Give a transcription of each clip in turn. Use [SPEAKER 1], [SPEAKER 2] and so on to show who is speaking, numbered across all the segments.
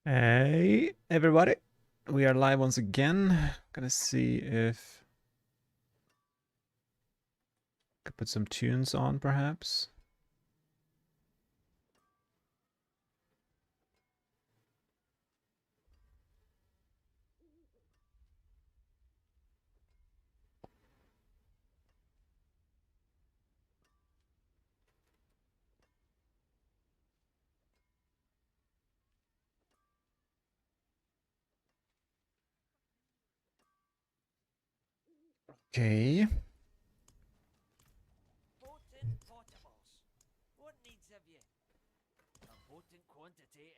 [SPEAKER 1] Hey, everybody. We are live once again. Gonna see if I could put some tunes on, perhaps. Okay.
[SPEAKER 2] Potent potables. What needs have you? A potent quantity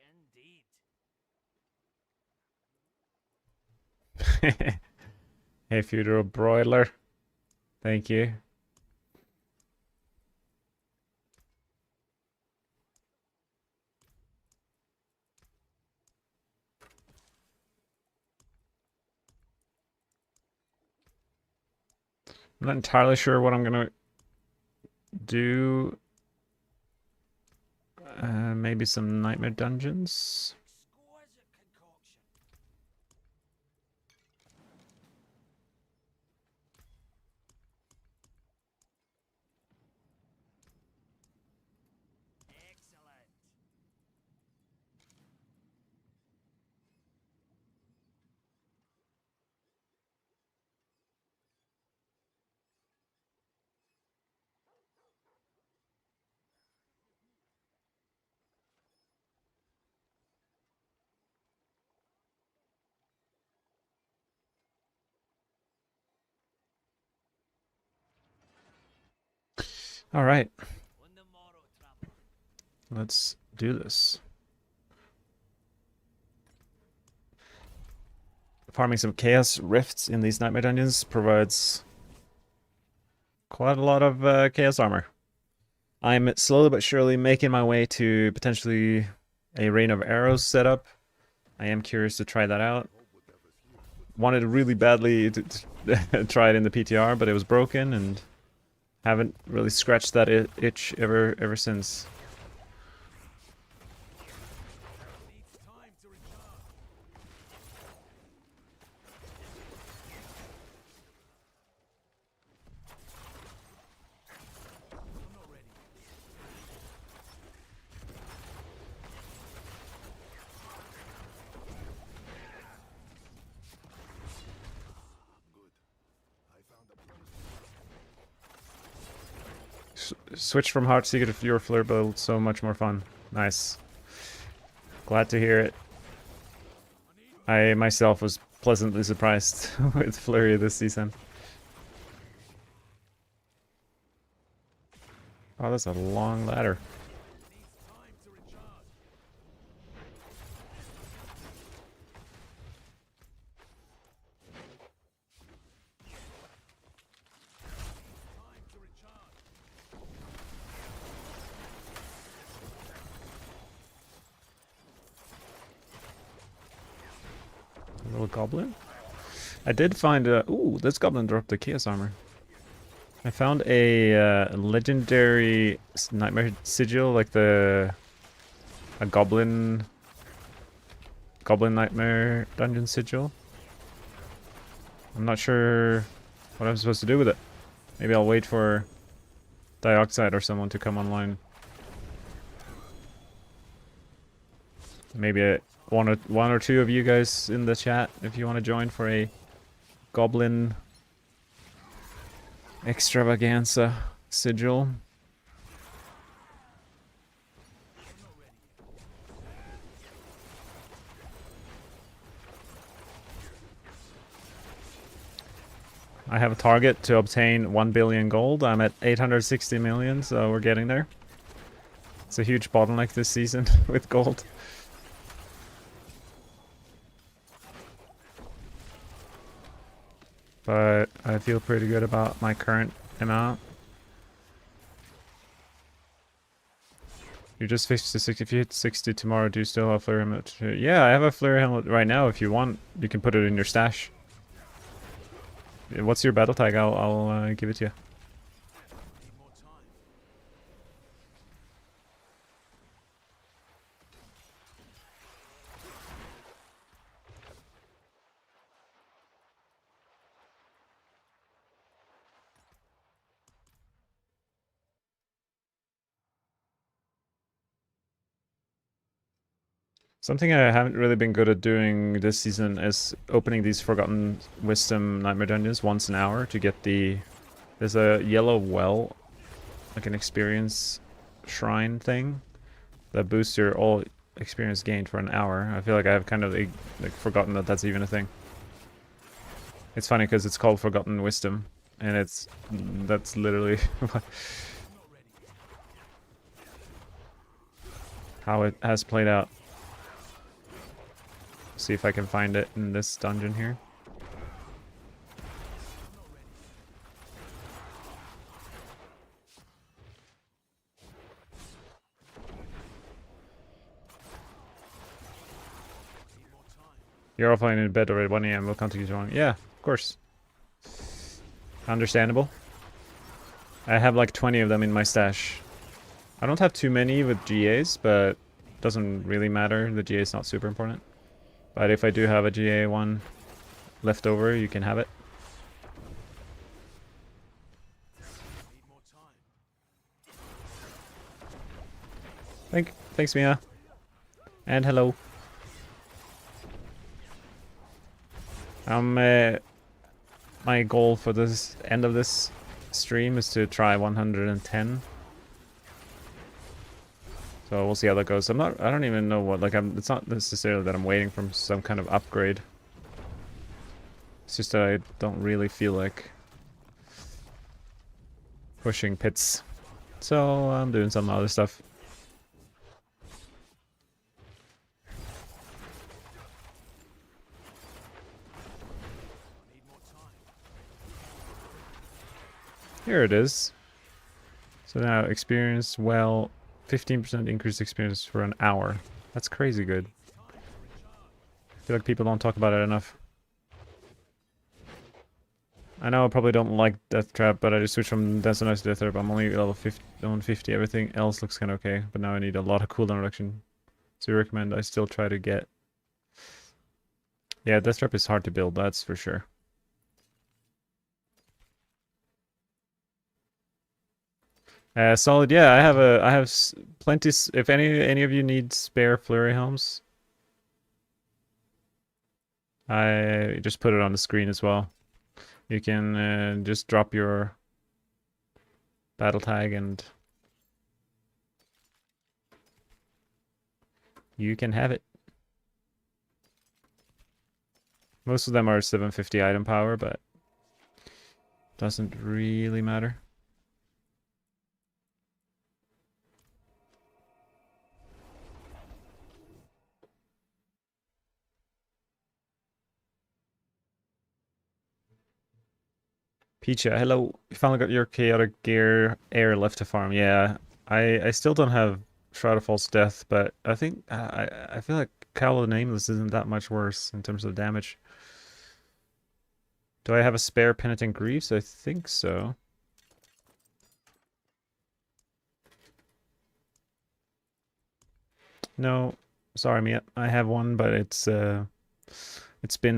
[SPEAKER 2] indeed.
[SPEAKER 1] Hey, funeral broiler. Thank you. I'm not entirely sure what I'm gonna do. Maybe some nightmare dungeons.
[SPEAKER 2] Exquisite concoction. Excellent.
[SPEAKER 1] All right,
[SPEAKER 2] On the morrow, traveler.
[SPEAKER 1] let's do this. Farming some chaos rifts in these nightmare dungeons provides quite a lot of chaos armor. I'm slowly but surely making my way to potentially a rain of arrows setup. I am curious to try that out. Wanted really badly to try it in the PTR, but it was broken and haven't really scratched that itch ever since.
[SPEAKER 2] Needs time to recharge. I'm not ready.
[SPEAKER 1] Switch from Heartseeker to your Fleur build, so much more fun. Nice. Glad to hear it. I myself was pleasantly surprised with Flurry this season. Oh, that's a long ladder.
[SPEAKER 2] Needs time to recharge. Time to recharge.
[SPEAKER 1] A little goblin. I did find a... Ooh, this goblin dropped the chaos armor. I found a legendary nightmare sigil, like a goblin nightmare dungeon sigil. I'm not sure what I'm supposed to do with it. Maybe I'll wait for Dioxide or someone to come online. Maybe one or two of you guys in the chat if you want to join for a goblin extravaganza sigil. I have a target to obtain 1 billion gold. I'm at 860 million, so we're getting there. It's a huge bottleneck this season with gold. But I feel pretty good about my current amount. You just fixed to 60. If you hit 60 tomorrow, do you still have Flurry Helmet? Yeah, I have a Flurry Helmet right now. If you want, you can put it in your stash. What's your battle tag? I'll give it to you.
[SPEAKER 2] Need more time.
[SPEAKER 1] Something I haven't really been good at doing this season is opening these Forgotten Wisdom Nightmare Dungeons once an hour to get the... There's a yellow well, like an experience shrine thing, that boosts your all experience gained for an hour. I feel like I've kind of like forgotten that that's even a thing. It's funny because it's called Forgotten Wisdom, and that's literally how it has played out. See if I can find it in this dungeon here. You're all flying in bed already, 1 AM. We'll contact you tomorrow. Yeah, of course. Understandable. I have like 20 of them in my stash. I don't have too many with GAs, but it doesn't really matter. The GA is not super important. But if I do have a GA one left over, you can have it. Thanks, Mia. And hello. My goal for this end of this stream is to try 110. So we'll see how that goes. I don't even know what, it's not necessarily that I'm waiting for some kind of upgrade. It's just that I don't really feel like pushing pits. So I'm doing some other stuff. Here it is. So now experience, well, 15% increased experience for an hour. That's crazy good. I feel like people don't talk about it enough. I know I probably don't like Death Trap, but I just switched from Dance to Death Trap. I'm only level 50. Everything else looks kind of okay, but now I need a lot of cooldown reduction. So you recommend I still try to get... Yeah, Death Trap is hard to build, that's for sure. Solid. Yeah, I have plenty. If any of you need spare Flurry helms, I just put it on the screen as well. You can just drop your battle tag and you can have it. Most of them are 750 item power, but doesn't really matter. Peacha, hello. You finally got your chaotic gear air left to farm. Yeah, I still don't have Shroud of False Death, but I think I feel like Cowl of the Nameless isn't that much worse in terms of damage. Do I have a spare Penitent Griefs? I think so. No, sorry, Mia. I have one, but it's been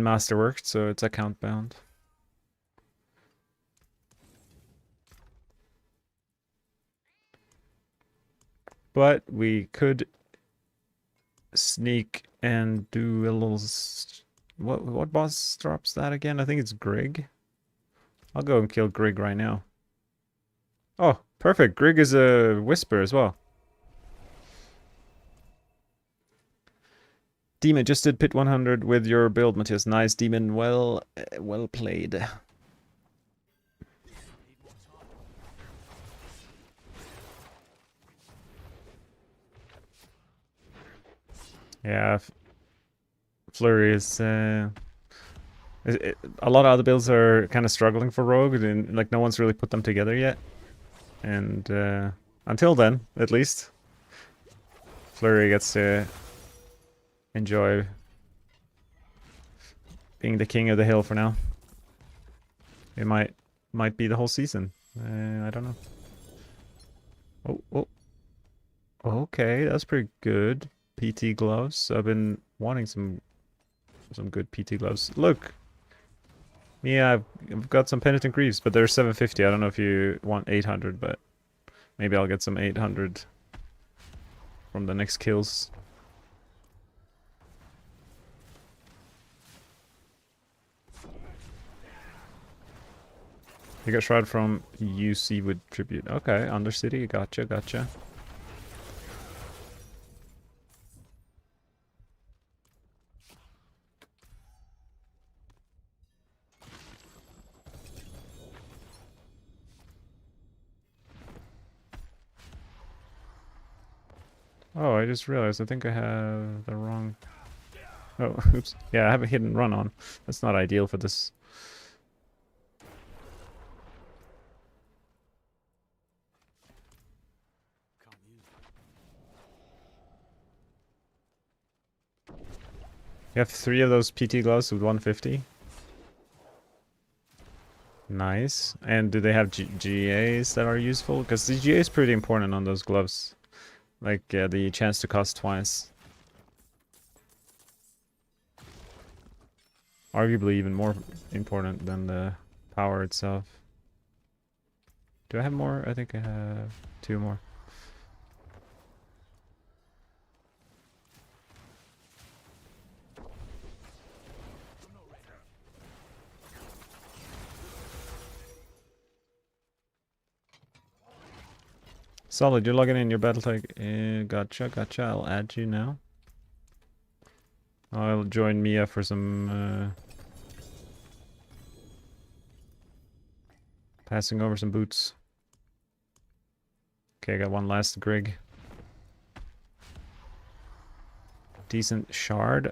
[SPEAKER 1] masterworked, so it's account bound. But we could sneak and do a little... What boss drops that again? I think it's Grig. I'll go and kill Grig right now. Oh, perfect. Grig is a Whisper as well. Demon just did pit 100 with your build, Matthias. Nice, Demon. Well played. Yeah, Flurry is... a lot of other builds are kind of struggling for Rogue, and like no one's really put them together yet. And until then, at least, Flurry gets to enjoy being the king of the hill for now. It might be the whole season. I don't know. Oh. Okay, that's pretty good. PT gloves. I've been wanting some good PT gloves. Look. Yeah, I've got some Penitent Greaves, but they're 750. I don't know if you want 800, but maybe I'll get some 800 from the next kills. You got shroud from UC with tribute. Okay, Undercity, gotcha, gotcha. Oh, I just realized I think I have the wrong... Oh, oops. Yeah, I have a hidden run on. That's not ideal for this. You have 3 of those PT gloves with 150. Nice. And do they have GAs that are useful? Because the GA is pretty important on those gloves. Like the chance to cost twice. Arguably even more important than the power itself. Do I have more? I think I have 2 more. Solid, you're logging in your battle tag. Gotcha, gotcha. I'll add you now. I'll join Mia for some passing over some boots. Okay, I got one last Grig. Decent shard.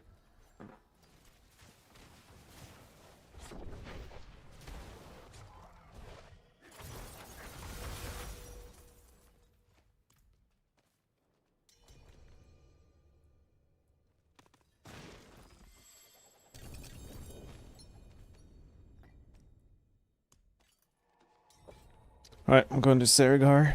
[SPEAKER 1] Alright, I'm going to Saragar.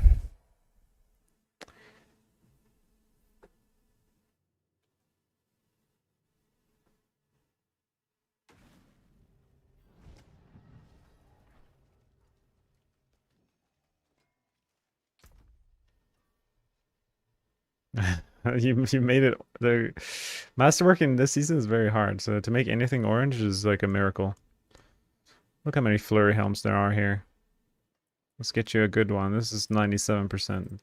[SPEAKER 1] You made it. The masterwork in this season is very hard, so to make anything orange is like a miracle. Look how many Flurry helms there are here. Let's get you a good one. This is 97%.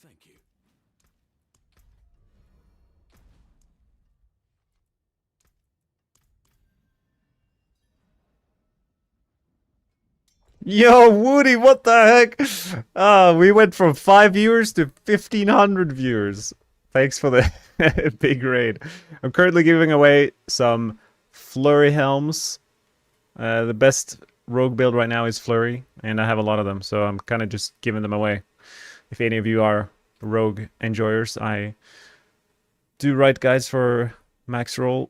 [SPEAKER 2] Thank you.
[SPEAKER 1] Yo, Woody, what the heck? We went from 5 viewers to 1,500 viewers. Thanks for the big raid. I'm currently giving away some Flurry helms. The best rogue build right now is Flurry, and I have a lot of them, so I'm kind of just giving them away. If any of you are rogue enjoyers, I do write guides for max roll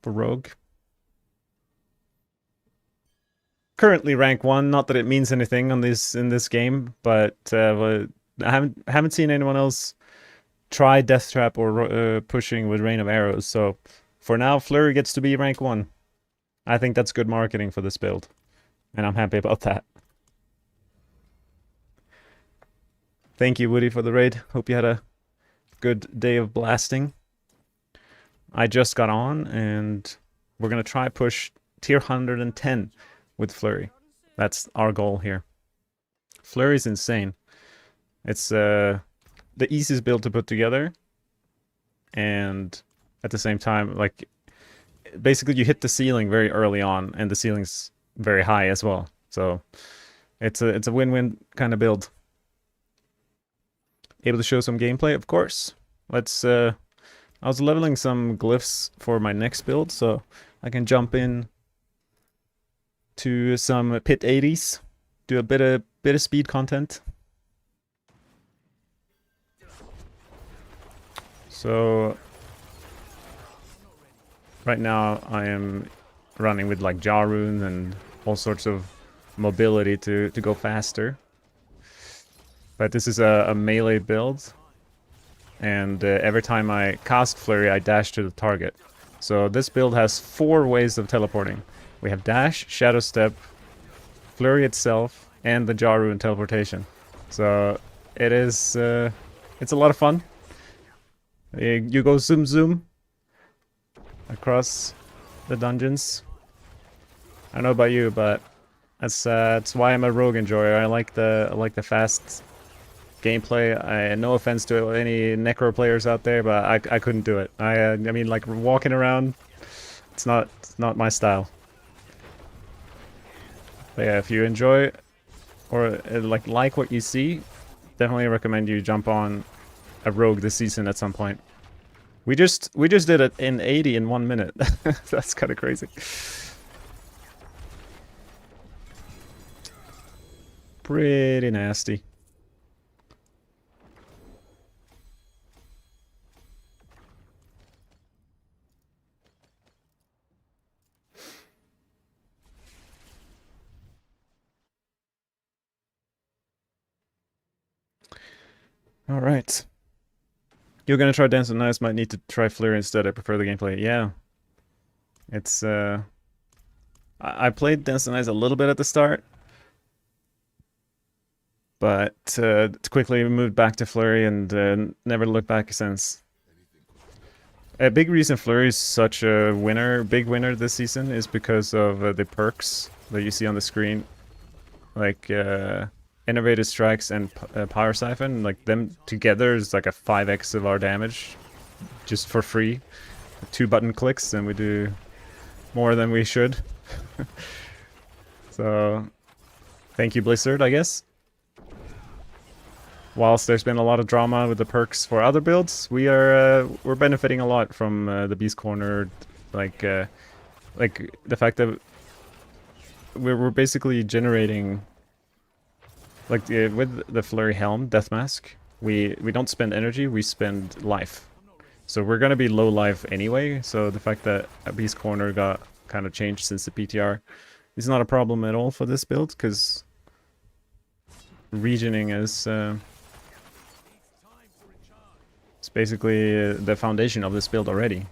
[SPEAKER 1] for rogue. Currently rank 1, not that it means anything on this in this game, but I haven't seen anyone else try Death Trap or pushing with Rain of Arrows, so for now Flurry gets to be rank 1. I think that's good marketing for this build, and I'm happy about that. Thank you, Woody, for the raid. Hope you had a good day of blasting. I just got on, and we're gonna try push tier 110 with Flurry. That's our goal here. Flurry's insane. It's the easiest build to put together, and at the same time, like, basically you hit the ceiling very early on, and the ceiling's very high as well. So it's a win-win kind of build. Able to show some gameplay, of course. Let's I was leveling some glyphs for my next build, so I can jump in to some pit 80s, do a bit of speed content. So right now I am running with like jaw rune and all sorts of mobility to go faster. But this is a melee build, and every time I cast Flurry I dash to the target. So this build has 4 ways of teleporting, We have dash, shadow step, flurry itself, and the Jaru and teleportation. So it is, it's a lot of fun. You go zoom zoom across the dungeons. I don't know about you, but that's why I'm a rogue enjoyer. I like the fast gameplay. No offense to any necro players out there, but I couldn't do it. I mean, like walking around, it's not my style. But yeah, if you enjoy or like what you see, definitely recommend you jump on a rogue this season at some point. We just did it in 80 in 1 minute. That's kind of crazy. Pretty nasty. All right. You're gonna try Dance with Knives, might need to try Flurry instead. I prefer the gameplay. Yeah. It's, I played Dance with Knives a little bit at the start, but quickly moved back to Flurry and never looked back since. A big reason Flurry is such a big winner this season is because of the perks that you see on the screen. Like, Innovative Strikes and Power Siphon, like them together is like a 5x of our damage just for free. 2 button clicks and we do more than we should. So, thank you Blizzard, I guess. Whilst there's been a lot of drama with the perks for other builds, we're benefiting a lot from the Beast Corner, like the fact that we're basically generating, like with the Flurry Helm, Death Mask, we don't spend energy, we spend life. So we're gonna be low life anyway, so the fact that a Beast Corner got kind of changed since the PTR is not a problem at all for this build, because regioning is it's basically the foundation of this build already.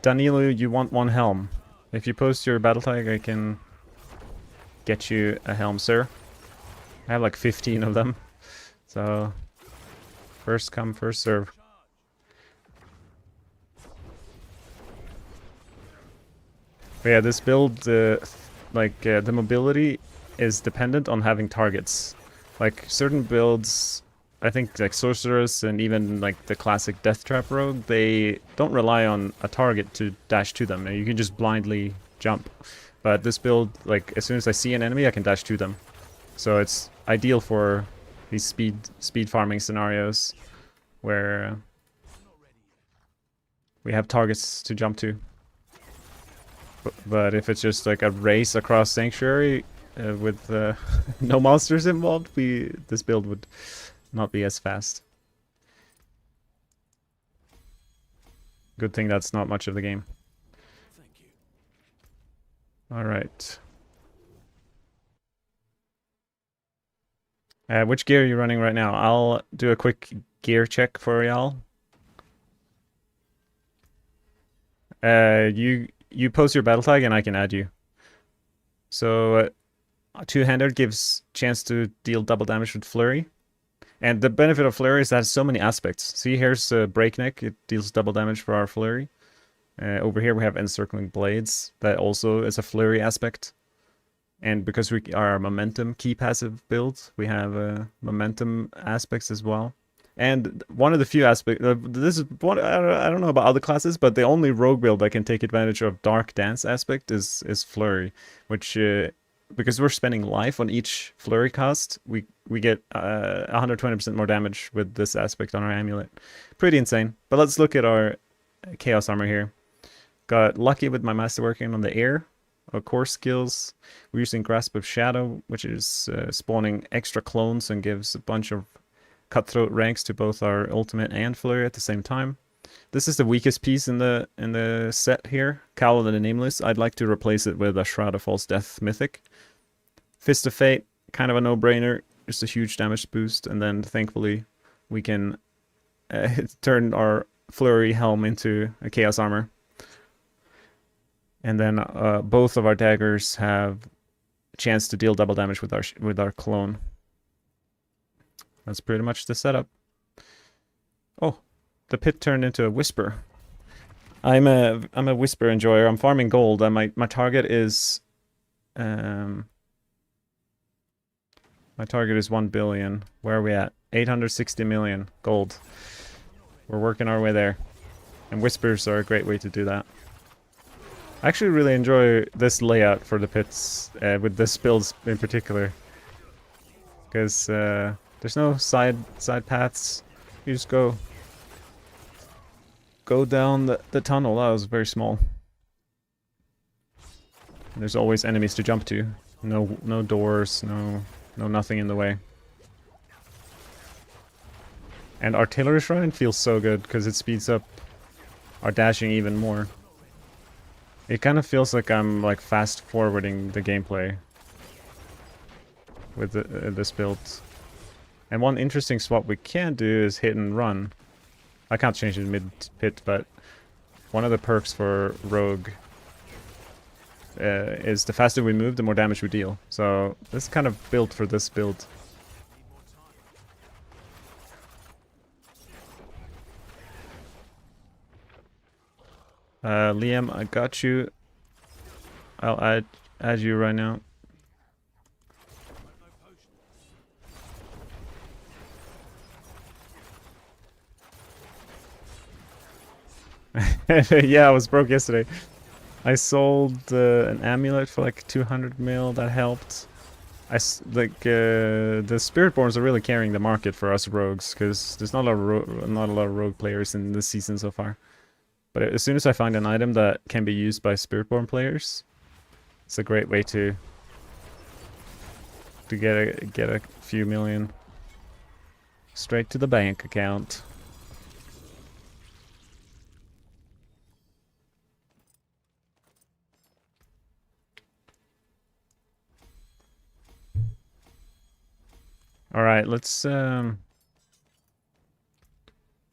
[SPEAKER 1] Danilo, you want 1 helm. If you post your battle tag, I can get you a helm, sir. I have like 15 of them. So, first come, first serve. But yeah, this build, the mobility is dependent on having targets. Like, certain builds, I think like Sorceress and even like the classic Death Trap Rogue, they don't rely on a target to dash to them. You can just blindly jump. But this build, like, as soon as I see an enemy, I can dash to them. So it's ideal for these speed farming scenarios where we have targets to jump to. But if it's just like a race across Sanctuary with no monsters involved, this build would not be as fast. Good thing that's not much of the game.
[SPEAKER 2] Thank you.
[SPEAKER 1] All right. Which gear are you running right now? I'll do a quick gear check for y'all. You post your battle tag and I can add you. So, two-handed gives chance to deal double damage with Flurry. And the benefit of Flurry is that it has so many aspects. See, here's Breakneck. It deals double damage for our Flurry. Over here we have Encircling Blades. That also is a Flurry aspect. And because we are a momentum key passive build, we have momentum aspects as well. And one of the few aspects, this is one, I don't know about other classes, but the only rogue build that can take advantage of Dark Dance aspect is Flurry, which, because we're spending life on each Flurry cast, we get 120% more damage with this aspect on our amulet. Pretty insane. But let's look at our Chaos Armor here. Got lucky with my Masterworking on the air. Our core skills, we're using Grasp of Shadow, which is spawning extra clones and gives a bunch of cutthroat ranks to both our ultimate and Flurry at the same time. This is the weakest piece in the set here, Cowl of the Nameless. I'd like to replace it with a Shroud of False Death Mythic. Fist of Fate, kind of a no-brainer, just a huge damage boost, and then thankfully we can turn our Flurry helm into a Chaos Armor. And then both of our daggers have a chance to deal double damage with our clone. That's pretty much the setup. Oh, the pit turned into a whisper. I'm a whisper enjoyer. I'm farming gold. My target is my target is 1 billion. Where are we at? 860 million gold. We're working our way there. And whispers are a great way to do that. I actually really enjoy this layout for the pits, with this builds in particular. Because there's no side paths. You just go down the tunnel. That was very small. And there's always enemies to jump to. No doors, no nothing in the way. And Artillery Shrine feels so good because it speeds up our dashing even more. It kind of feels like I'm like fast forwarding the gameplay with this build. And one interesting swap we can do is hit and run. I can't change it mid-pit, but one of the perks for Rogue is the faster we move, the more damage we deal. So this is kind of built for this build. Liam, I got you. I'll add you right now. Yeah, I was broke yesterday. I sold an amulet for like 200 mil. That helped. The Spiritborns are really carrying the market for us rogues because there's not a lot of rogue players in this season so far. But as soon as I find an item that can be used by Spiritborn players, it's a great way to get a few million straight to the bank account. All right, let's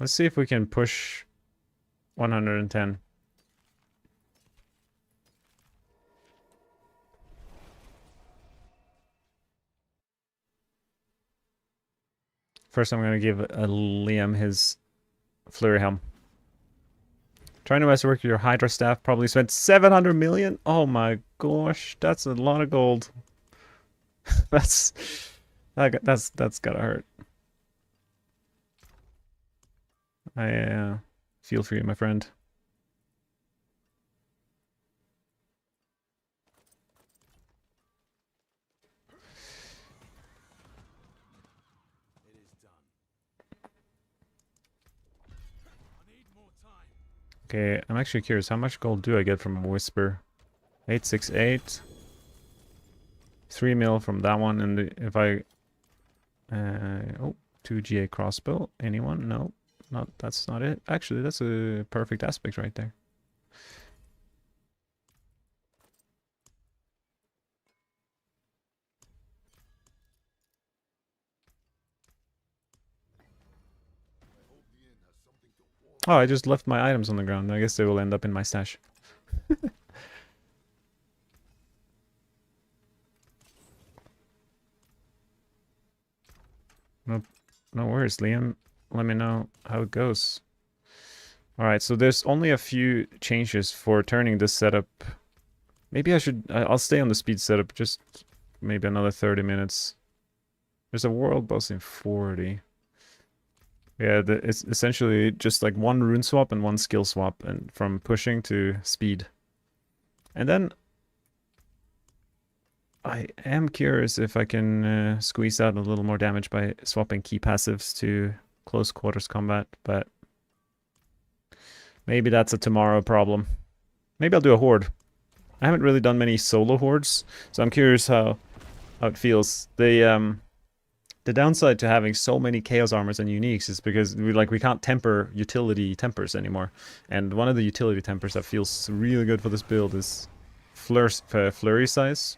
[SPEAKER 1] see if we can push 110. First, I'm gonna give Liam his Flurry helm. Trying to work your Hydra staff probably spent 700 million. Oh my gosh, that's a lot of gold. that's gotta hurt. I feel for you, my friend. Okay, I'm actually curious. How much gold do I get from a Whisper? 868. 3 mil from that one, and if I... oh, 2 GA crossbow. Anyone? No. That's not it. Actually, that's a perfect aspect right there. Oh, I just left my items on the ground. I guess they will end up in my stash. No worries, Liam. Let me know how it goes. Alright, so there's only a few changes for turning this setup. Maybe I'll stay on the speed setup just maybe another 30 minutes. There's a world boss in 40. Yeah, it's essentially just like one rune swap and one skill swap, and from pushing to speed. And then I am curious if I can squeeze out a little more damage by swapping key passives to close quarters combat, but maybe that's a tomorrow problem. Maybe I'll do a horde. I haven't really done many solo hordes, so I'm curious how it feels. The downside to having so many chaos armors and uniques is because we can't temper utility tempers anymore. And one of the utility tempers that feels really good for this build is flurry size.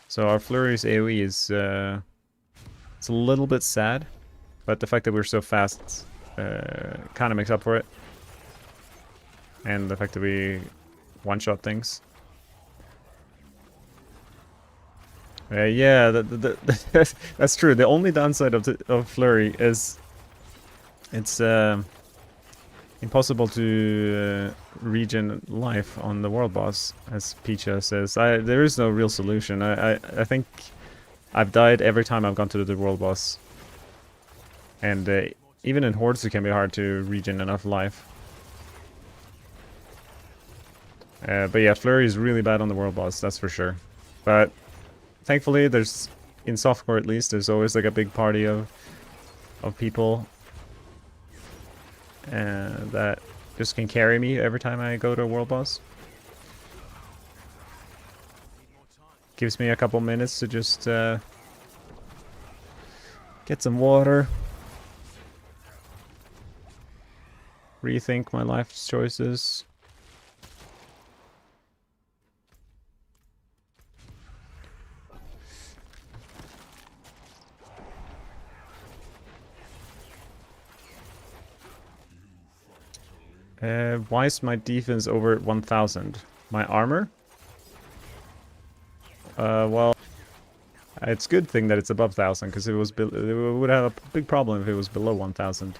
[SPEAKER 1] So our flurry's AoE is it's a little bit sad, but the fact that we're so fast kind of makes up for it. And the fact that we one-shot things. Yeah, that's true. The only downside of Flurry is it's impossible to regen life on the world boss, as Pecha says. There is no real solution. I think I've died every time I've gone to the world boss. And even in hordes it can be hard to regen enough life. But yeah, Flurry is really bad on the world boss, that's for sure. But thankfully there's, in softcore at least, there's always like a big party of people that just can carry me every time I go to a world boss. Gives me a couple minutes to just get some water. Rethink my life choices. Why is my defense over 1000? My armor? Well, it's a good thing that it's above 1000, because it would have a big problem if it was below 1000.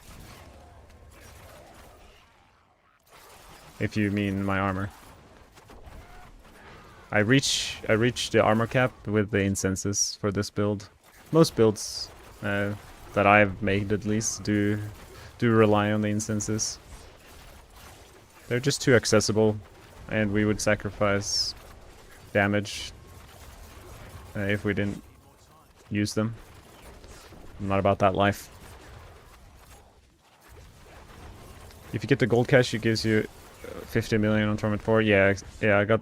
[SPEAKER 1] If you mean my armor. I reach the armor cap with the incenses for this build. Most builds that I've made, at least, do rely on the incenses. They're just too accessible, and we would sacrifice damage if we didn't use them. I'm not about that life. If you get the gold cash, it gives you 50 million on Torment 4. Yeah, I got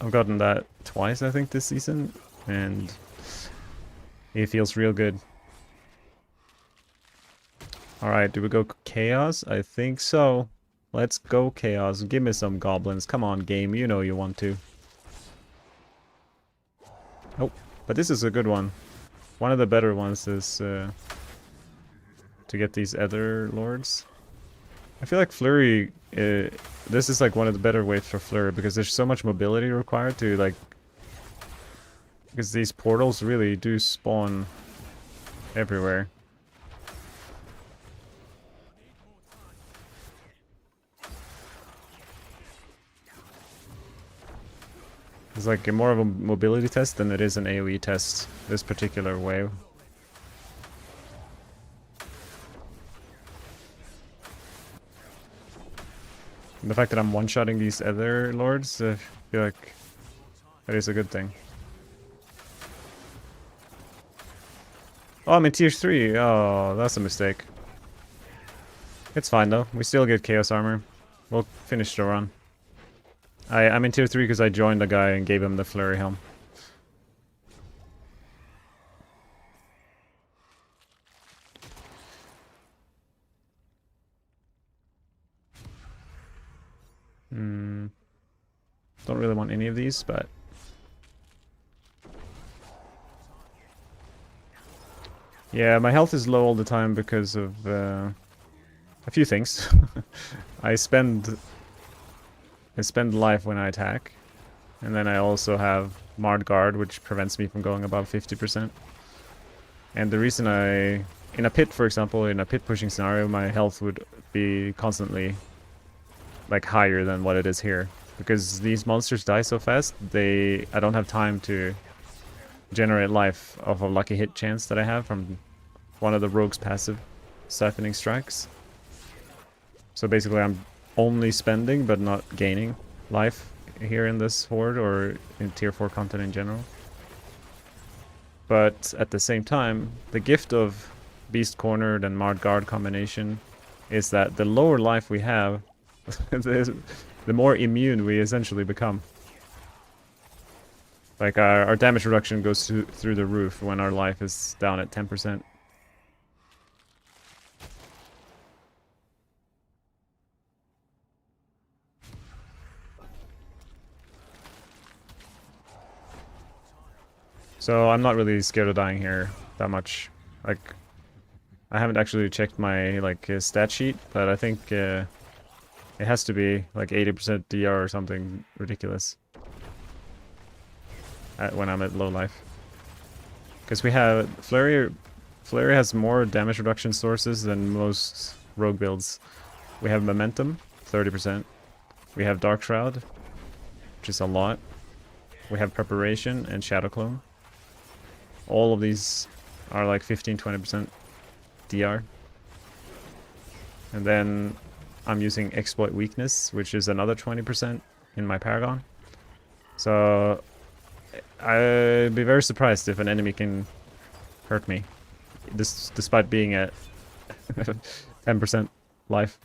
[SPEAKER 1] I've gotten that twice, I think, this season, and it feels real good. Alright, do we go Chaos? I think so. Let's go Chaos. Give me some goblins. Come on, game. You know you want to. Oh, but this is a good one. One of the better ones is to get these other lords. I feel like Flurry, this is like one of the better ways for Flurry, because there's so much mobility required to, like, because these portals really do spawn everywhere. It's like more of a mobility test than it is an AoE test, this particular wave. And the fact that I'm one-shotting these other lords, I feel like that is a good thing. Oh, I'm in tier 3. Oh, that's a mistake. It's fine though. We still get chaos armor. We'll finish the run. I'm in tier 3 because I joined a guy and gave him the Flurry helm. Don't really want any of these, but... yeah, my health is low all the time because of a few things. I spend life when I attack, and then I also have Marred Guard, which prevents me from going above 50%. And the reason in a pit, for example, in a pit pushing scenario, my health would be constantly like higher than what it is here, because these monsters die so fast. I don't have time to generate life off a lucky hit chance that I have from one of the rogue's passive siphoning strikes. So basically I'm only spending but not gaining life here in this horde or in tier 4 content in general. But at the same time, the gift of Beast Cornered and Marred Guard combination is that the lower life we have, the more immune we essentially become. Like our damage reduction goes through the roof when our life is down at 10%. So I'm not really scared of dying here that much. Like, I haven't actually checked my like stat sheet, but I think it has to be like 80% DR or something ridiculous when I'm at low life. Because we have Flurry. Flurry has more damage reduction sources than most rogue builds. We have momentum, 30%. We have Dark Shroud, which is a lot. We have preparation and Shadow Clone. All of these are like 15-20% DR. And then I'm using Exploit Weakness, which is another 20% in my Paragon. So I'd be very surprised if an enemy can hurt me, despite being at 10% life.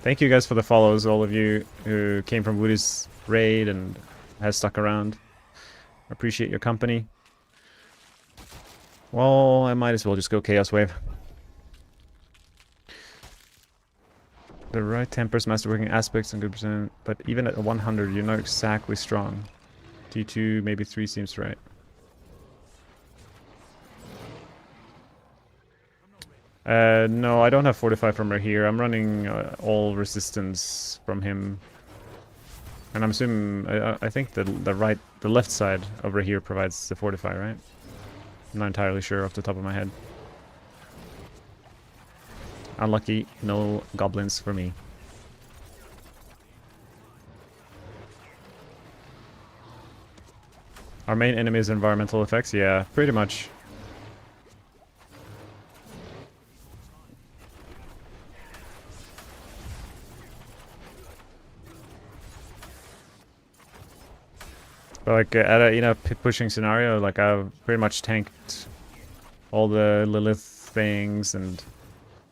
[SPEAKER 1] Thank you guys for the follows, all of you who came from Woody's raid and has stuck around. Appreciate your company. Well, I might as well just go Chaos Wave. The right tempers, masterworking aspects, and good percent, but even at 100, you're not exactly strong. T2, maybe 3 seems right. No, I don't have Fortify from her here. I'm running all resistance from him. And I'm assuming, I think the left side over here provides the Fortify, right? I'm not entirely sure off the top of my head. Unlucky, no goblins for me. Our main enemy is environmental effects? Yeah, pretty much. But like at a pushing scenario, like I've pretty much tanked all the Lilith things, and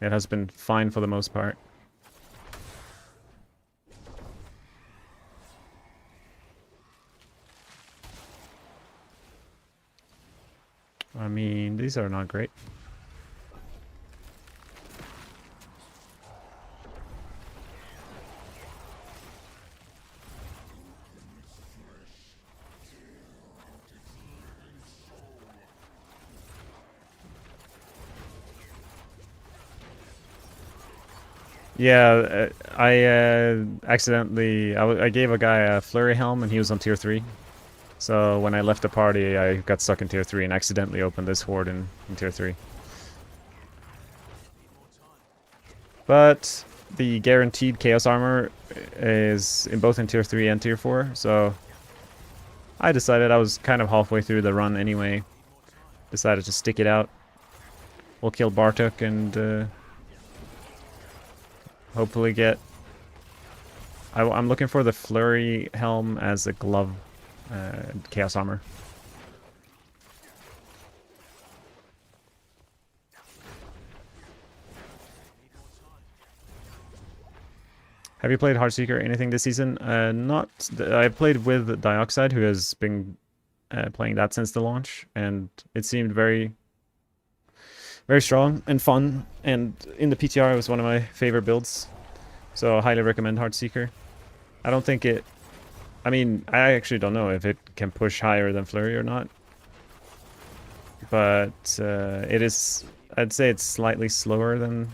[SPEAKER 1] it has been fine for the most part. I mean, these are not great. Yeah, I accidentally... I gave a guy a Flurry helm and he was on tier 3. So when I left the party, I got stuck in tier 3 and accidentally opened this horde in tier 3. But the guaranteed Chaos Armor is in both in tier 3 and tier 4, so I decided I was kind of halfway through the run anyway. Decided to stick it out. We'll kill Bartok and hopefully get... I'm looking for the Flurry helm as a glove Chaos Armor. Have you played Heartseeker anything this season? Not... I played with Dioxide, who has been playing that since the launch, and it seemed very strong and fun, and in the PTR it was one of my favorite builds, so I highly recommend Heartseeker. I don't think it... I mean, I actually don't know if it can push higher than Flurry or not, but it is... I'd say it's slightly slower than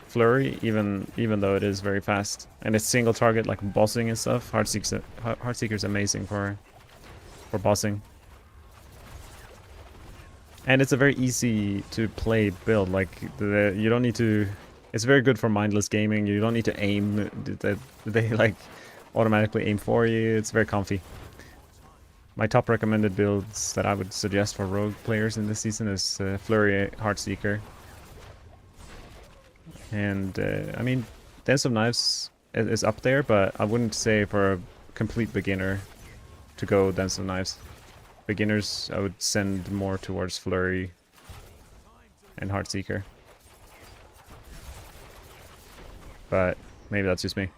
[SPEAKER 1] Flurry, even though it is very fast, and it's single target like bossing and stuff. Heartseeker's amazing for bossing. And it's a very easy to play build. Like you don't need to... It's very good for mindless gaming. You don't need to aim. They like automatically aim for you. It's very comfy. My top recommended builds that I would suggest for rogue players in this season is Flurry, Heartseeker. And I mean, Dance of Knives is up there, but I wouldn't say for a complete beginner to go Dance of Knives. Beginners, I would send more towards Flurry and Heartseeker. But maybe that's just me.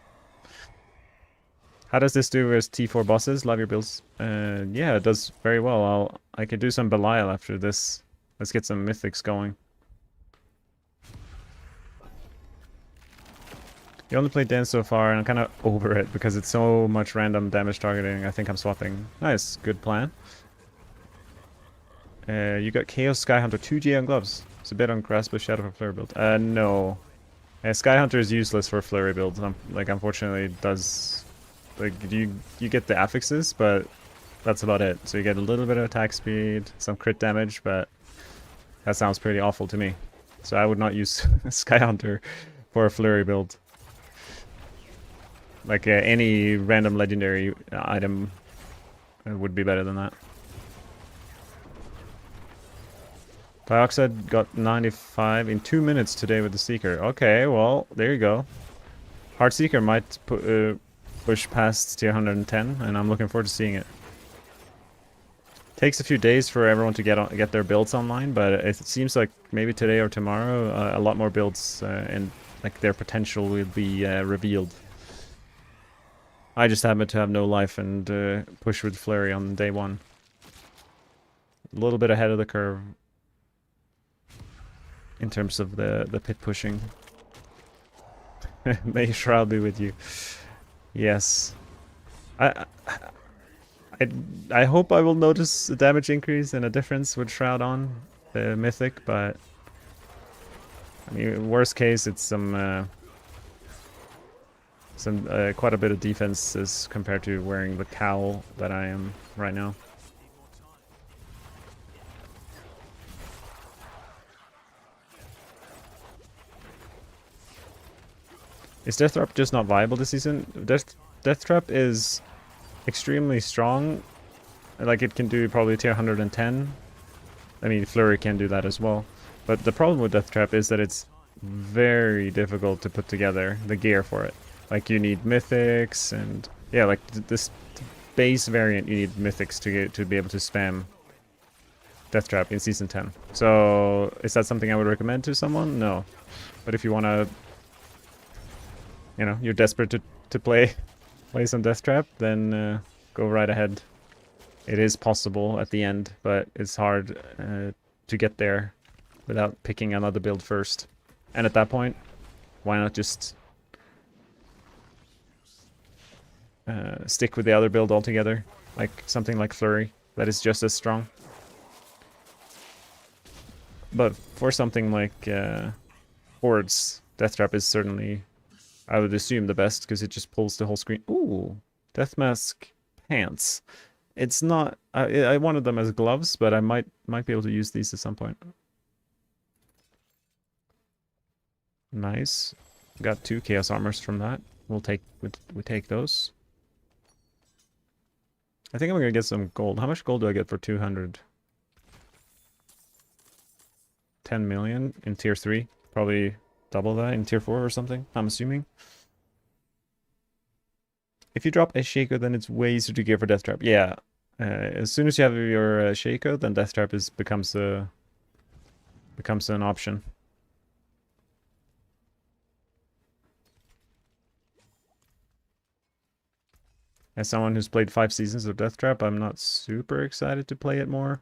[SPEAKER 1] How does this do with T4 bosses? Love your builds. Yeah, it does very well. I could do some Belial after this. Let's get some mythics going. You only played Dance so far, and I'm kind of over it because it's so much random damage targeting. I think I'm swapping. Nice, good plan. You got Chaos Skyhunter 2G on gloves. It's a bit on Grasp of Shadow for Flurry build. No. Skyhunter is useless for Flurry builds. Like, unfortunately, it does... Like, you get the affixes, but that's about it. So you get a little bit of attack speed, some crit damage, but that sounds pretty awful to me. So I would not use Skyhunter for a Flurry build. Like, any random legendary item would be better than that. Dioxide got 95 in 2 minutes today with the Seeker. Okay, well, there you go. Heart Seeker might push past tier 110, and I'm looking forward to seeing it. Takes a few days for everyone to get their builds online, but it seems like maybe today or tomorrow, a lot more builds and like their potential will be revealed. I just happen to have no life and push with Flurry on day 1. A little bit ahead of the curve in terms of the pit pushing. May Shroud be with you. Yes. I hope I will notice a damage increase and a difference with Shroud on the Mythic, but I mean, worst case, it's some quite a bit of defense as compared to wearing the cowl that I am right now. Is Death Trap just not viable this season? Death Trap is extremely strong. Like, it can do probably tier 110. I mean, Flurry can do that as well. But the problem with Death Trap is that it's very difficult to put together the gear for it. Like, you need mythics and... Yeah, like, this base variant, you need mythics to be able to spam Death Trap in Season 10. So, is that something I would recommend to someone? No. But if you want to... You know, you're desperate to play some Death Trap, then go right ahead. It is possible at the end, but it's hard to get there without picking another build first. And at that point, why not just stick with the other build altogether? Like something like Flurry, that is just as strong. But for something like Hordes, Death Trap is certainly, I would assume, the best, because it just pulls the whole screen. Ooh, Death Mask pants. It's not... I wanted them as gloves, but I might be able to use these at some point. Nice. Got 2 Chaos Armors from that. We take those. I think I'm gonna get some gold. How much gold do I get for 200? 10 million in tier 3. Probably double that in tier 4 or something, I'm assuming. If you drop a Shaco, then it's way easier to gear for Death Trap. Yeah. As soon as you have your Shaco, then Death Trap becomes an option. As someone who's played 5 seasons of Death Trap, I'm not super excited to play it more.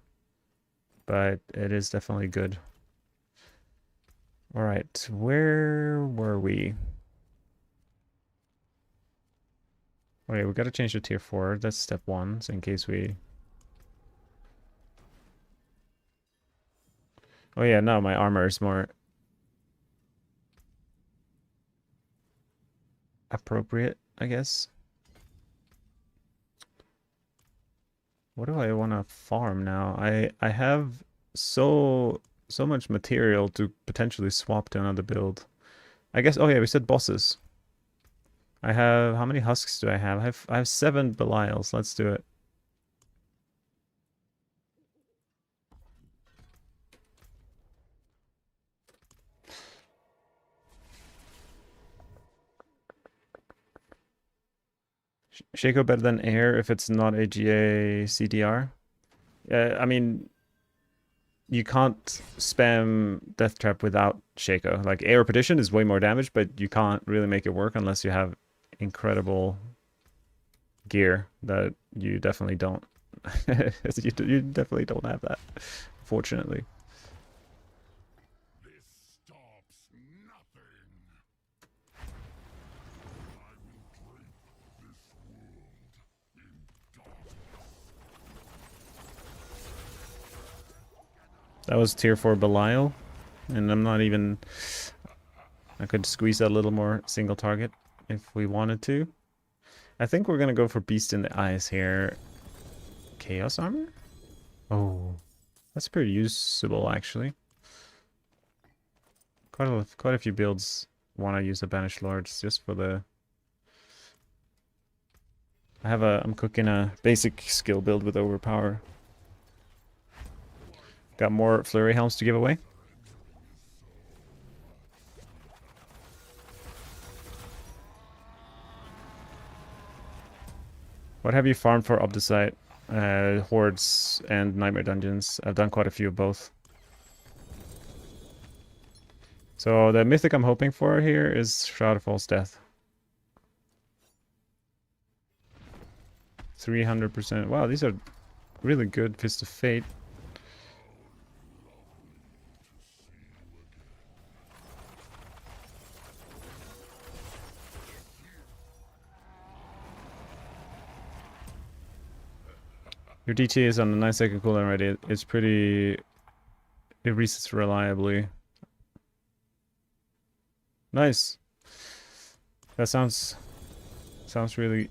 [SPEAKER 1] But it is definitely good. Alright, where were we? Okay, we gotta change to tier 4. That's step 1, so in case we... Oh yeah, no, my armor is more... appropriate, I guess. What do I want to farm now? I have so much material to potentially swap to another build. I guess... Oh yeah, we said bosses. I have... How many husks do I have? I have 7 Belials. Let's do it. Shaco better than air if it's not a GA CDR? I mean, you can't spam Death Trap without Shaco. Like, air repetition is way more damage, but you can't really make it work unless you have incredible gear that you definitely don't. You definitely don't have that, fortunately. That was tier 4 Belial. And I'm not even... I could squeeze that a little more single target if we wanted to. I think we're gonna go for Beast in the Eyes here. Chaos Armor? Oh, that's pretty usable actually. Quite a few builds want to use the Banished Lords just for the... I'm cooking a basic skill build with Overpower. Got more Flurry Helms to give away. What have you farmed for up the site? Hordes and Nightmare Dungeons. I've done quite a few of both. So the mythic I'm hoping for here is Shroud of False Death. 300%. Wow, these are really good Fist of Fate. Your DT is on a 9-second cooldown already. It's pretty... It resets reliably. Nice. That sounds really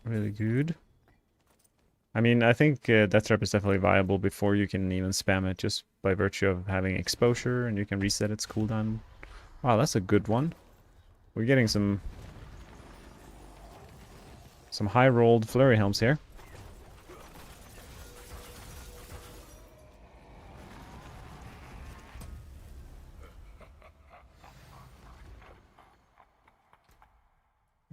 [SPEAKER 1] good. I mean, I think Death Trap is definitely viable before you can even spam it, just by virtue of having exposure, and you can reset its cooldown. Wow, that's a good one. We're getting some high rolled Flurry Helms here.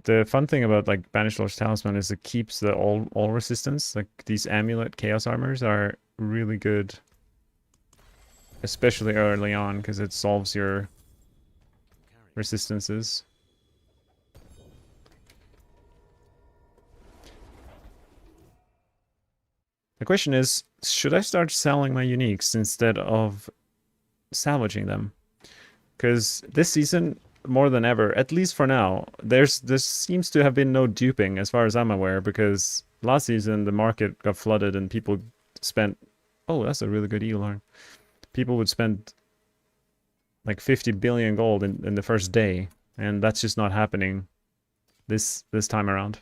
[SPEAKER 1] The fun thing about like Banished Lord's Talisman is it keeps the all resistance. Like these amulet chaos armors are really good, especially early on, because it solves your resistances. The question is, should I start selling my uniques instead of salvaging them? Because this season, more than ever, at least for now, there seems to have been no duping as far as I'm aware, because last season the market got flooded and people spent... Oh, that's a really good eel horn. People would spend like 50 billion gold in the first day, and that's just not happening this time around.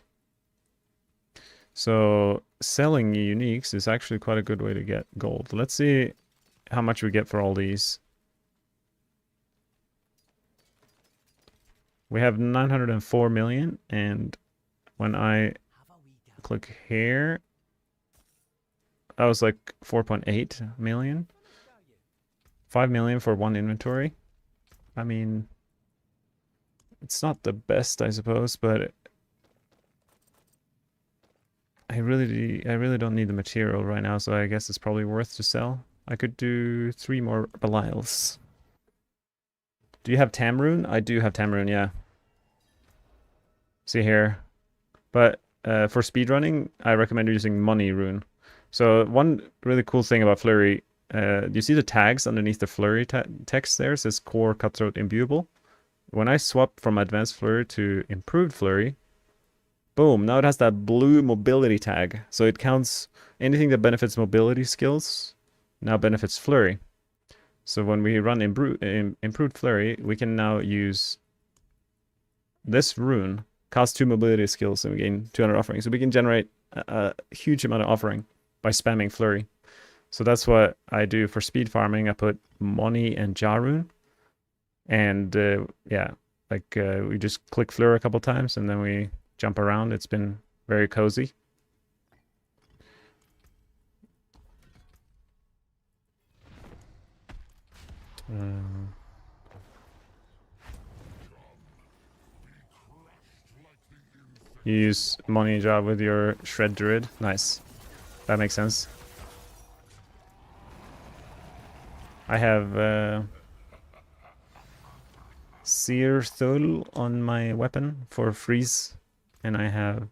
[SPEAKER 1] So selling uniques is actually quite a good way to get gold. Let's see how much we get for all these. We have 904 million, and when I click here, that was like 4.8 million. 5 million for one inventory. I mean, it's not the best, I suppose, but I really don't need the material right now, so I guess it's probably worth to sell. I could do 3 more Belials. Do you have Tamrune? I do have Tamrune, yeah. See here. But for speedrunning, I recommend using Money Rune. So one really cool thing about Flurry, you see the tags underneath the Flurry text there? It says Core Cutthroat Imbuable. When I swap from Advanced Flurry to Improved Flurry, boom, now it has that blue mobility tag. So it counts anything that benefits mobility skills, now benefits Flurry. So when we run Improved Flurry, we can now use this rune, cost 2 mobility skills, and we gain 200 offering. So we can generate a huge amount of offering by spamming Flurry. So that's what I do for speed farming. I put Money and Jarun. And yeah, like we just click Flurry a couple times and then we jump around. It's been very cozy. You use Money Job with your Shred Druid. Nice. That makes sense. I have Seer Thul on my weapon for freeze, and I have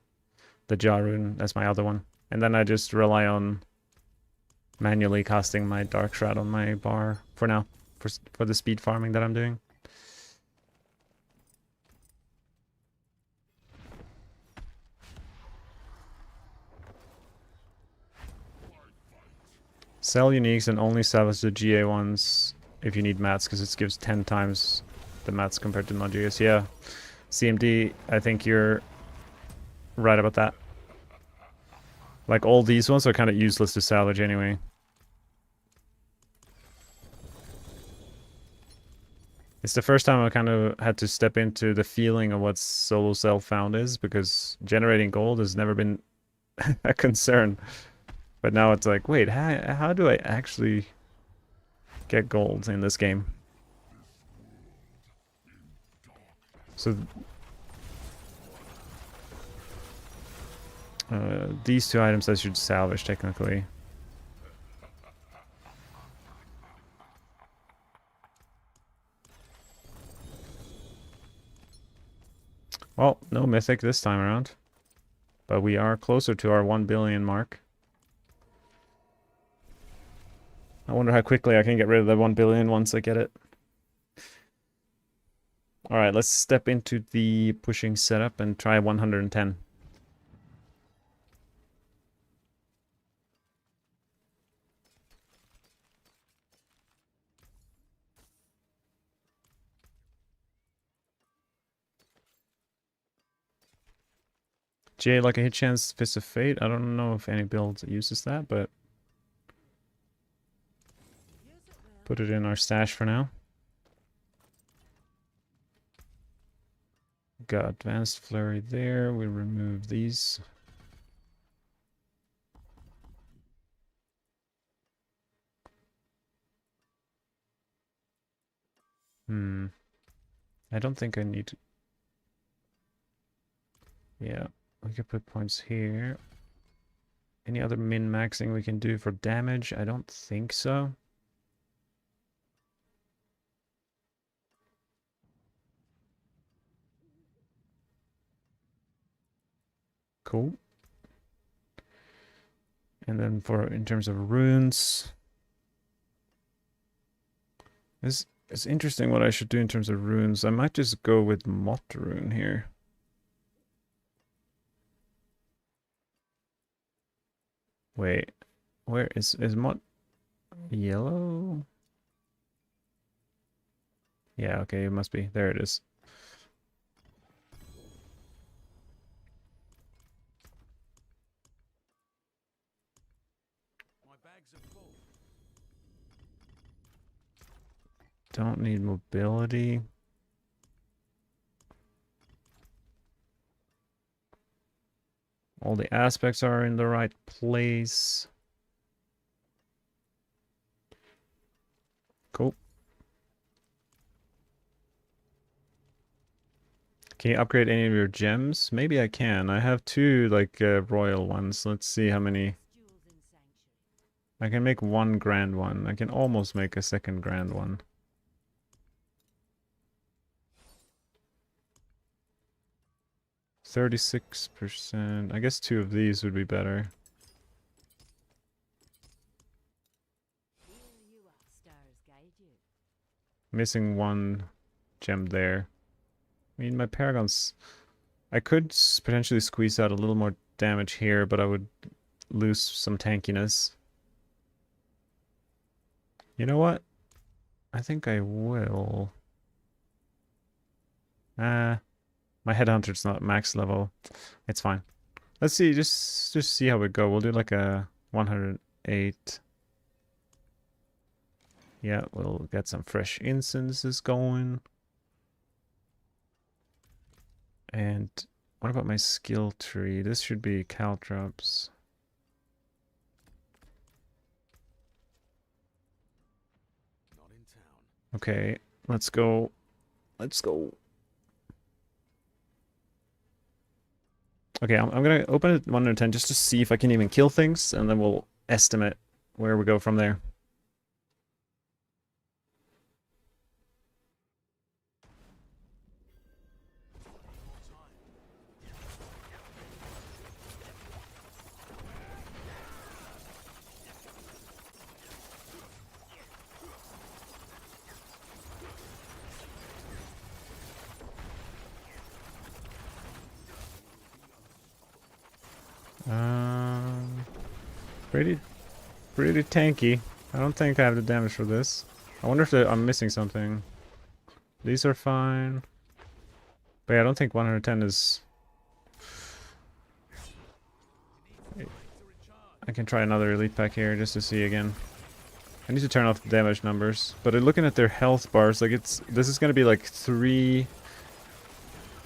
[SPEAKER 1] the Jarun as my other one. And then I just rely on manually casting my Dark Shroud on my bar for now, for the speed farming that I'm doing. Sell uniques and only salvage the GA ones if you need mats, because it gives 10 times the mats compared to non-GAs. Yeah, CMD, I think you're right about that. Like, all these ones are kind of useless to salvage anyway. It's the first time I kind of had to step into the feeling of what solo self-found is, because generating gold has never been a concern. But now it's like, wait, how do I actually get gold in this game? So these two items I should salvage technically. Well, no mythic this time around. But we are closer to our 1 billion mark. I wonder how quickly I can get rid of the 1 billion once I get it. Alright, let's step into the pushing setup and try 110. J, like a hit chance, Fist of Fate. I don't know if any build uses that, but put it in our stash for now. Got advanced flurry there. We remove these. I don't think I need to. Yeah, we could put points here. Any other min-maxing we can do for damage? I don't think so. Cool. And then for in terms of runes, it's interesting what I should do in terms of runes. I might just go with Mott rune here. Wait, where is Mott yellow? Yeah, okay, it must be. There it is.
[SPEAKER 2] My bags are full.
[SPEAKER 1] Don't need mobility. All the aspects are in the right place. Cool. Can you upgrade any of your gems? Maybe I can. I have two, like, royal ones. Let's see how many. I can make one grand one. I can almost make a second grand one. %. I guess two of these would be better. Missing one gem there. I mean, my paragons... I could potentially squeeze out a little more damage here, but I would lose some tankiness. You know what? I think I will. My headhunter's not max level. It's fine. Let's see, just see how we go. We'll do like a 108. Yeah, we'll get some fresh incenses going. And what about my skill tree? This should be caltrops.
[SPEAKER 2] Not in town.
[SPEAKER 1] Okay, let's go. Let's go. Okay, I'm gonna open it 110 just to see if I can even kill things, and then we'll estimate where we go from there. Pretty pretty tanky. I don't think I have the damage for this. I wonder if I'm missing something. These are fine. But yeah, I don't think 110 is... I can try another elite pack here just to see again. I need to turn off the damage numbers. But looking at their health bars, like this is gonna be like 3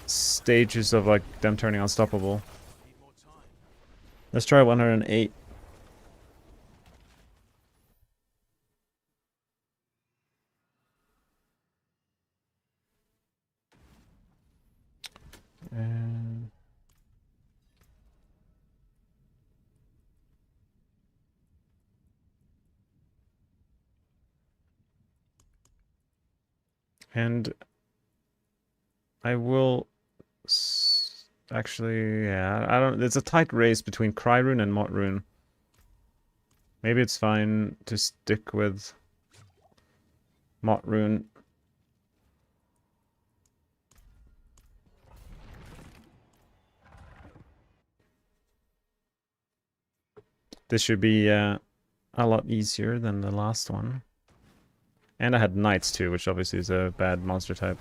[SPEAKER 1] stages of like them turning unstoppable. Let's try 108. And I will actually, yeah, I don't. It's a tight race between Cry Rune and Mott Rune. Maybe it's fine to stick with Mott Rune. This should be a lot easier than the last one. And I had Knights too, which obviously is a bad monster type.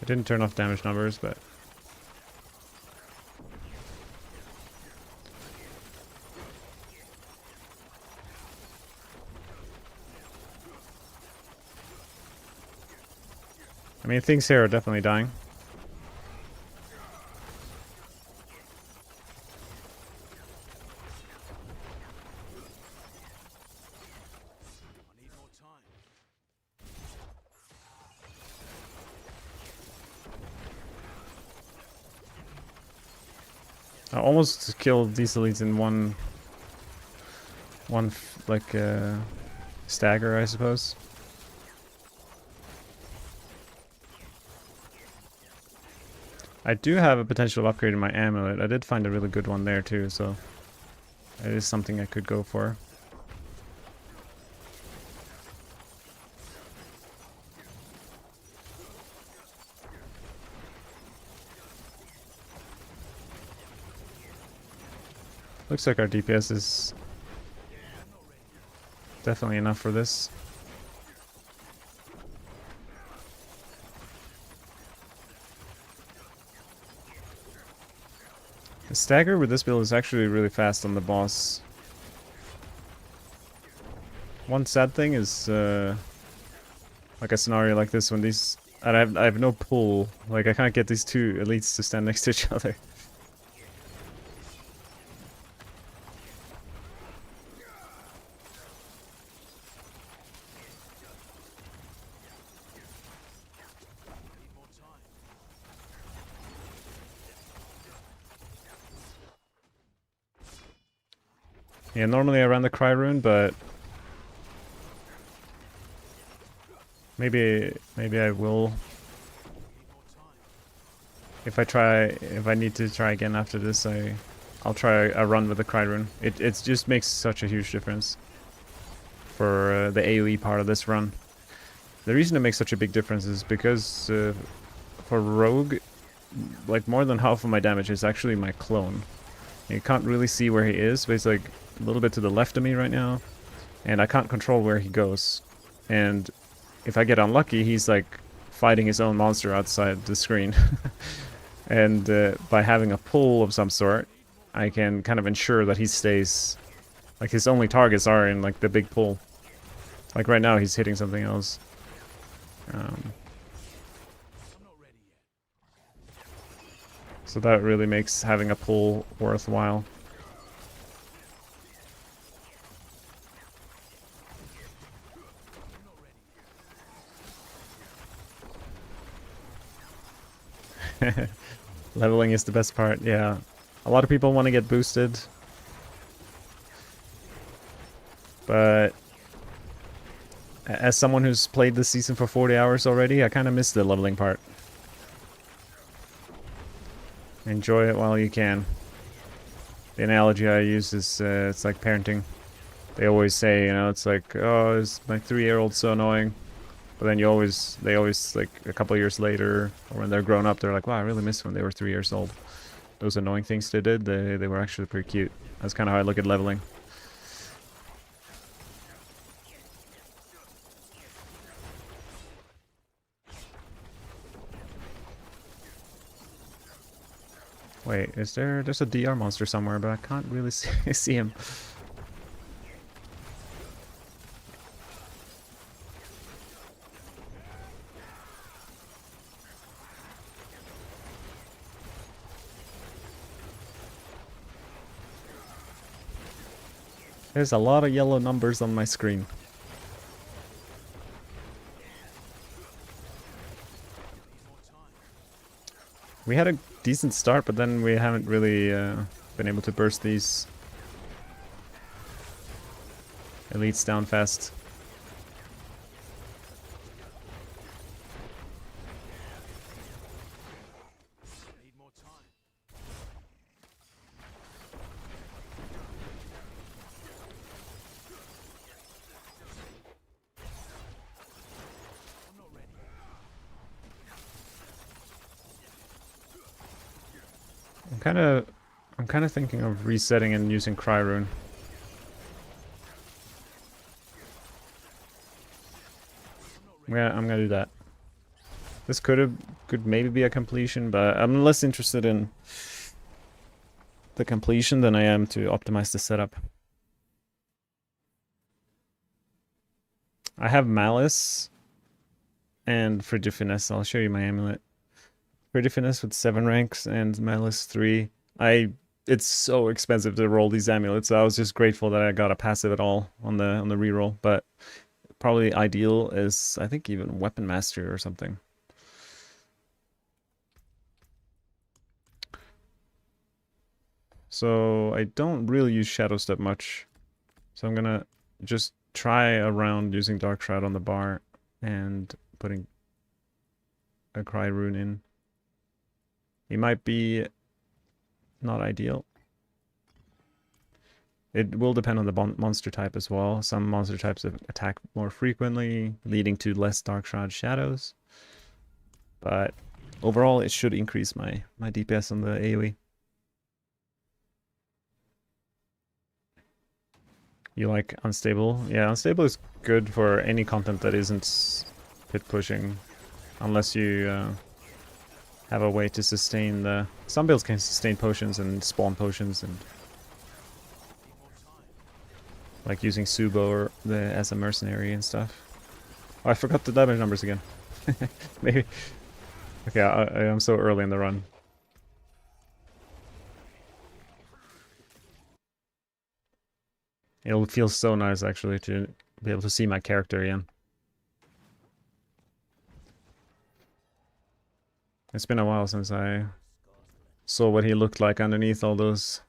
[SPEAKER 1] I didn't turn off damage numbers, but... I mean, things here are definitely dying. I almost killed these elites in one stagger, I suppose. I do have a potential of upgrading my amulet. I did find a really good one there too, so it is something I could go for. Looks like our DPS is definitely enough for this. The stagger with this build is actually really fast on the boss. One sad thing is like a scenario like this when these... I have no pull. Like I can't get these two elites to stand next to each other. Yeah, normally I run the Cry Rune, but maybe I will. If I need to try again after this, I'll try a run with the Cry Rune. It just makes such a huge difference for the AoE part of this run. The reason it makes such a big difference is because for Rogue, like more than half of my damage is actually my clone. You can't really see where he is, but he's like a little bit to the left of me right now, and I can't control where he goes. And if I get unlucky, he's like fighting his own monster outside the screen. And by having a pull of some sort, I can kind of ensure that he stays, like his only targets are in like the big pull. Like right now he's hitting something else. So that really makes having a pull worthwhile. Leveling is the best part, yeah. A lot of people want to get boosted. But as someone who's played this season for 40 hours already, I kind of miss the leveling part. Enjoy it while you can. The analogy I use is it's like parenting. They always say, you know, it's like, oh, is my 3-year-old so annoying? But then they always, like, a couple years later, or when they're grown up, they're like, wow, I really miss when they were 3 years old. Those annoying things they did, they were actually pretty cute. That's kind of how I look at leveling. Wait, there's a DR monster somewhere, but I can't really see him. There's a lot of yellow numbers on my screen. We had a decent start, but then we haven't really been able to burst these elites down fast.
[SPEAKER 2] Need more time. I'm not ready.
[SPEAKER 1] I'm kind of thinking of resetting and using Cry Rune. I'm gonna do that. This could maybe be a completion, but I'm less interested in the completion than I am to optimize the setup. I have Malice and Frigid Finesse. I'll show you my amulet. Frigid Finesse with 7 ranks and Malice 3. It's so expensive to roll these amulets, so I was just grateful that I got a passive at all on the reroll, but probably ideal is, I think, even Weapon Master or something. So I don't really use Shadow Step much. So I'm gonna just try around using Dark Shroud on the bar and putting a Cry Rune in. He might be not ideal. It will depend on the monster type as well. Some monster types attack more frequently, leading to less Dark Shroud shadows. But overall, it should increase my DPS on the AoE. You like Unstable? Yeah, Unstable is good for any content that isn't pit pushing. Unless you have a way to sustain the... Some builds can sustain potions and spawn potions and... Like using Subo or as a mercenary and stuff. Oh, I forgot the damage numbers again. Maybe... Okay, I'm so early in the run. It'll feel so nice, actually, to be able to see my character again. It's been a while since I saw what he looked like underneath all those.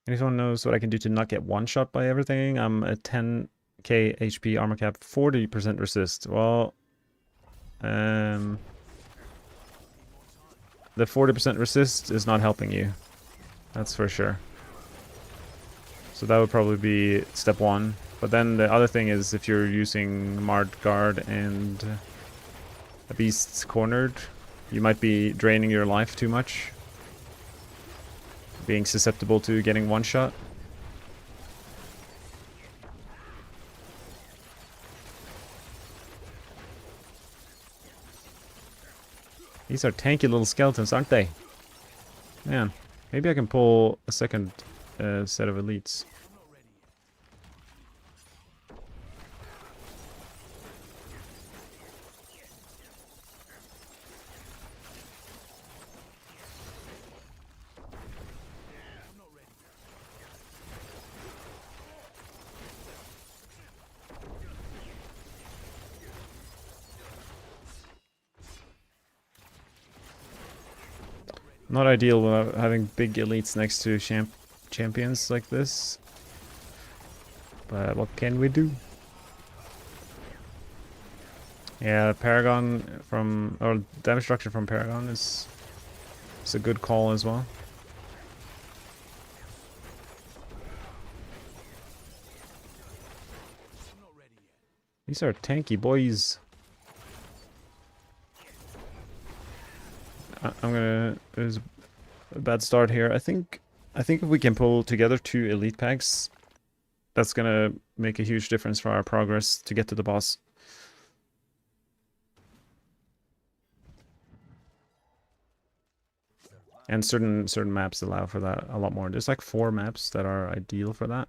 [SPEAKER 1] Anyone knows what I can do to not get one-shot by everything? I'm a 10k HP armor cap, 40% resist. Well, the 40% resist is not helping you. That's for sure. So that would probably be step 1. But then the other thing is if you're using Marred Guard and a Beast Cornered, you might be draining your life too much. Being susceptible to getting one shot. These are tanky little skeletons, aren't they? Man, maybe I can pull a second set of elites. Not ideal without having big elites next to champions like this. But what can we do? Yeah, Paragon from, or damage structure from Paragon is a good call as well. These are tanky boys. I'm gonna. There's a bad start here. I think if we can pull together 2 elite packs, that's gonna make a huge difference for our progress to get to the boss. And certain maps allow for that a lot more. There's like 4 maps that are ideal for that.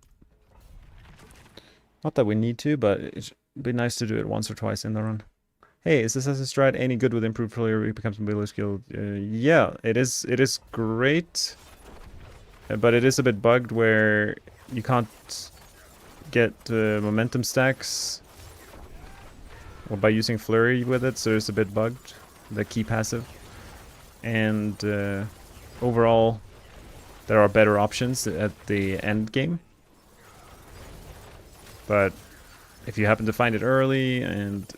[SPEAKER 1] Not that we need to, but it'd be nice to do it once or twice in the run. Hey, is this as a strat any good with improved Flurry? It becomes mobility skill. Yeah, it is. It is great, but it is a bit bugged where you can't get momentum stacks or by using Flurry with it, so it's a bit bugged. The key passive, and overall, there are better options at the end game. But if you happen to find it early and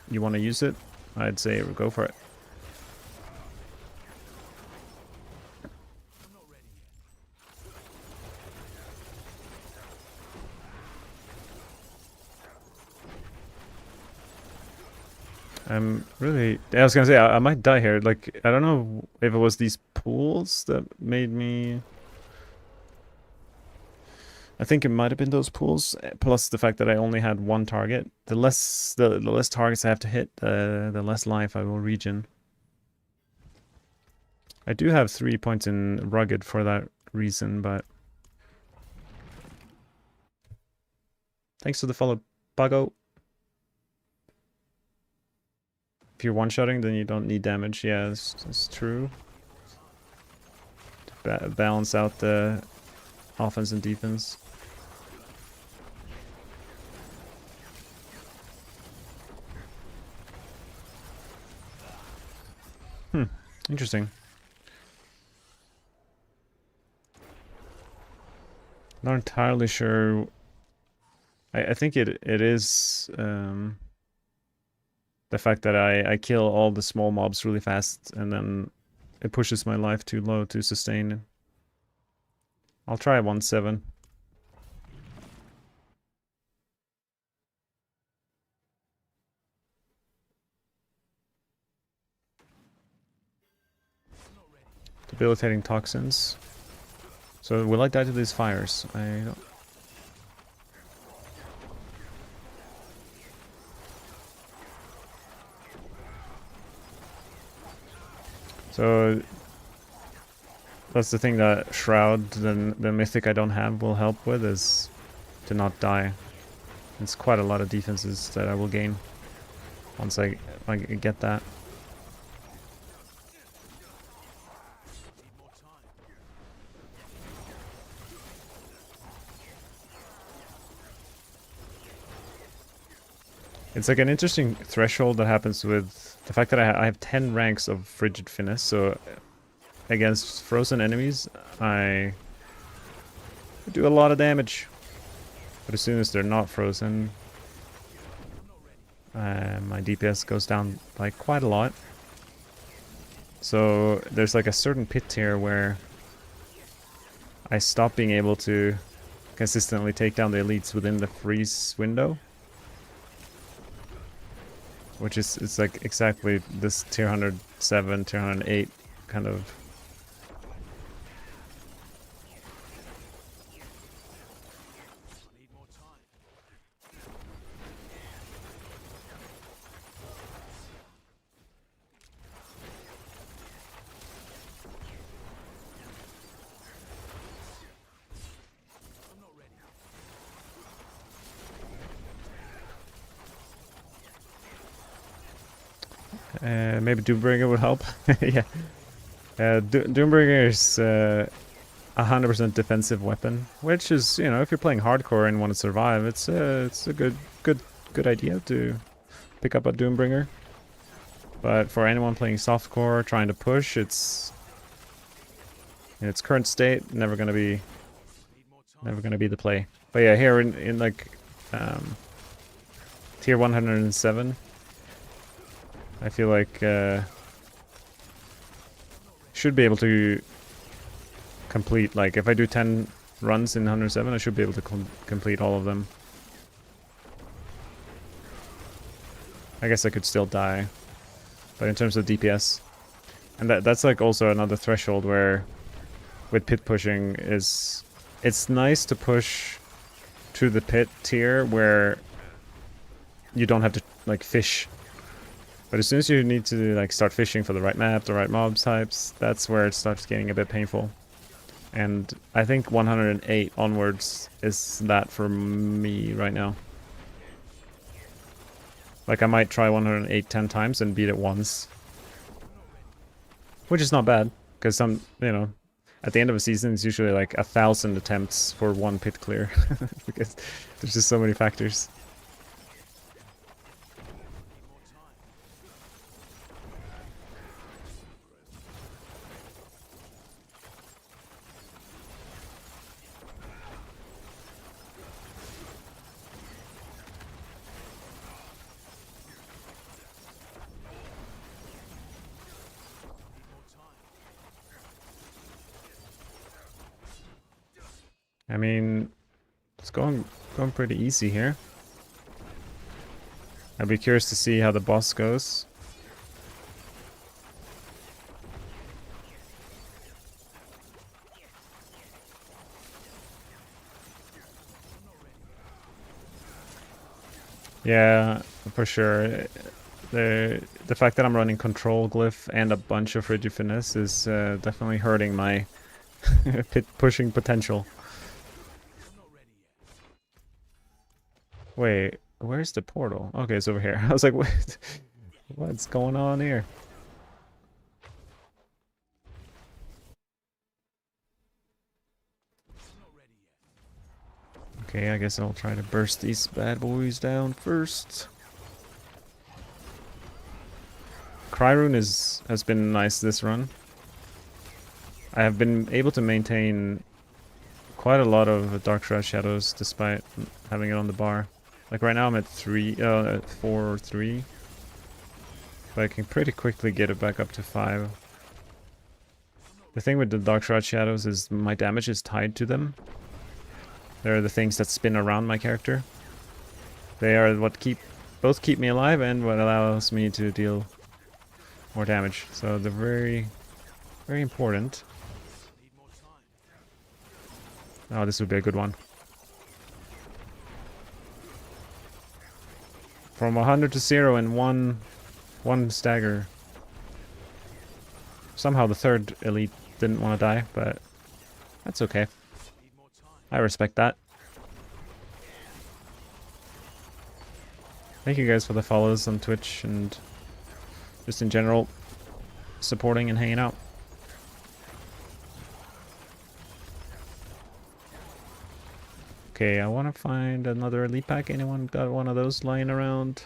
[SPEAKER 1] you want to use it, I'd say go for it. I'm really... I was gonna say, I might die here. Like, I don't know if it was these pools that made me... I think it might have been those pools, plus the fact that I only had 1 target. The less targets I have to hit, the less life I will regen. I do have 3 points in rugged for that reason, but... Thanks for the follow, Pago. If you're one-shotting, then you don't need damage. Yeah, it's true. To balance out the offense and defense. Interesting. Not entirely sure. I think it is the fact that I kill all the small mobs really fast and then it pushes my life too low to sustain. I'll try 1-7. Debilitating toxins. So will I die to these fires? I don't... So that's the thing that Shroud, the mythic I don't have, will help with, is to not die. It's quite a lot of defenses that I will gain once I get that. It's like an interesting threshold that happens with the fact that I have 10 ranks of Frigid Finesse, so against frozen enemies, I do a lot of damage. But as soon as they're not frozen, my DPS goes down like quite a lot. So there's like a certain pit here where I stop being able to consistently take down the elites within the freeze window. Which is, it's like exactly this tier 107, tier 108 kind of. Maybe Doombringer would help. Yeah. Doombringer is 100% defensive weapon, which is, you know, if you're playing hardcore and want to survive, it's a good idea to pick up a Doombringer. But for anyone playing softcore, trying to push, it's in its current state never gonna be the play. But yeah, here in like tier 107. I feel like should be able to complete, like if I do 10 runs in 107, I should be able to complete all of them. I guess I could still die, but in terms of DPS, and that's like also another threshold where with pit pushing is it's nice to push to the pit tier where you don't have to like fish. But as soon as you need to like start fishing for the right map, the right mob types, that's where it starts getting a bit painful. And I think 108 onwards is that for me right now. Like I might try 108 10 times and beat it once. Which is not bad, because some, you know, at the end of a season it's usually like 1,000 attempts for one pit clear. Because there's just so many factors. I mean, it's going pretty easy here. I'd be curious to see how the boss goes. Yeah, for sure. The fact that I'm running control glyph and a bunch of frigid finesse is definitely hurting my pit pushing potential. Wait, where's the portal? Okay, it's over here. I was like, what's going on here? Okay, I guess I'll try to burst these bad boys down first. Cryrune has been nice this run. I have been able to maintain quite a lot of Dark Shroud Shadows despite having it on the bar. Like right now I'm at 4 or 3. But I can pretty quickly get it back up to 5. The thing with the Dark Shroud Shadows is my damage is tied to them. They're the things that spin around my character. They are what both keep me alive and what allows me to deal more damage. So they're very, very important. Oh, this would be a good one. From 100 to 0 in one stagger. Somehow the third elite didn't want to die, but that's okay. I respect that. Thank you guys for the follows on Twitch and just in general supporting and hanging out. Okay, I want to find another elite pack. Anyone got one of those lying around?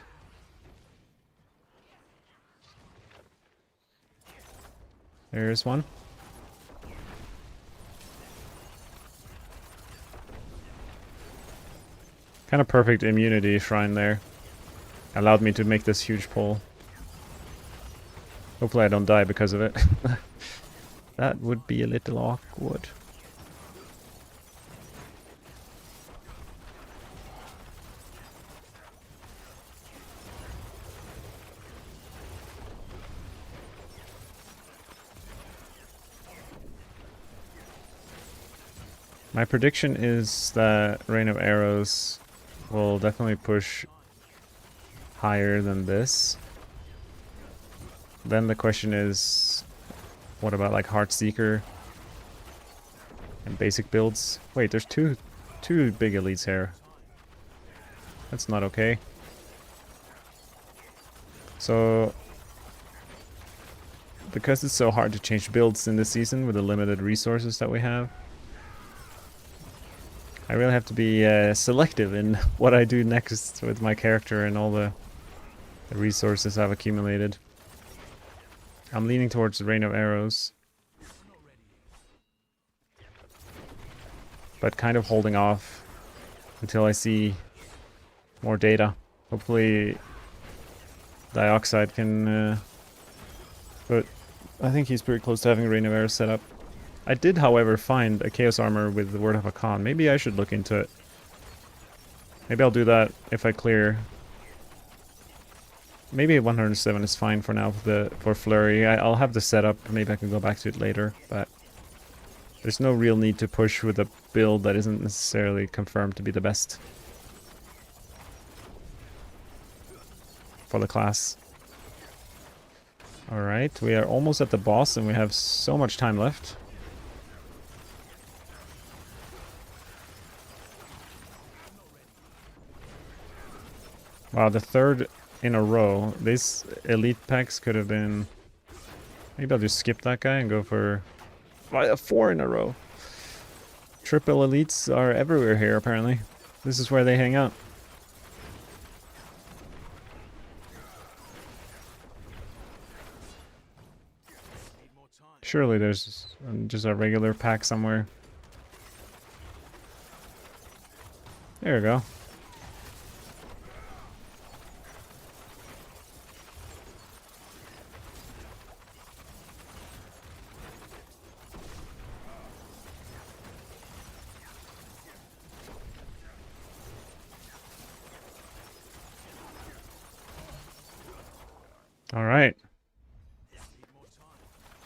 [SPEAKER 1] There's one. Kind of perfect immunity shrine there. Allowed me to make this huge pull. Hopefully I don't die because of it. That would be a little awkward. My prediction is that Rain of Arrows will definitely push higher than this. Then the question is, what about like Heartseeker and basic builds? Wait, there's two big elites here. That's not okay. So, because it's so hard to change builds in this season with the limited resources that we have, I really have to be selective in what I do next with my character and all the resources I've accumulated. I'm leaning towards the Rain of Arrows, but kind of holding off until I see more data. Hopefully Dioxide can... but I think he's pretty close to having Rain of Air set up. I did, however, find a Chaos Armor with the Word of Hakan. Maybe I should look into it. Maybe I'll do that if I clear. Maybe 107 is fine for now for Flurry. I'll have the setup. Maybe I can go back to it later, but there's no real need to push with a build that isn't necessarily confirmed to be the best for the class. Alright, we are almost at the boss and we have so much time left. Wow, the third in a row. These elite packs could have been... Maybe I'll just skip that guy and go for 4 in a row. Triple elites are everywhere here, apparently. This is where they hang out. Surely there's just a regular pack somewhere. There we go. Alright.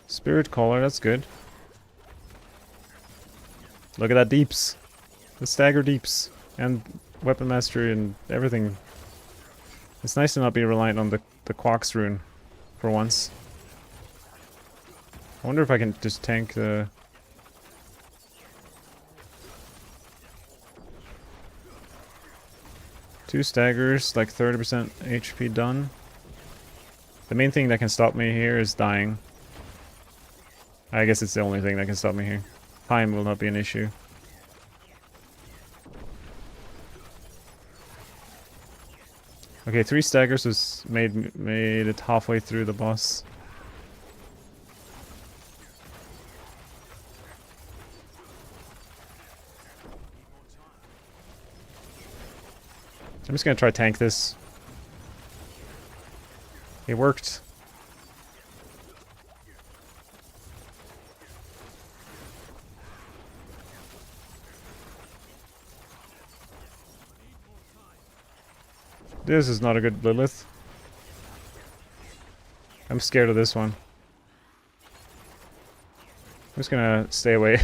[SPEAKER 1] Spirit Caller, that's good. Look at that deeps. The stagger deeps. And weapon mastery and everything. It's nice to not be reliant on the Quax rune for once. I wonder if I can just tank the... Two staggers, like 30% HP done. The main thing that can stop me here is dying. I guess it's the only thing that can stop me here. Time will not be an issue. Okay, 3 staggers has made it halfway through the boss. I'm just gonna try tank this. It worked. This is not a good Lilith. I'm scared of this one. I'm just gonna stay away.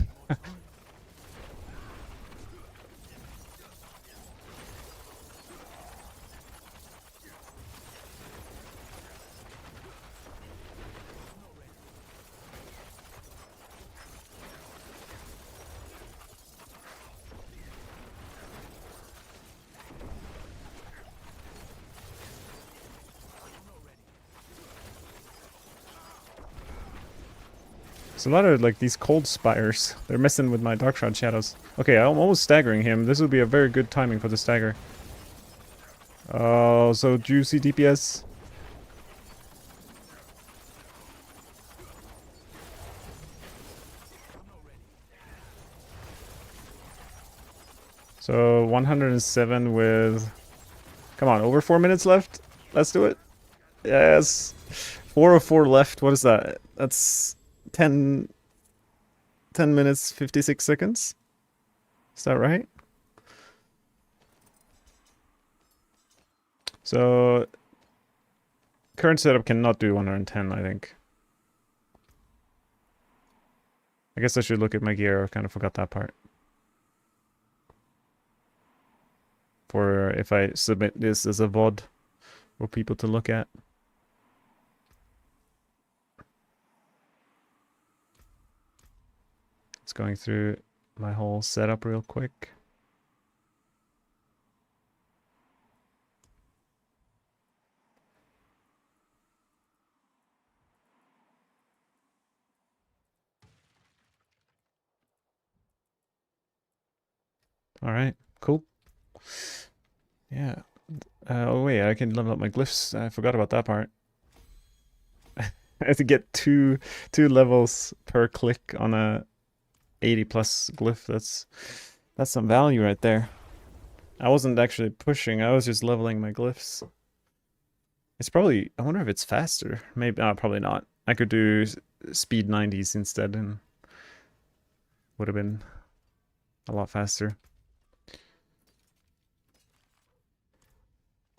[SPEAKER 1] There's a lot of like these cold spires. They're messing with my Darkshroud shadows. Okay, I'm almost staggering him. This would be a very good timing for the stagger. Oh, so juicy DPS. So 107 with... Come on, over 4 minutes left? Let's do it. Yes. 404 left. What is that? That's 10 minutes, 56 seconds. Is that right? So... Current setup cannot do 110, I think. I guess I should look at my gear. I kind of forgot that part. For if I submit this as a VOD for people to look at. It's going through my whole setup real quick. All right, cool. Yeah. Oh wait, I can level up my glyphs. I forgot about that part. I have to get two levels per click on a 80 plus glyph. That's some value right there. I wasn't actually pushing, I was just leveling my glyphs. It's probably, I wonder if it's faster. Maybe, probably not. I could do speed 90s instead and would have been a lot faster.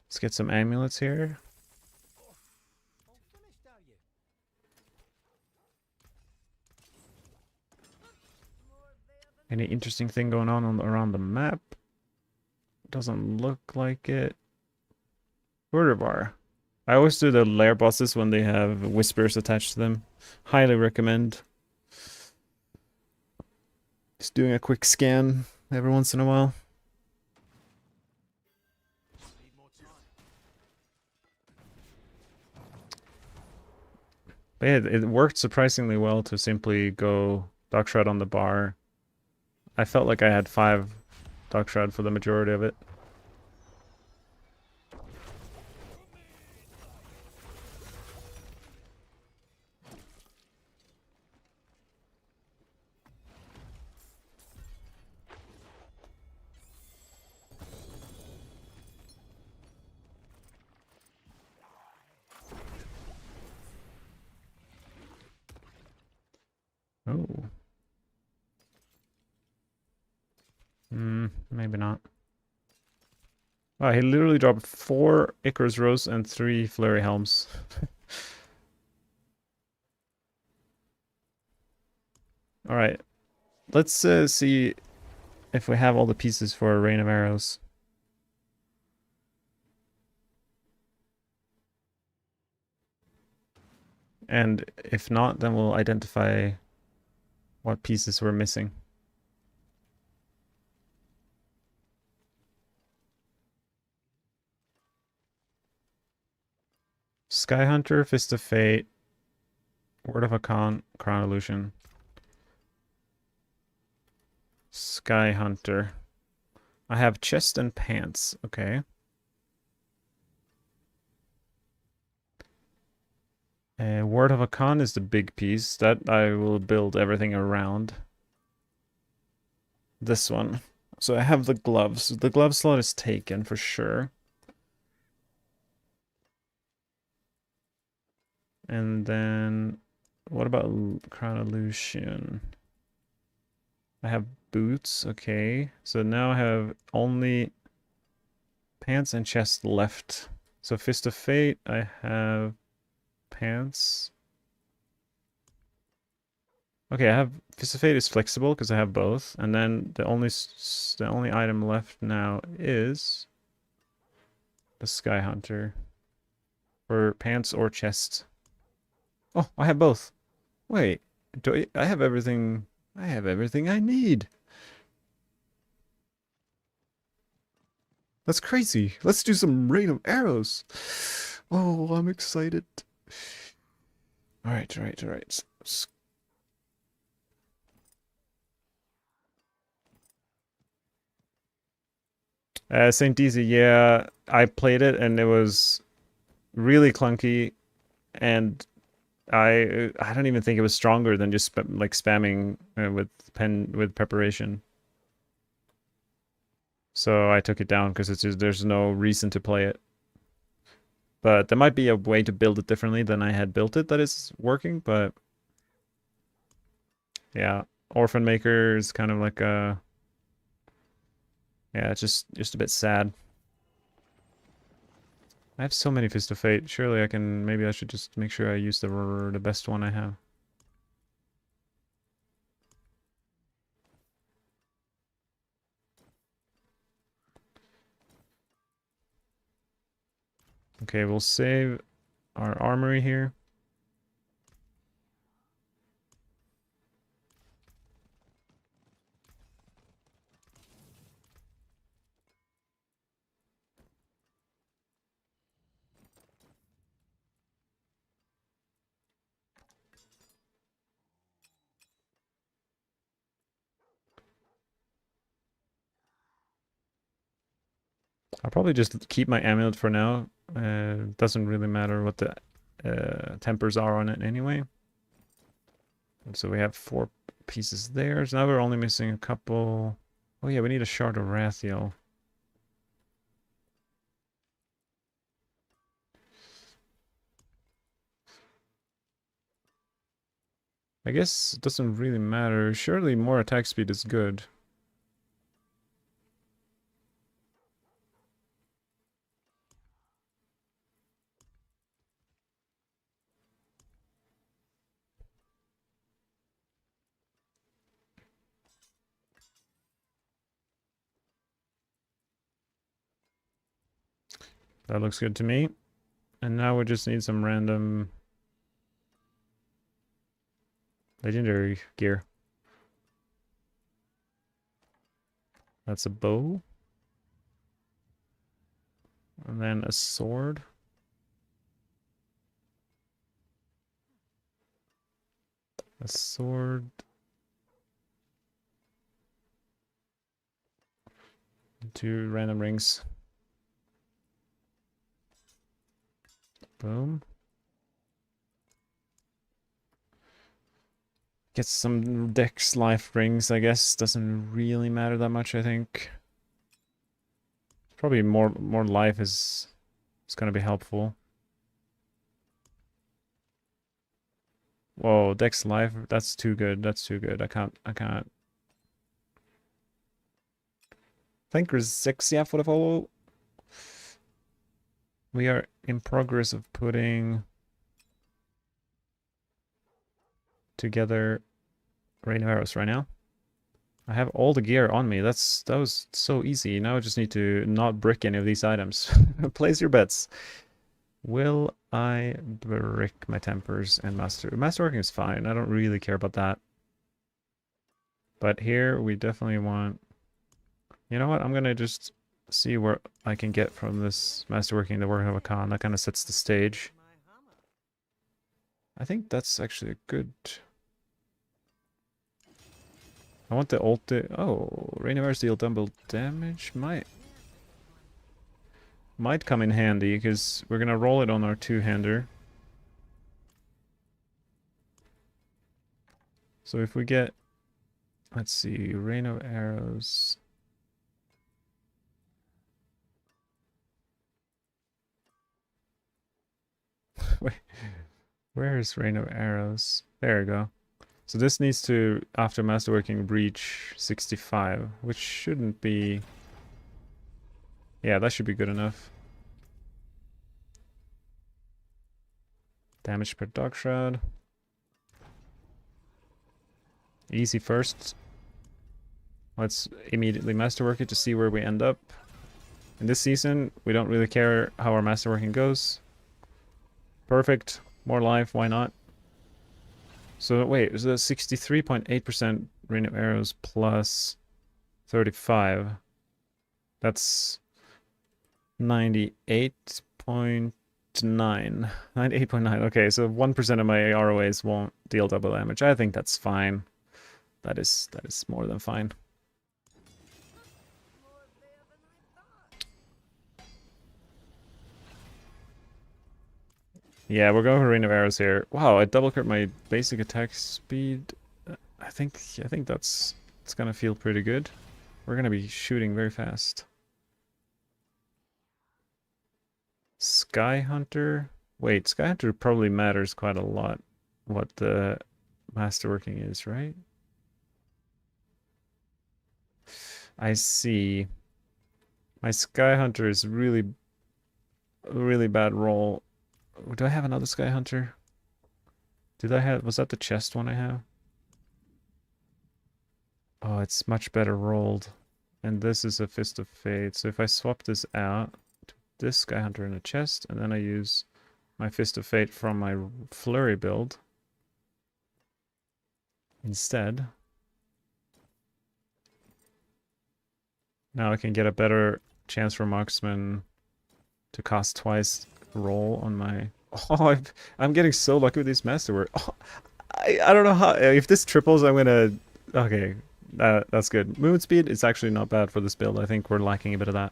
[SPEAKER 1] Let's get some amulets here.
[SPEAKER 2] All finished, are you? More there than
[SPEAKER 1] Any interesting thing going on around the map? Doesn't look like it. Order bar. I always do the lair bosses when they have whispers attached to them. Highly recommend. Just doing a quick scan every once in a while.
[SPEAKER 2] need more time.
[SPEAKER 1] But yeah, it worked surprisingly well to simply go Dark Shroud on the bar. I felt like I had 5 Dark Shroud for the majority of it. Oh. Maybe not. Wow, he literally dropped 4 Icarus Rose and 3 Flurry Helms. Alright. Let's see if we have all the pieces for a Rain of Arrows. And if not, then we'll identify what pieces we're missing. Sky Hunter, Fist of Fate, Word of Akon, Crown Illusion. Sky Hunter. I have chest and pants. Okay. Word of Akon is the big piece. That I will build everything around. This one. So I have the gloves. The glove slot is taken for sure. And then what about Crown Illusion? I have boots. Okay. So now I have only pants and chest left. So Fist of Fate, I have pants. Okay, I have Fist of Fate is flexible because I have both, and then the only item left now is the Sky Hunter for pants or chest. Oh, I have both. Wait, I have everything? I have everything I need. That's crazy. Let's do some Rain of Arrows. Oh, I'm excited. All right, all right, all right. St. Easy, yeah, I played it and it was really clunky, and I don't even think it was stronger than just like spamming with preparation. So I took it down because there's no reason to play it. But there might be a way to build it differently than I had built it that is working, but yeah, Orphan Maker is kind of like a yeah, it's just a bit sad. I have so many Fist of Fate. Surely I can. Maybe I should just make sure I use the best one I have. Okay, we'll save our armory here. I'll probably just keep my amulet for now. Doesn't really matter what the tempers are on it anyway. And so we have 4 pieces there. So now we're only missing a couple. Oh yeah, we need a shard of Rathiel. I guess it doesn't really matter. Surely more attack speed is good. That looks good to me. And now we just need some random legendary gear. That's a bow. And then a sword. A sword. Two random rings. Boom. Get some Dex life rings, I guess. Doesn't really matter that much, I think. Probably more life is gonna be helpful. Whoa, Dex life, that's too good. That's too good. I can't. Thank you, Zexia, for the follow. We are in progress of putting together rain of arrows right now. I have all the gear on me. That was so easy. Now I just need to not brick any of these items. Place your bets. Will I brick my tempers and masterworking is fine. I don't really care about that. But here we definitely want... You know what? I'm gonna just see where I can get from this masterworking the work of a Khan. That kind of sets the stage. I think that's actually a good... I want the ult to... Oh, Rain of Arrows deal double damage? Might come in handy, because we're gonna roll it on our two-hander. So if we get... Let's see, Rain of Arrows... Wait, where is Rain of Arrows? There we go. So this needs to, after masterworking, reach 65, which shouldn't be... Yeah, that should be good enough. Damage per dog shroud. Easy first. Let's immediately masterwork it to see where we end up. In this season, we don't really care how our masterworking goes. Perfect. More life, why not? So wait, is that 63.8% Rain of Arrows plus 35? That's 98.9. 98.9. Okay, so 1% of my ROAs won't deal double damage. I think that's fine. That is more than fine. Yeah, we're going for Rain of Arrows here. Wow, I double crit my basic attack speed. I think it's gonna feel pretty good. We're gonna be shooting very fast. Sky Hunter. Wait, Sky Hunter probably matters quite a lot what the masterworking is, right? I see. My Sky Hunter is really bad roll. Do I have another Sky Hunter? Did I have... Was that the chest one I have? Oh, it's much better rolled. And this is a Fist of Fate. So if I swap this out to this Sky Hunter in a chest, and then I use my Fist of Fate from my Flurry build instead, now I can get a better chance for Marksman to cost twice roll on my... Oh, I'm getting so lucky with these masterwork. Oh, I don't know how... If this triples, I'm gonna... Okay, that's good. Movement speed is actually not bad for this build. I think we're lacking a bit of that.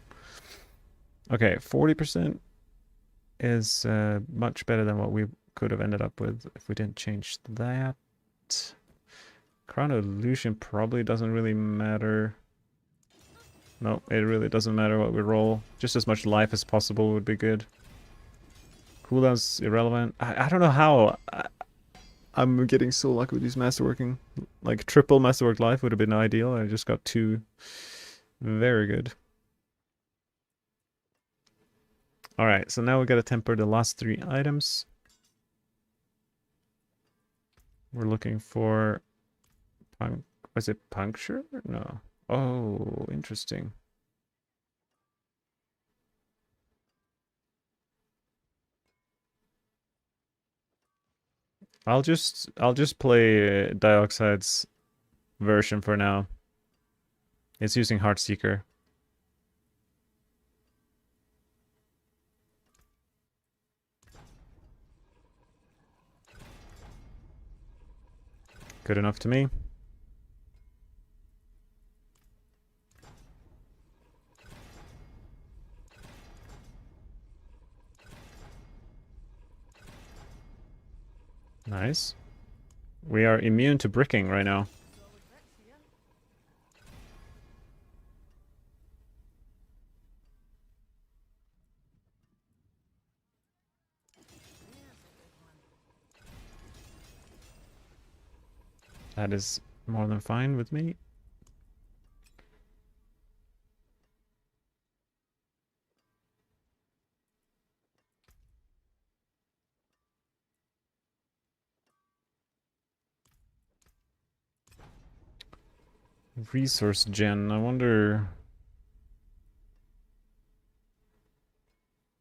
[SPEAKER 1] Okay, 40% is much better than what we could have ended up with if we didn't change that. Crown Illusion probably doesn't really matter. No, it really doesn't matter what we roll. Just as much life as possible would be good. Cooldown's irrelevant. I don't know how. I'm getting so lucky with these masterworking. Like triple masterwork life would have been ideal. I just got two. Very good. Alright, so now we gotta temper the last three items. We're looking for was it puncture? No. Oh, interesting. I'll just play Dioxide's version for now. It's using Heartseeker. Good enough to me. Nice. We are immune to bricking right now. That is more than fine with me. Resource gen. I wonder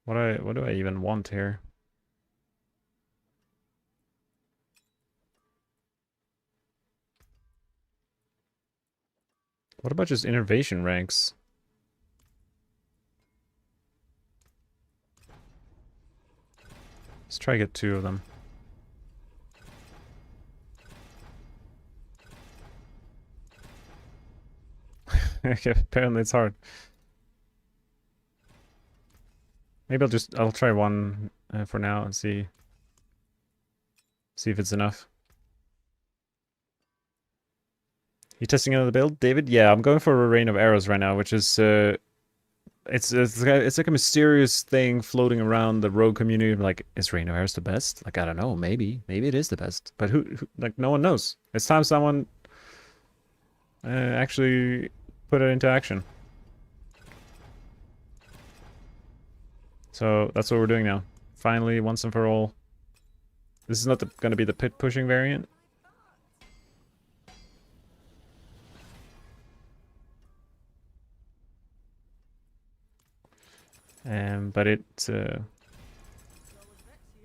[SPEAKER 1] what do I even want here? What about just innovation ranks? Let's try to get two of them. Okay, apparently it's hard. Maybe I'll try one for now and see if it's enough. You testing another build, David? Yeah, I'm going for a rain of arrows right now, which is it's like a mysterious thing floating around the rogue community. Like, is rain of arrows the best? Like, I don't know. Maybe it is the best, but who like no one knows. It's time someone actually put it into action. So that's what we're doing now. Finally, once and for all. This is not going to be the pit pushing variant. But it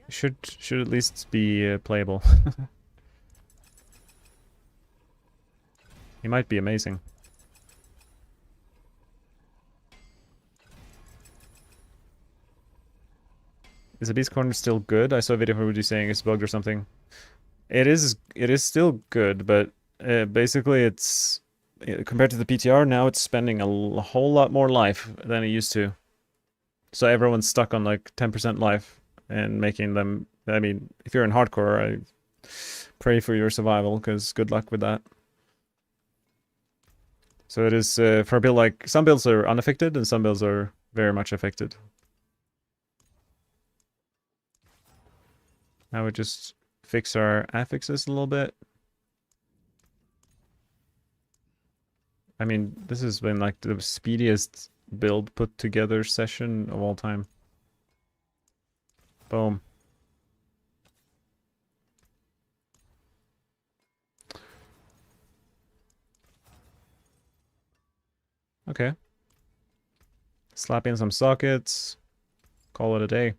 [SPEAKER 1] should at least be playable. He might be amazing. Is the beast corner still good? I saw a video of you saying it's bugged or something. It is still good, but basically it's compared to the PTR now it's spending a whole lot more life than it used to. So everyone's stuck on like 10% life and making them. I mean, if you're in hardcore, I pray for your survival because good luck with that. So it is for a build like some builds are unaffected and some builds are very much affected. Now we just fix our affixes a little bit. I mean, this has been like the speediest build put together session of all time. Boom. Okay. Slap in some sockets. Call it a day.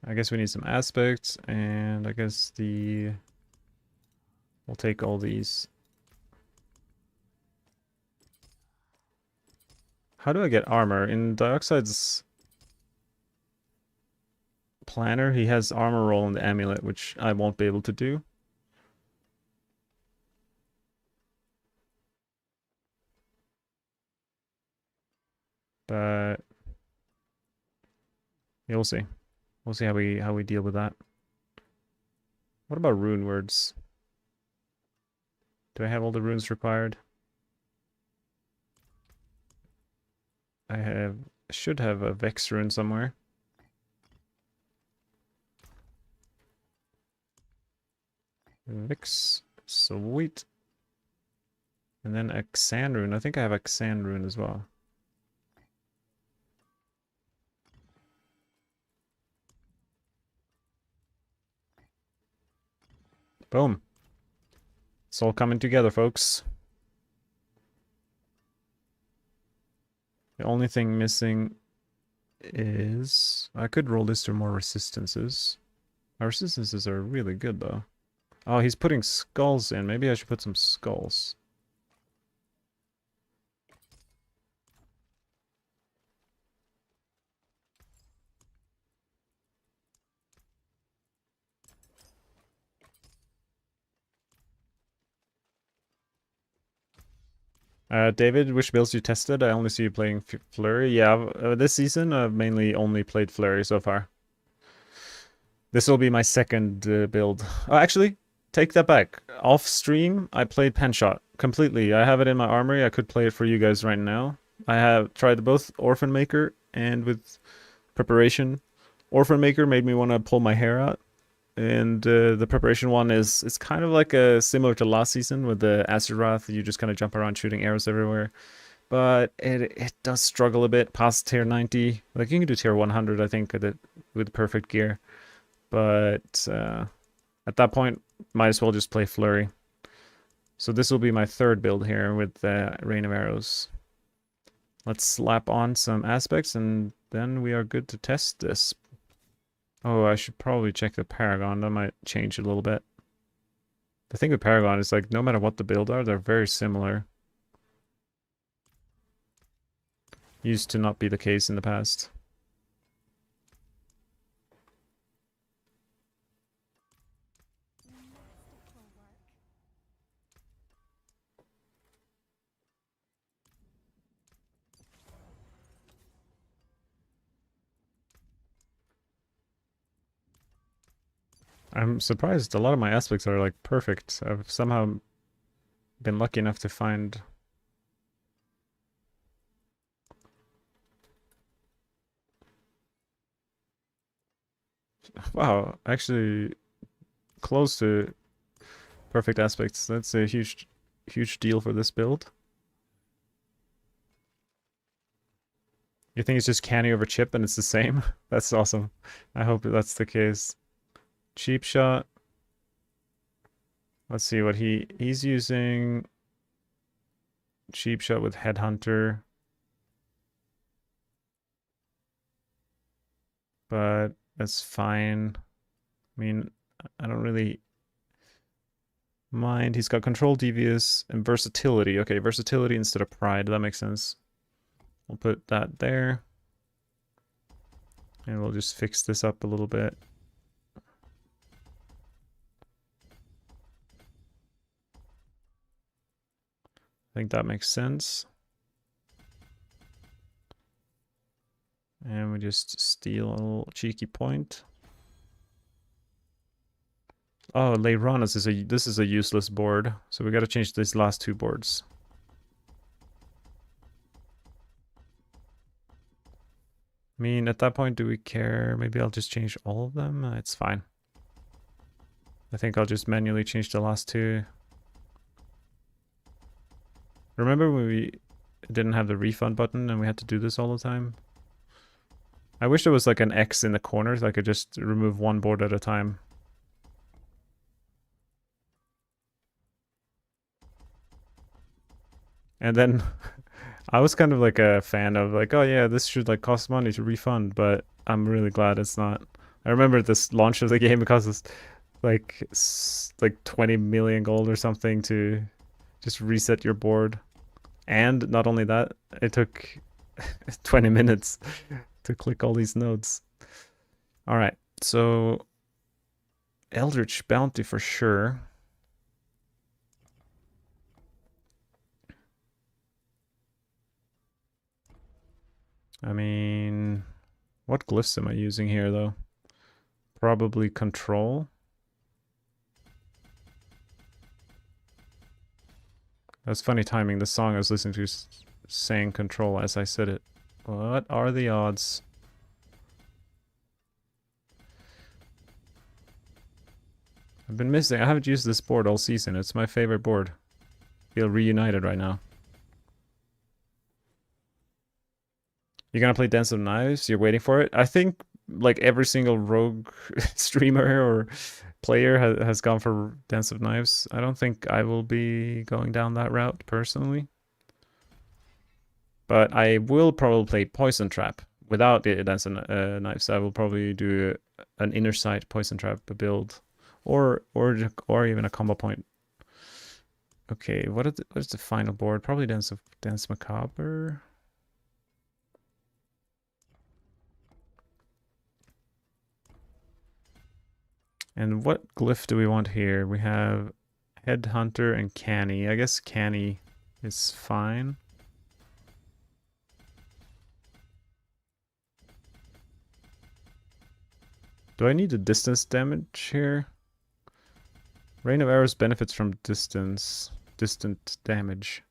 [SPEAKER 1] I guess we need some aspects, and I guess we'll take all these. How do I get armor? In Dioxide's planner, he has armor roll and the amulet, which I won't be able to do. But yeah, we'll see. We'll see how we deal with that. What about rune words? Do I have all the runes required? I should have a Vex rune somewhere. Vex, sweet. And then a Xan rune. I think I have a Xan rune as well. Boom. It's all coming together, folks. The only thing missing is... I could roll this to more resistances. Our resistances are really good, though. Oh, he's putting skulls in. Maybe I should put some skulls. David, which builds you tested? I only see you playing Flurry. Yeah, this season I've mainly only played Flurry so far. This will be my second build. Oh, actually, take that back. Off stream, I played Penshot completely. I have it in my armory. I could play it for you guys right now. I have tried both Orphan Maker and with preparation. Orphan Maker made me want to pull my hair out. And the preparation one is it's kind of like similar to last season with the Acid Wrath. You just kind of jump around shooting arrows everywhere. But it does struggle a bit past tier 90. Like you can do tier 100, I think, with perfect gear. But at that point, might as well just play Flurry. So this will be my third build here with Rain of Arrows. Let's slap on some aspects and then we are good to test this. Oh, I should probably check the Paragon. That might change it a little bit. The thing with Paragon is like no matter what the build are, they're very similar. Used to not be the case in the past. I'm surprised a lot of my aspects are like perfect. I've somehow been lucky enough to find... Wow, actually close to perfect aspects. That's a huge deal for this build. You think it's just canny over chip and it's the same? That's awesome. I hope that's the case. Cheap shot. Let's see what he's using. Cheap shot with headhunter. But that's fine. I mean, I don't really mind. He's got control, devious, and versatility. Okay, versatility instead of pride. That makes sense. We'll put that there. And we'll just fix this up a little bit. I think that makes sense. And we just steal a little cheeky point. Oh, Leironas this is a useless board, so we got to change these last two boards. I mean, at that point, do we care? Maybe I'll just change all of them. It's fine. I think I'll just manually change the last two. Remember when we didn't have the refund button and we had to do this all the time? I wish there was like an X in the corner so I could just remove one board at a time. And then I was kind of like a fan of like, oh yeah, this should like cost money to refund, but I'm really glad it's not. I remember this launch of the game because it's like 20 million gold or something to just reset your board. And not only that, it took 20 minutes to click all these nodes. All right, so Eldritch Bounty for sure. I mean, what glyphs am I using here though? Probably control. That's funny timing. The song I was listening to sang control as I said it. What are the odds? I've been missing. I haven't used this board all season. It's my favorite board. Feel reunited right now. You're gonna play Dance of Knives? You're waiting for it? I think like every single rogue streamer or player has gone for Dance of Knives. I don't think I will be going down that route personally. But I will probably play Poison Trap. Without the Dance of Knives, I will probably do an Inner Sight Poison Trap build. Or even a combo point. Okay, what is the final board? Probably Dance Macabre. And what glyph do we want here? We have Headhunter and Canny. I guess Canny is fine. Do I need the distance damage here? Rain of Arrows benefits from distant damage.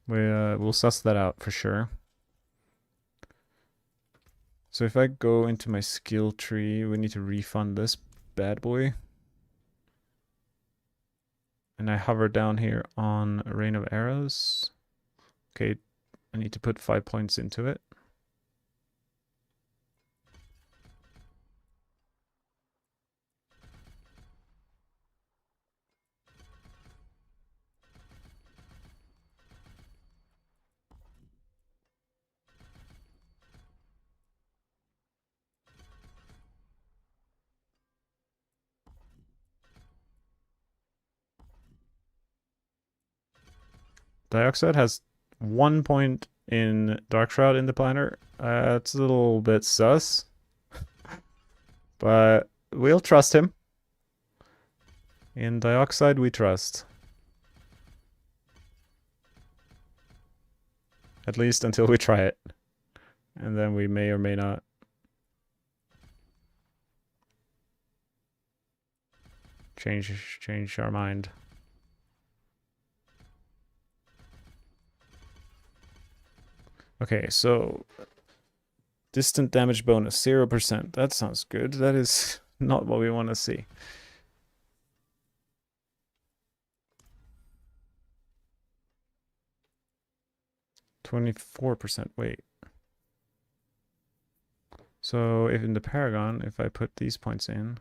[SPEAKER 1] We'll suss that out for sure. So if I go into my skill tree, we need to refund this bad boy. And I hover down here on Rain of Arrows. Okay, I need to put 5 points into it. Dioxide has 1 point in Dark Shroud in the planner. It's a little bit sus. But we'll trust him. In Dioxide we trust. At least until we try it. And then we may or may not. Change our mind. Okay, so distant damage bonus 0%. That sounds good. That is not what we want to see. %. Wait. So if in the Paragon, if I put these points in,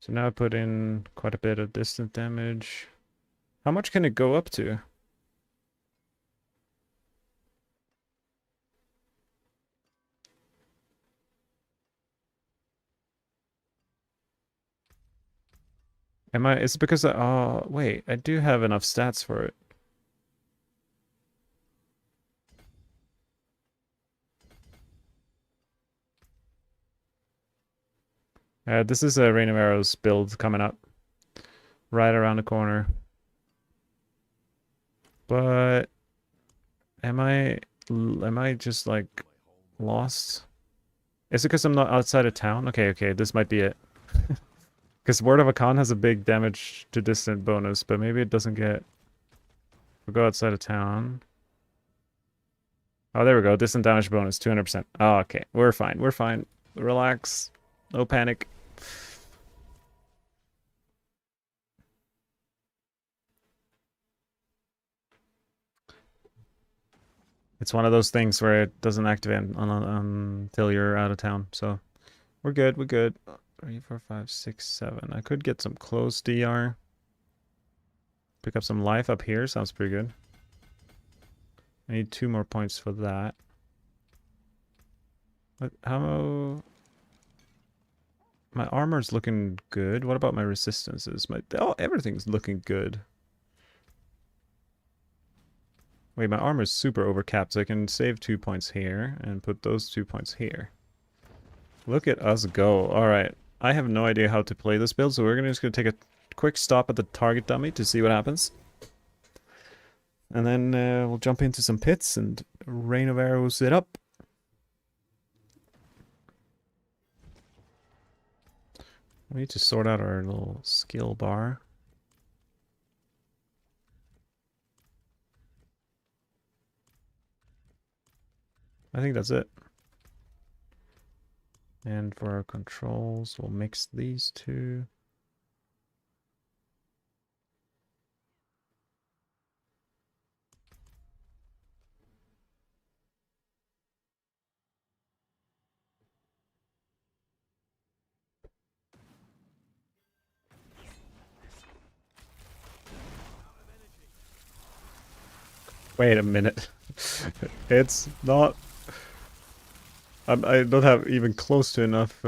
[SPEAKER 1] so now I put in quite a bit of distant damage. How much can it go up to? Is it because oh, wait, I do have enough stats for it. This is a Rain of Arrows build coming up. Right around the corner. But am I just like lost? Is it because I'm not outside of town? Okay, this might be it. Because Word of a Con has a big damage to distant bonus, but maybe it doesn't get... We'll go outside of town. Oh, there we go. Distant damage bonus, 200%. Oh, okay. We're fine. We're fine. Relax. No panic. It's one of those things where it doesn't activate until you're out of town. So we're good. We're good. 3, 4, 5, 6, 7. I could get some close DR. Pick up some life up here. Sounds pretty good. I need 2 more points for that. How... My armor's looking good. What about my resistances? Oh, everything's looking good. Wait, my armor's super overcapped, so I can save 2 points here and put those 2 points here. Look at us go. Alright. I have no idea how to play this build, so we're just gonna take a quick stop at the target dummy to see what happens. And then we'll jump into some pits and rain of arrows it up. We need to sort out our little skill bar. I think that's it. And for our controls, we'll mix these two. Wait a minute. It's not... I don't have even close to enough...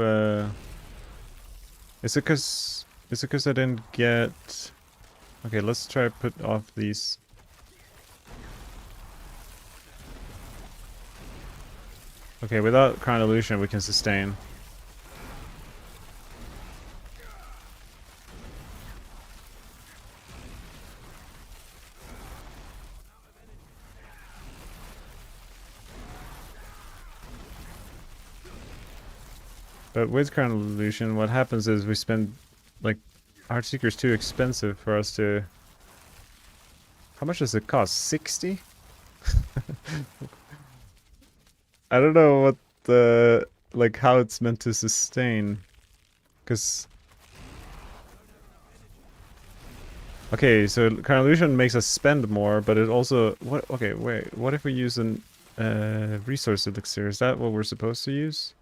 [SPEAKER 1] Is it because I didn't get... Okay, let's try to put off these. Okay, without Crown Illusion we can sustain. But with Crown Illusion, what happens is we spend, like, Heartseeker's too expensive for us to... How much does it cost? 60? I don't know what the... like, how it's meant to sustain. Because... Okay, so Crown Illusion makes us spend more, but it also... What? Okay, wait. What if we use an resource elixir? Is that what we're supposed to use?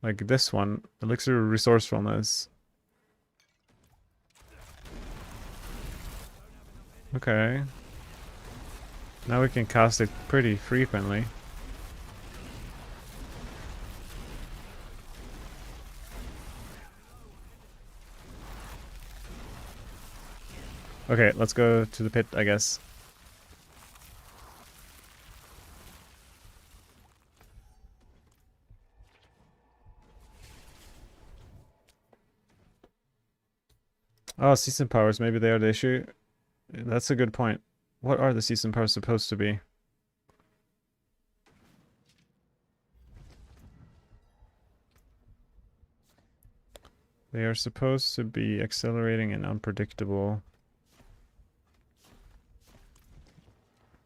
[SPEAKER 1] Like this one, Elixir Resourcefulness. Okay. Now we can cast it pretty frequently. Okay, let's go to the pit, I guess. Oh, season powers, maybe they are the issue. That's a good point. What are the season powers supposed to be? They are supposed to be accelerating and unpredictable.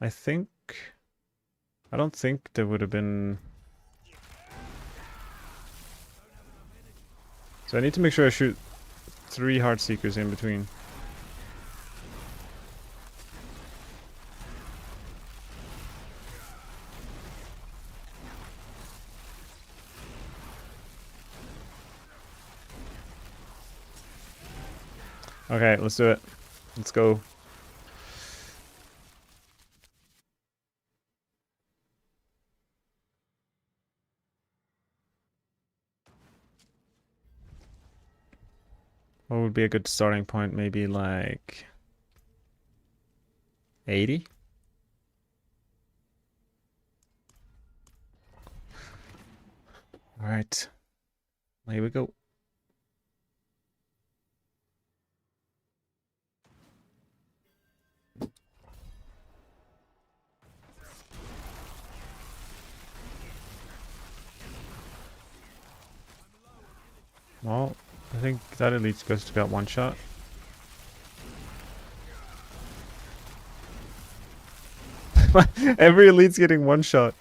[SPEAKER 1] I think... I don't think there would have been... So I need to make sure I shoot 3 Heartseekers in between. Okay, let's do it. Let's go. What would be a good starting point? Maybe like 80? Alright. Here we go. Well, I think that elite's just got one shot. Every elite's getting one shot.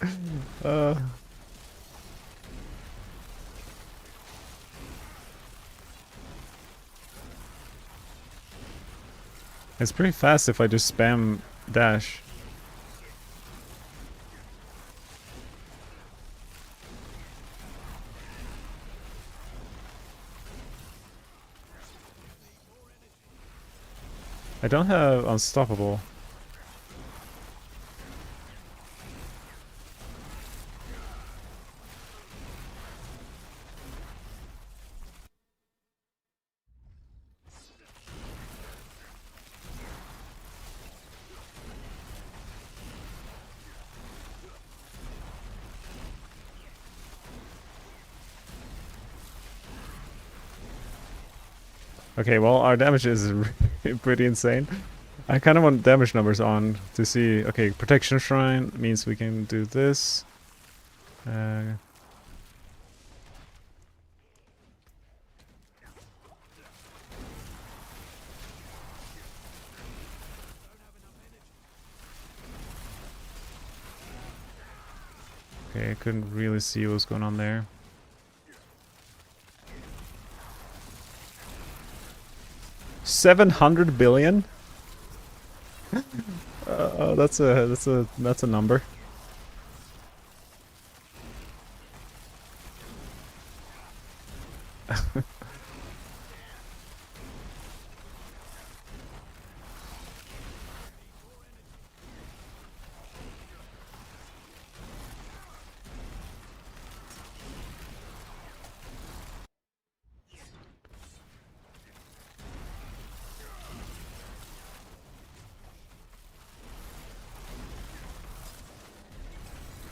[SPEAKER 1] It's pretty fast if I just spam dash. I don't have unstoppable. Okay, well, our damage is pretty insane. I kind of want damage numbers on to see. Okay, protection shrine means we can do this. Uh, okay, I couldn't really see what was going on there. $700 billion? That's a number.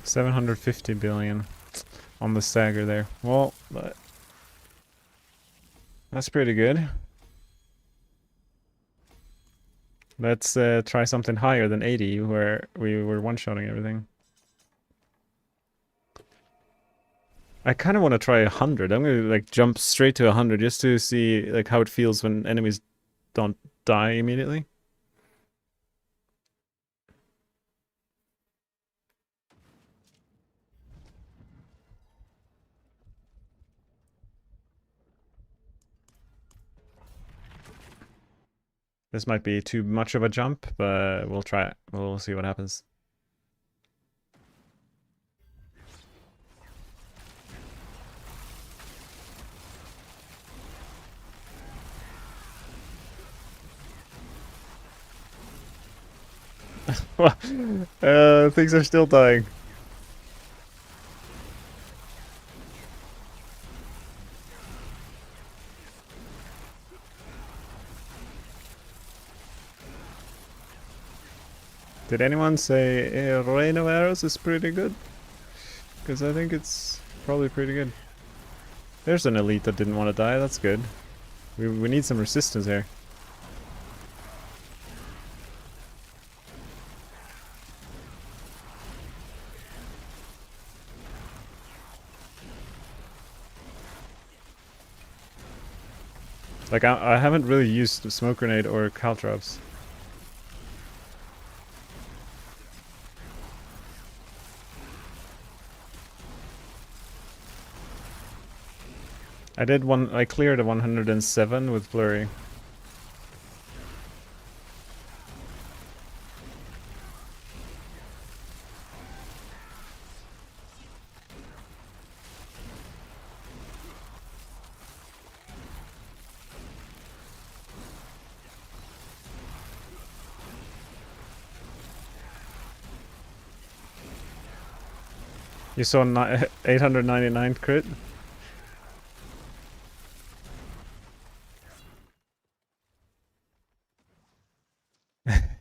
[SPEAKER 1] $750 billion on the stagger there. Well, that's pretty good. Let's try something higher than 80, where we were one-shotting everything. I kind of want to try 100. I'm gonna like jump straight to 100 just to see like how it feels when enemies don't die immediately. This might be too much of a jump, but we'll try it. We'll see what happens. Things are still dying. Did anyone say Rain of Arrows is pretty good? Because I think it's probably pretty good. There's an elite that didn't want to die, that's good. We need some resistance here. Like, I haven't really used smoke grenade or caltrops. I cleared a 107 with Flurry. You saw 899 crit?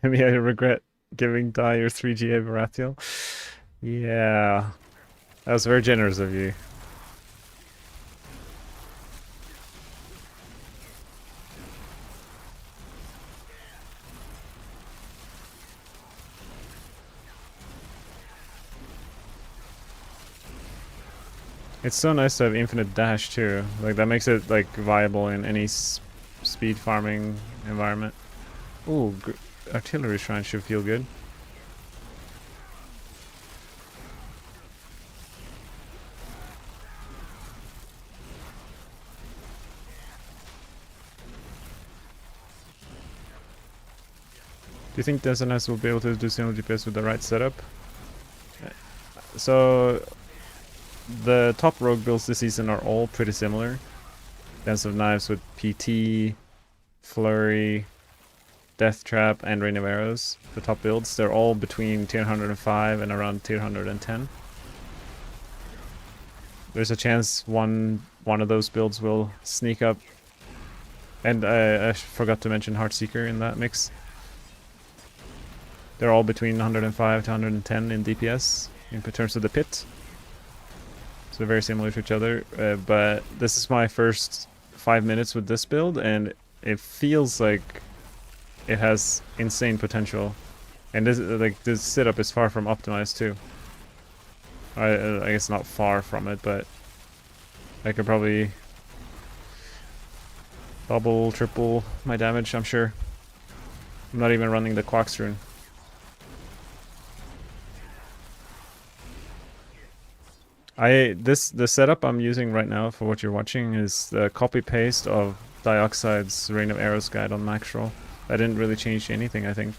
[SPEAKER 1] Maybe I regret giving Dyer 3GA Baratheon. Yeah. That was very generous of you. It's so nice to have infinite dash too. Like that makes it like viable in any speed farming environment. Ooh, artillery shrine should feel good. Do you think SNS will be able to do single DPS with the right setup? So the top rogue builds this season are all pretty similar. Dance of Knives with PT, Flurry, Death Trap, and Rain of Arrows. The top builds, they're all between tier 105 and around tier 110. There's a chance one of those builds will sneak up. And I forgot to mention Heartseeker in that mix. They're all between 105 to 110 in DPS in terms of the pit. So they're very similar to each other. But this is my first 5 minutes with this build, and it feels like it has insane potential. And this setup is far from optimized too. I guess not far from it, but I could probably double, triple my damage, I'm sure. I'm not even running the Quax rune. The setup I'm using right now for what you're watching is the copy paste of Dioxide's Rain of Arrows guide on max roll. That didn't really change anything, I think.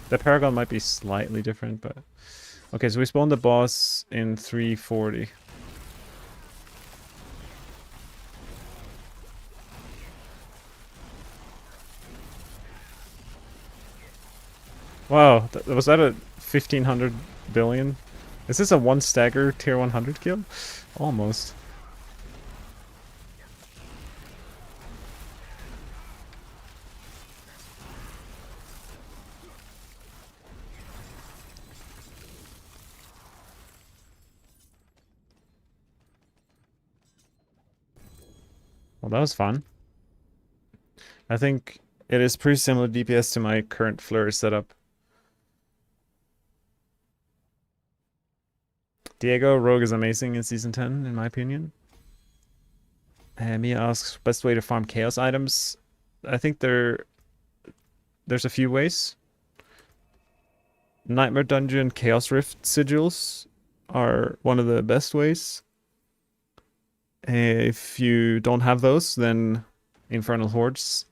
[SPEAKER 1] The Paragon might be slightly different, but okay, so we spawned the boss in 340. Wow, was that a 1500 billion? Is this a one stagger tier 100 kill? Almost. Well, that was fun. I think it is pretty similar DPS to my current Flurry setup. Diego, Rogue is amazing in Season 10, in my opinion. Mia asks, best way to farm Chaos items? I think there's a few ways. Nightmare Dungeon Chaos Rift sigils are one of the best ways. If you don't have those, then Infernal Hordes.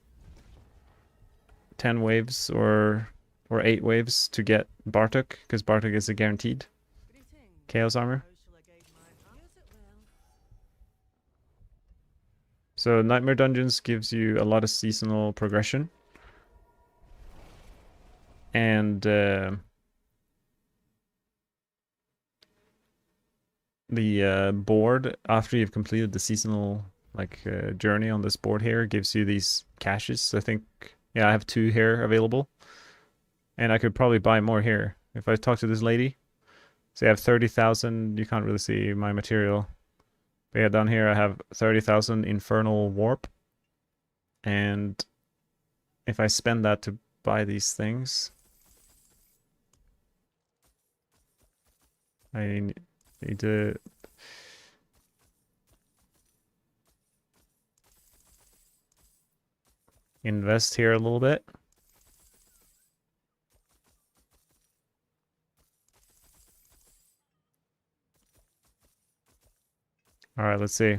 [SPEAKER 1] 10 waves or 8 waves to get Bartok, because Bartok is a guaranteed Chaos armor. So Nightmare Dungeons gives you a lot of seasonal progression. And the board, after you've completed the seasonal journey on this board here, gives you these caches. I think, yeah, I have 2 here available. And I could probably buy more here if I talk to this lady. So I have 30,000. You can't really see my material. But yeah, down here I have 30,000 Infernal Warp. And if I spend that to buy these things, I need to invest here a little bit. All right, let's see.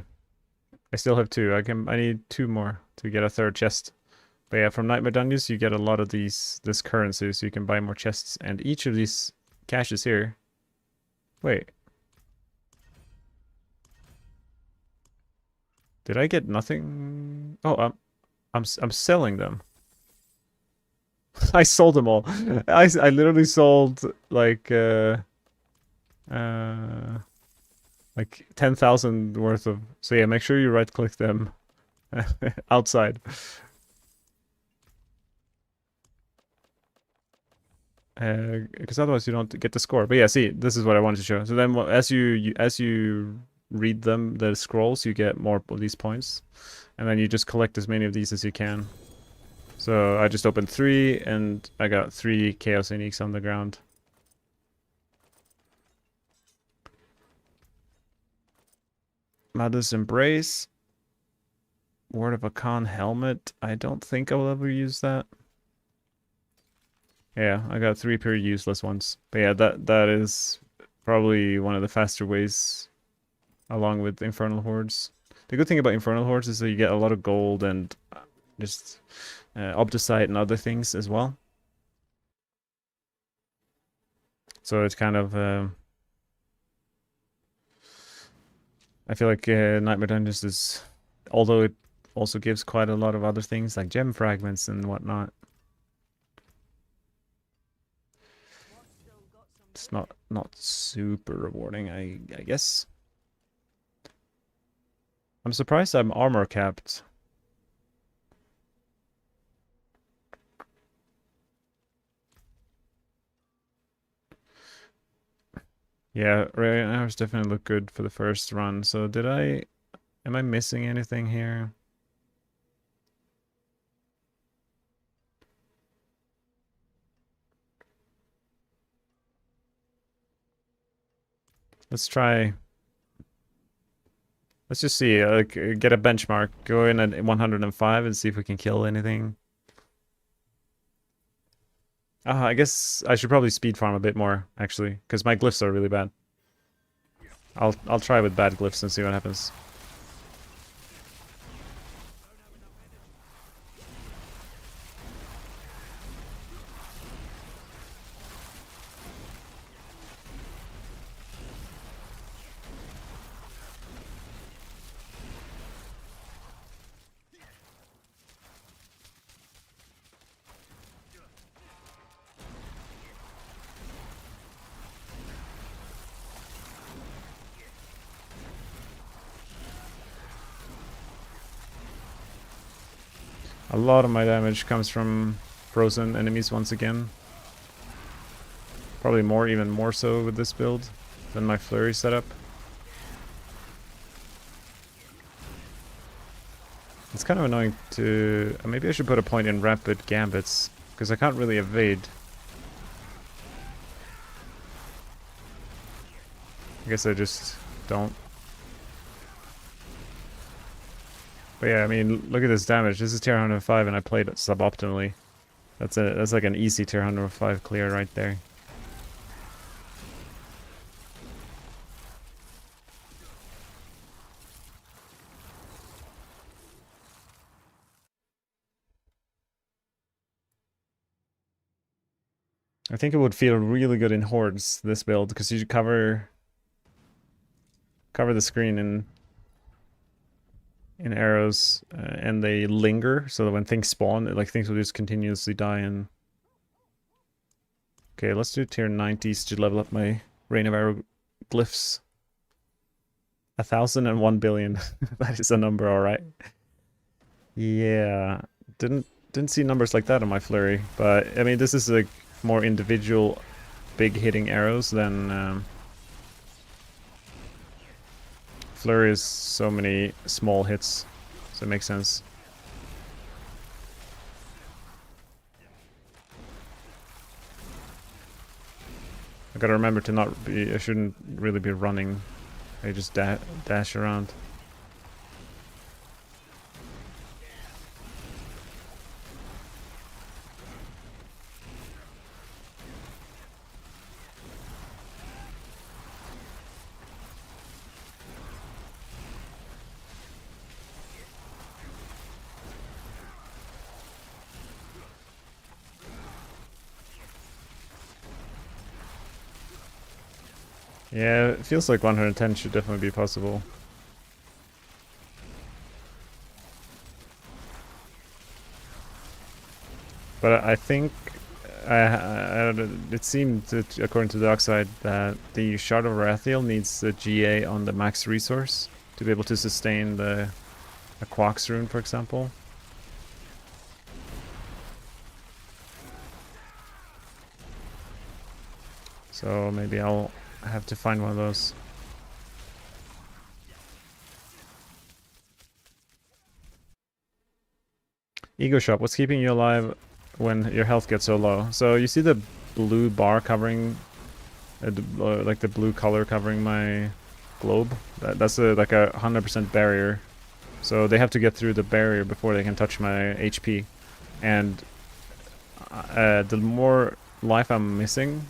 [SPEAKER 1] I still have 2. I need 2 more to get a 3rd chest. But yeah, from Nightmare Dungeons you get a lot of this currency, so you can buy more chests. And each of these caches here. Wait. Did I get nothing? Oh, I'm selling them. I sold them all. I literally sold like 10,000 worth of. So yeah, make sure you right click them outside. Because otherwise you don't get the score. But yeah, see, this is what I wanted to show. So then as you read them, the scrolls, you get more of these points. And then you just collect as many of these as you can. So I just opened 3 and I got 3 Chaos Uniques on the ground. Mother's Embrace. Word of a Khan helmet. I don't think I will ever use that. Yeah, I got 3 pure useless ones. But yeah, that is probably one of the faster ways along with Infernal Hordes. The good thing about Infernal Hordes is that you get a lot of gold and just Obdusite and other things as well. So it's kind of I feel like Nightmare Dungeons is, although it also gives quite a lot of other things like gem fragments and whatnot, it's not super rewarding, I guess. I'm surprised I'm armor capped. Yeah, right now it's definitely look good for the first run. So am I missing anything here? Let's try. Let's just see. Get a benchmark. Go in at 105 and see if we can kill anything. I guess I should probably speed farm a bit more, actually, because my glyphs are really bad. I'll try with bad glyphs and see what happens. A lot of my damage comes from frozen enemies once again. Probably even more so with this build than my Flurry setup. It's kind of annoying to... maybe I should put a point in rapid gambits, because I can't really evade. I guess I just don't. But yeah, I mean, look at this damage. This is tier 105 and I played it suboptimally. That's like an easy tier 105 clear right there. I think it would feel really good in hordes, this build, because you cover the screen in arrows, and they linger, so that when things spawn, like things will just continuously die. And okay, let's do tier 90s to level up my rain of arrow glyphs. 1,001 billion. That is a number, all right. Yeah, didn't see numbers like that on my Flurry, but I mean, this is like more individual, big hitting arrows than Flurry is so many small hits, so it makes sense. I gotta remember to not be. I shouldn't really be running. I just dash around. Yeah, it feels like 110 should definitely be possible. But I think it seemed, according to the Darkside, that the Shard of Rathiel needs the GA on the max resource to be able to sustain a Quax rune, for example. So maybe I'll have to find one of those. Ego Shop, what's keeping you alive when your health gets so low? So you see the blue bar covering, like the blue color covering my globe? That's like a 100% barrier. So they have to get through the barrier before they can touch my HP. And the more life I'm missing,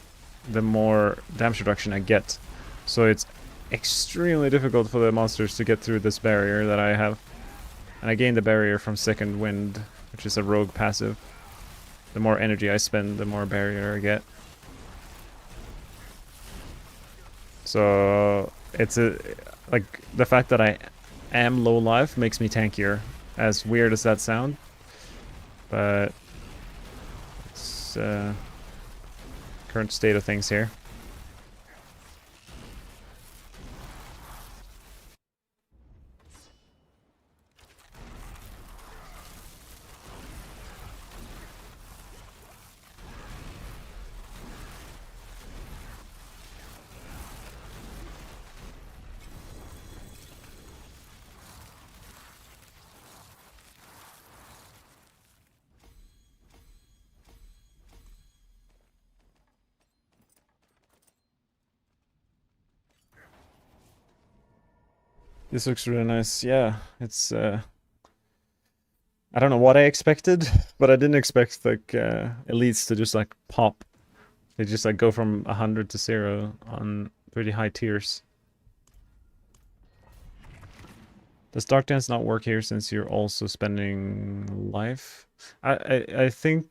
[SPEAKER 1] the more damage reduction I get. So it's extremely difficult for the monsters to get through this barrier that I have. And I gain the barrier from Second Wind, which is a rogue passive. The more energy I spend, the more barrier I get. So it's like the fact that I am low life makes me tankier, as weird as that sound. But it's current state of things here. This looks really nice. Yeah, it's I don't know what I expected, but I didn't expect like elites to just like pop. They just like go from 100 to 0 on pretty high tiers. Does Dark Dance not work here since you're also spending life? I think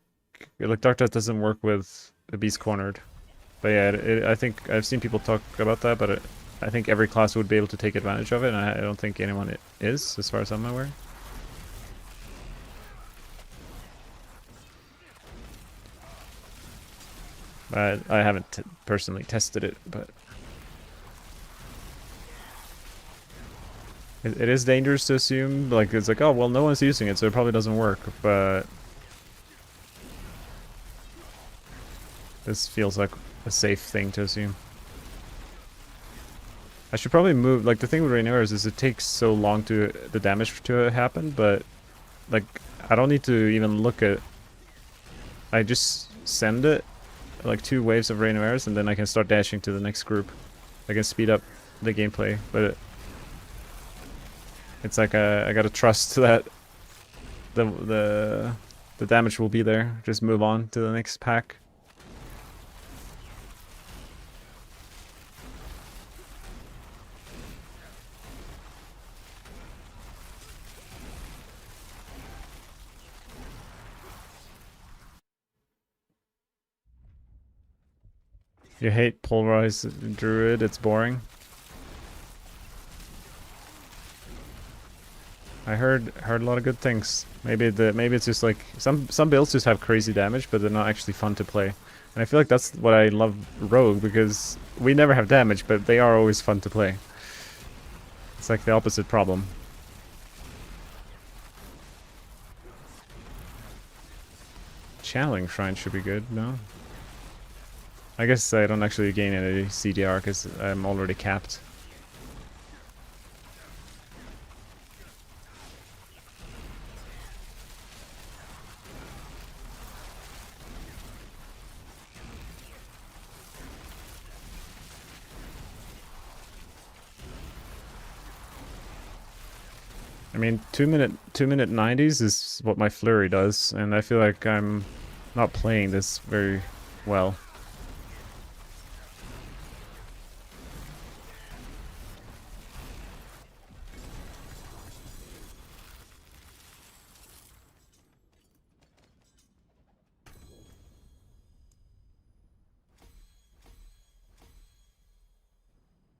[SPEAKER 1] like Dark Dance doesn't work with the Beast Cornered. But yeah, I think I've seen people talk about that, but I think every class would be able to take advantage of it, and I don't think anyone is, as far as I'm aware. I haven't personally tested it, but it is dangerous to assume, like, it's like, oh, well, no one's using it, so it probably doesn't work, but this feels like a safe thing to assume. I should probably move, like, the thing with Rainiers is it takes so long to the damage to happen, but, like, I don't need to even look at, I just send it, like 2 waves of Rainiers, and then I can start dashing to the next group. I can speed up the gameplay, but it's like I gotta trust that the damage will be there. Just move on to the next pack. You hate pulverized druid, it's boring. I heard a lot of good things. Maybe it's just like some builds just have crazy damage, but they're not actually fun to play. And I feel like that's what I love Rogue, because we never have damage, but they are always fun to play. It's like the opposite problem. Channeling Shrine should be good, no? I guess I don't actually gain any CDR because I'm already capped. I mean, 2-minute 90s is what my Flurry does, and I feel like I'm not playing this very well.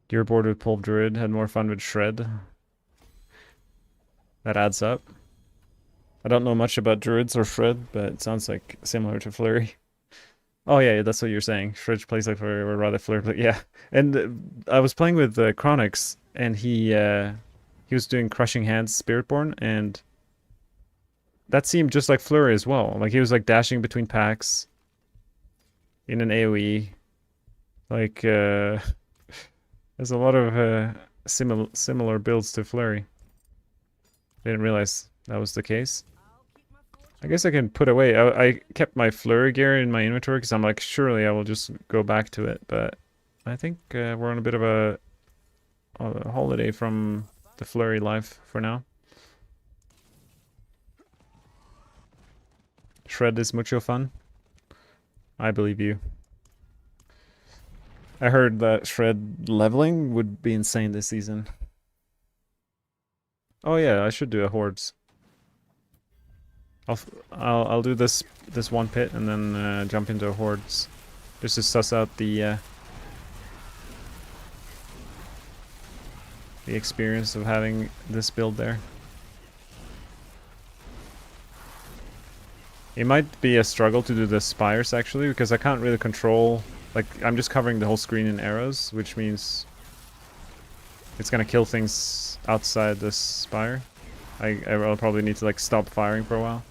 [SPEAKER 1] You're bored with Pulp Druid, had more fun with Shred. That adds up. I don't know much about Druids or Shred, but it sounds like similar to Flurry. Oh yeah, that's what you're saying. Shred plays like Flurry, or rather Flurry, but yeah. And I was playing with Chronix, and he was doing Crushing Hands Spiritborn, and that seemed just like Flurry as well. Like he was like dashing between packs in an AoE. Like there's a lot of similar builds to Flurry. Didn't realize that was the case. I guess I can put away. I kept my Flurry gear in my inventory because I'm like, surely I will just go back to it. But I think we're on a bit of a holiday from the Flurry life for now. Shred is mucho fun. I believe you. I heard that Shred leveling would be insane this season. Oh yeah, I should do a hordes. I'll do this one pit and then jump into a hordes, just to suss out the experience of having this build there. It might be a struggle to do the spires actually, because I can't really control, like I'm just covering the whole screen in arrows, which means it's gonna kill things outside this spire. I'll probably need to like stop firing for a while.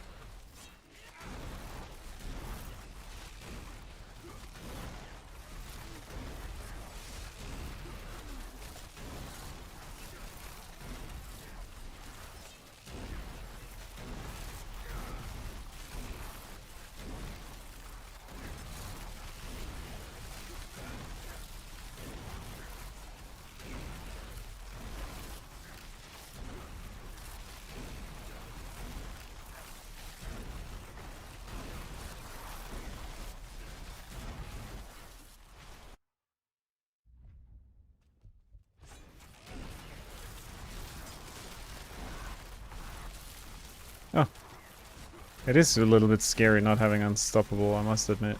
[SPEAKER 1] Oh, it is a little bit scary not having unstoppable, I must admit.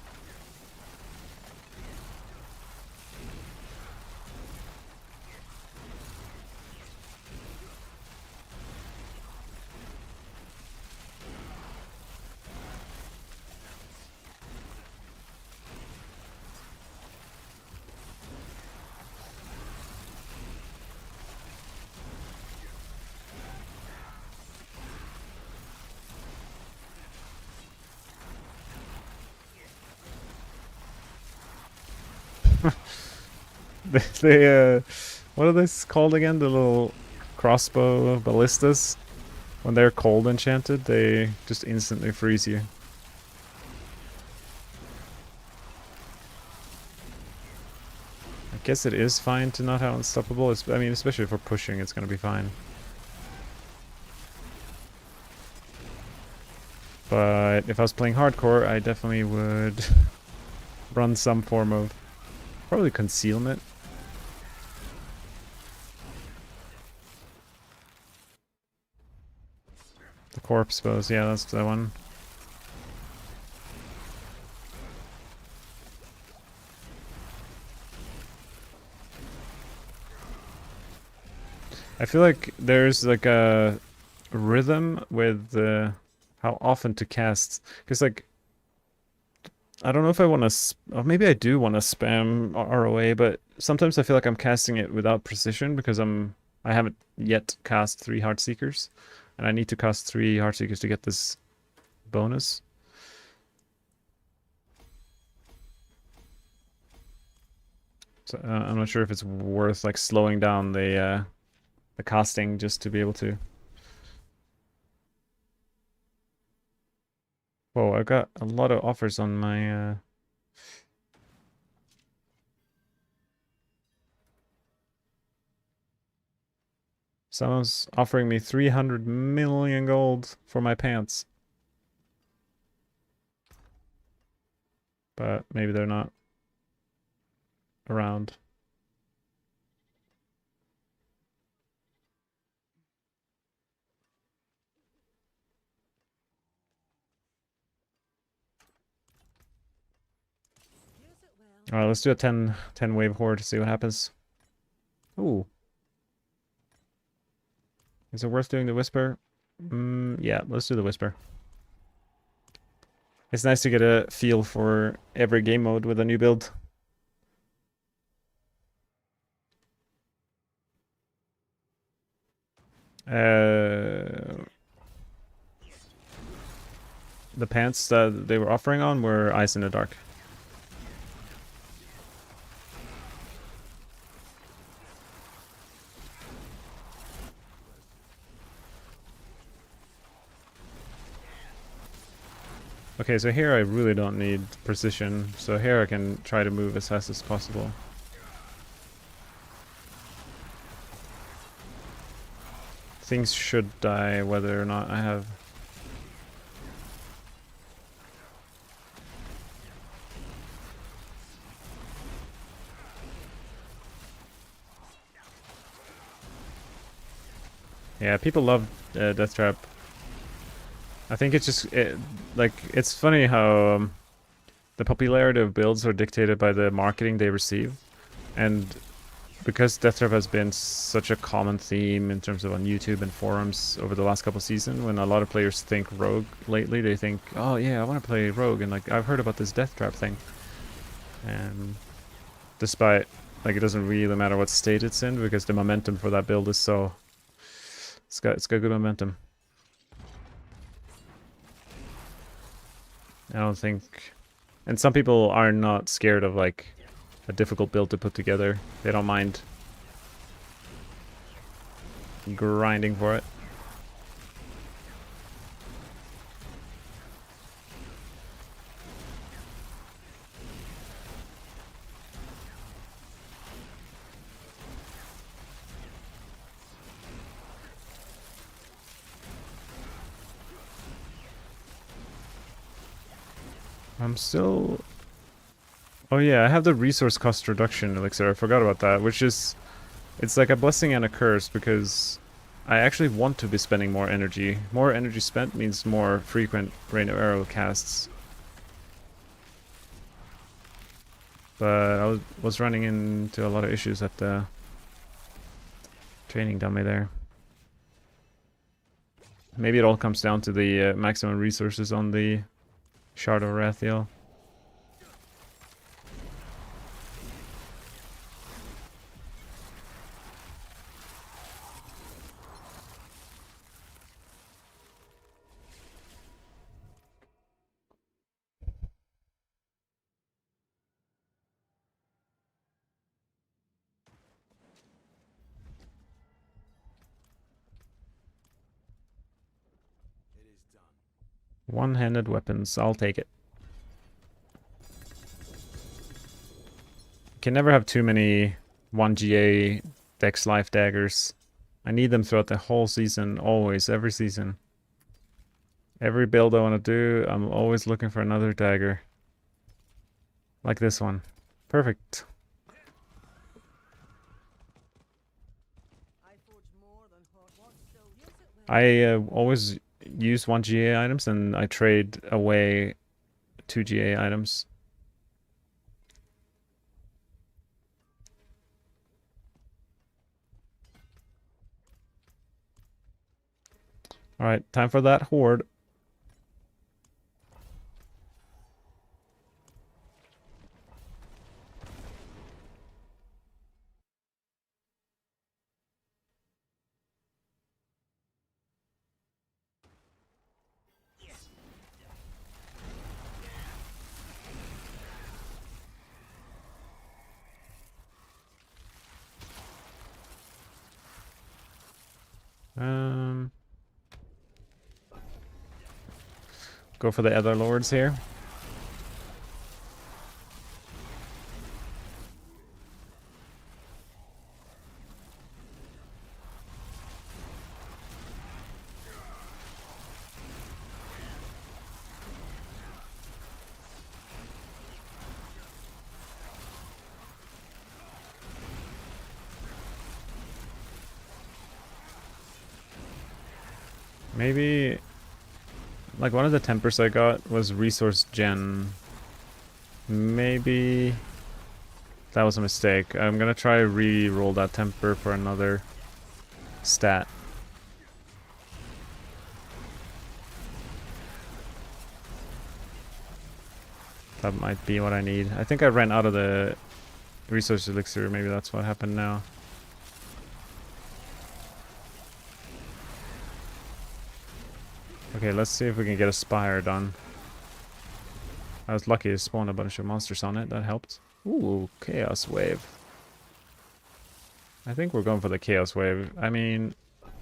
[SPEAKER 1] What are these called again? The little crossbow ballistas? When they're cold enchanted, they just instantly freeze you. I guess it is fine to not have unstoppable. I mean, especially for pushing, it's gonna be fine. But if I was playing hardcore, I definitely would run some form of probably concealment. The corpse pose, yeah, that's the one. I feel like there's like a rhythm with how often to cast, because like I don't know if I want to, or maybe I do want to spam ROA, but sometimes I feel like I'm casting it without precision because I haven't yet cast 3 Heartseekers, and I need to cast 3 Heartseekers to get this bonus. So I'm not sure if it's worth like slowing down the casting just to be able to. Whoa, I've got a lot of offers on my someone's offering me 300 million gold for my pants. But maybe they're not around. Alright, let's do a 10 wave horde to see what happens. Ooh. Is it worth doing the whisper? Yeah, let's do the whisper. It's nice to get a feel for every game mode with a new build. The pants that they were offering on were Ice in the Dark. Okay, so here I really don't need precision, so here I can try to move as fast as possible. Things should die whether or not I have... Yeah, people love Death Trap. I think it's just like it's funny how the popularity of builds are dictated by the marketing they receive, and because Death Trap has been such a common theme in terms of on YouTube and forums over the last couple of seasons, when a lot of players think Rogue lately, they think, oh yeah, I want to play Rogue, and like I've heard about this Death Trap thing, and despite like it doesn't really matter what state it's in because the momentum for that build is so it's got good momentum. I don't think... And some people are not scared of, like, a difficult build to put together. They don't mind grinding for it. I'm still... Oh yeah, I have the resource cost reduction elixir. I forgot about that, which is... It's like a blessing and a curse because I actually want to be spending more energy. More energy spent means more frequent rain of arrow casts. But I was running into a lot of issues at the training dummy there. Maybe it all comes down to the maximum resources on the Shard of Rathiel. One-handed weapons, I'll take it. Can never have too many 1GA Dex Life Daggers. I need them throughout the whole season, always, every season. Every build I want to do, I'm always looking for another dagger. Like this one. Perfect. I always use 1GA items and I trade away 2GA items. Alright, time for that horde. Go for the other lords here. Maybe, like, one of the tempers I got was resource gen. Maybe that was a mistake. I'm gonna try re-roll that temper for another stat. That might be what I need. I think I ran out of the resource elixir. Maybe that's what happened now. Okay, let's see if we can get a spire done. I was lucky to spawn a bunch of monsters on it. That helped. Ooh, chaos wave. I think we're going for the chaos wave. I mean,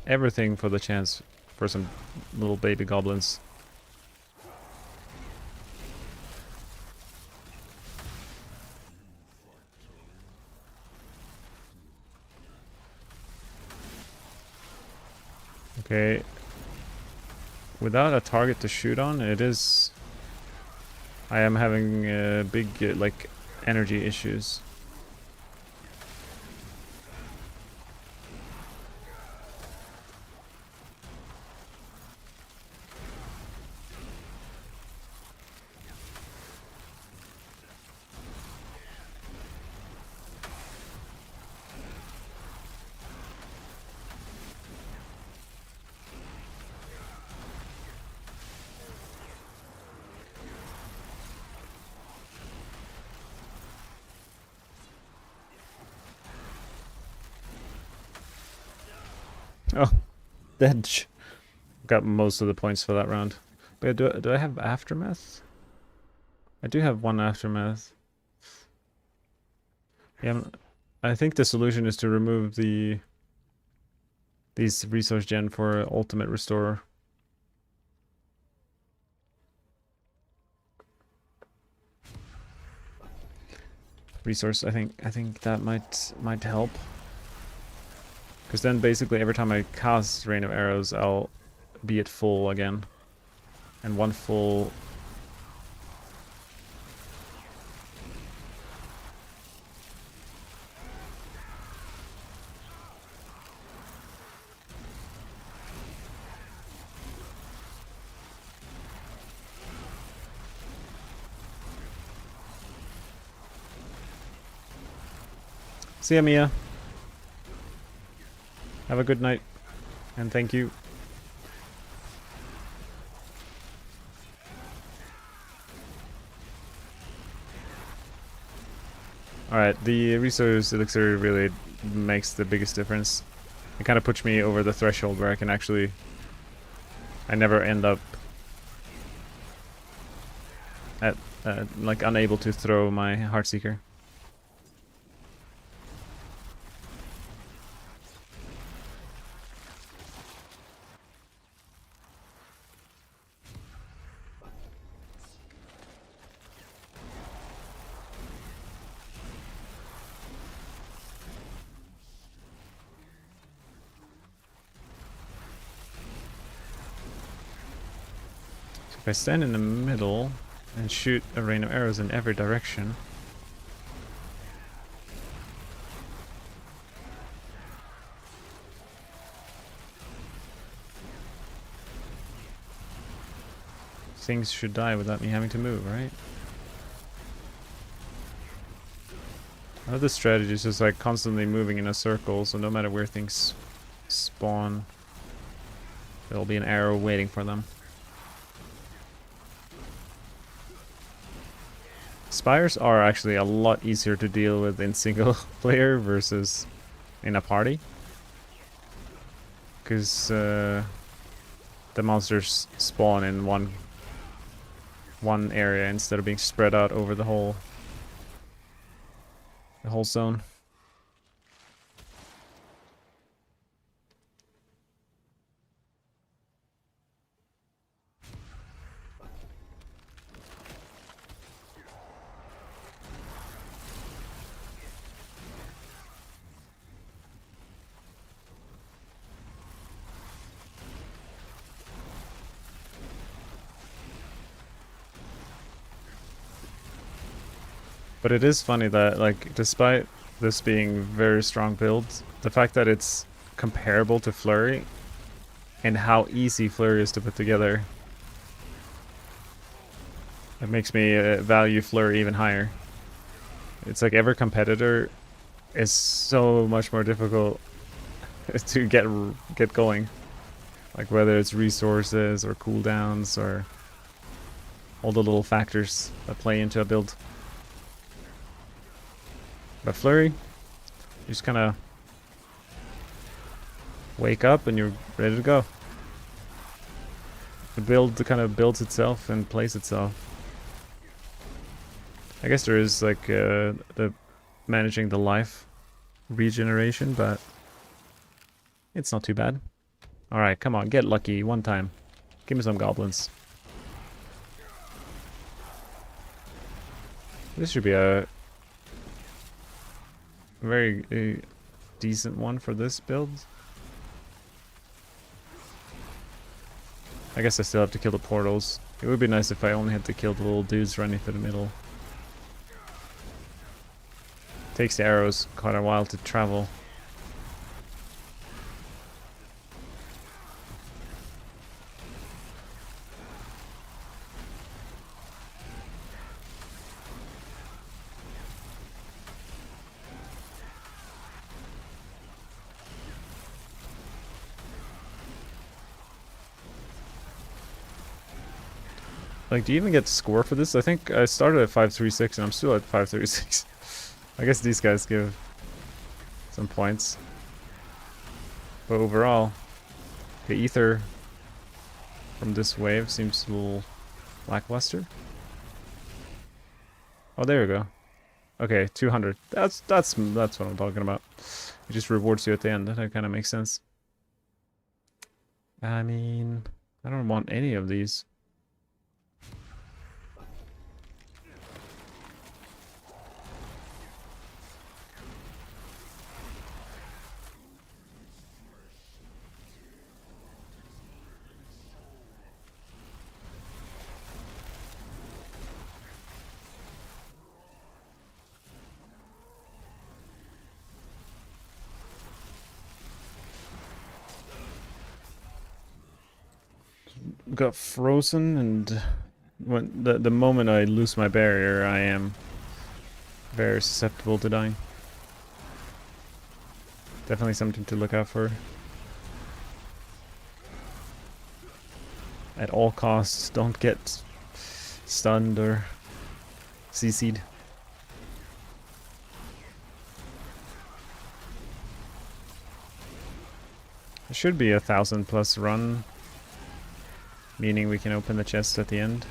[SPEAKER 1] everything for the chance for some little baby goblins. Okay. Without a target to shoot on, it is... I am having big, like, energy issues. Oh, dead. Got most of the points for that round. But do I have aftermath? I do have one aftermath. Yeah, I think the solution is to remove these resource gen for ultimate restore. Resource, I think that might help. Because then basically every time I cast Rain of Arrows, I'll be at full again. And one full... See ya, Mia. Have a good night, and thank you. Alright, the resource elixir really makes the biggest difference. It kind of puts me over the threshold where I can actually... I never end up at, like, unable to throw my Heartseeker. If I stand in the middle and shoot a rain of arrows in every direction, things should die without me having to move, right? I love the strategy is just like constantly moving in a circle, so no matter where things spawn, there'll be an arrow waiting for them. Spires are actually a lot easier to deal with in single player versus in a party. Because the monsters spawn in one area instead of being spread out over the whole zone. But it is funny that, like, despite this being very strong builds, the fact that it's comparable to Flurry and how easy Flurry is to put together, it makes me value Flurry even higher. It's like every competitor is so much more difficult to get going. Like whether it's resources or cooldowns or all the little factors that play into a build. But Flurry, you just kind of wake up and you're ready to go. The build kind of builds itself and plays itself. I guess there is like the managing the life regeneration, but it's not too bad. Alright, come on, get lucky one time. Give me some goblins. This should be a very decent one for this build. I guess I still have to kill the portals. It would be nice if I only had to kill the little dudes running through the middle. Takes the arrows quite a while to travel. Like, do you even get to score for this? I think I started at 536 and I'm still at 536. I guess these guys give some points. But overall, the ether from this wave seems a little lackluster. Oh, there we go. Okay, 200. That's what I'm talking about. It just rewards you at the end. That kind of makes sense. I mean, I don't want any of these. Got frozen, and when the moment I lose my barrier, I am very susceptible to dying. Definitely something to look out for. At all costs, don't get stunned or CC'd. It should be 1,000+ run, meaning we can open the chest at the end.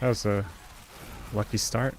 [SPEAKER 1] That was a lucky start.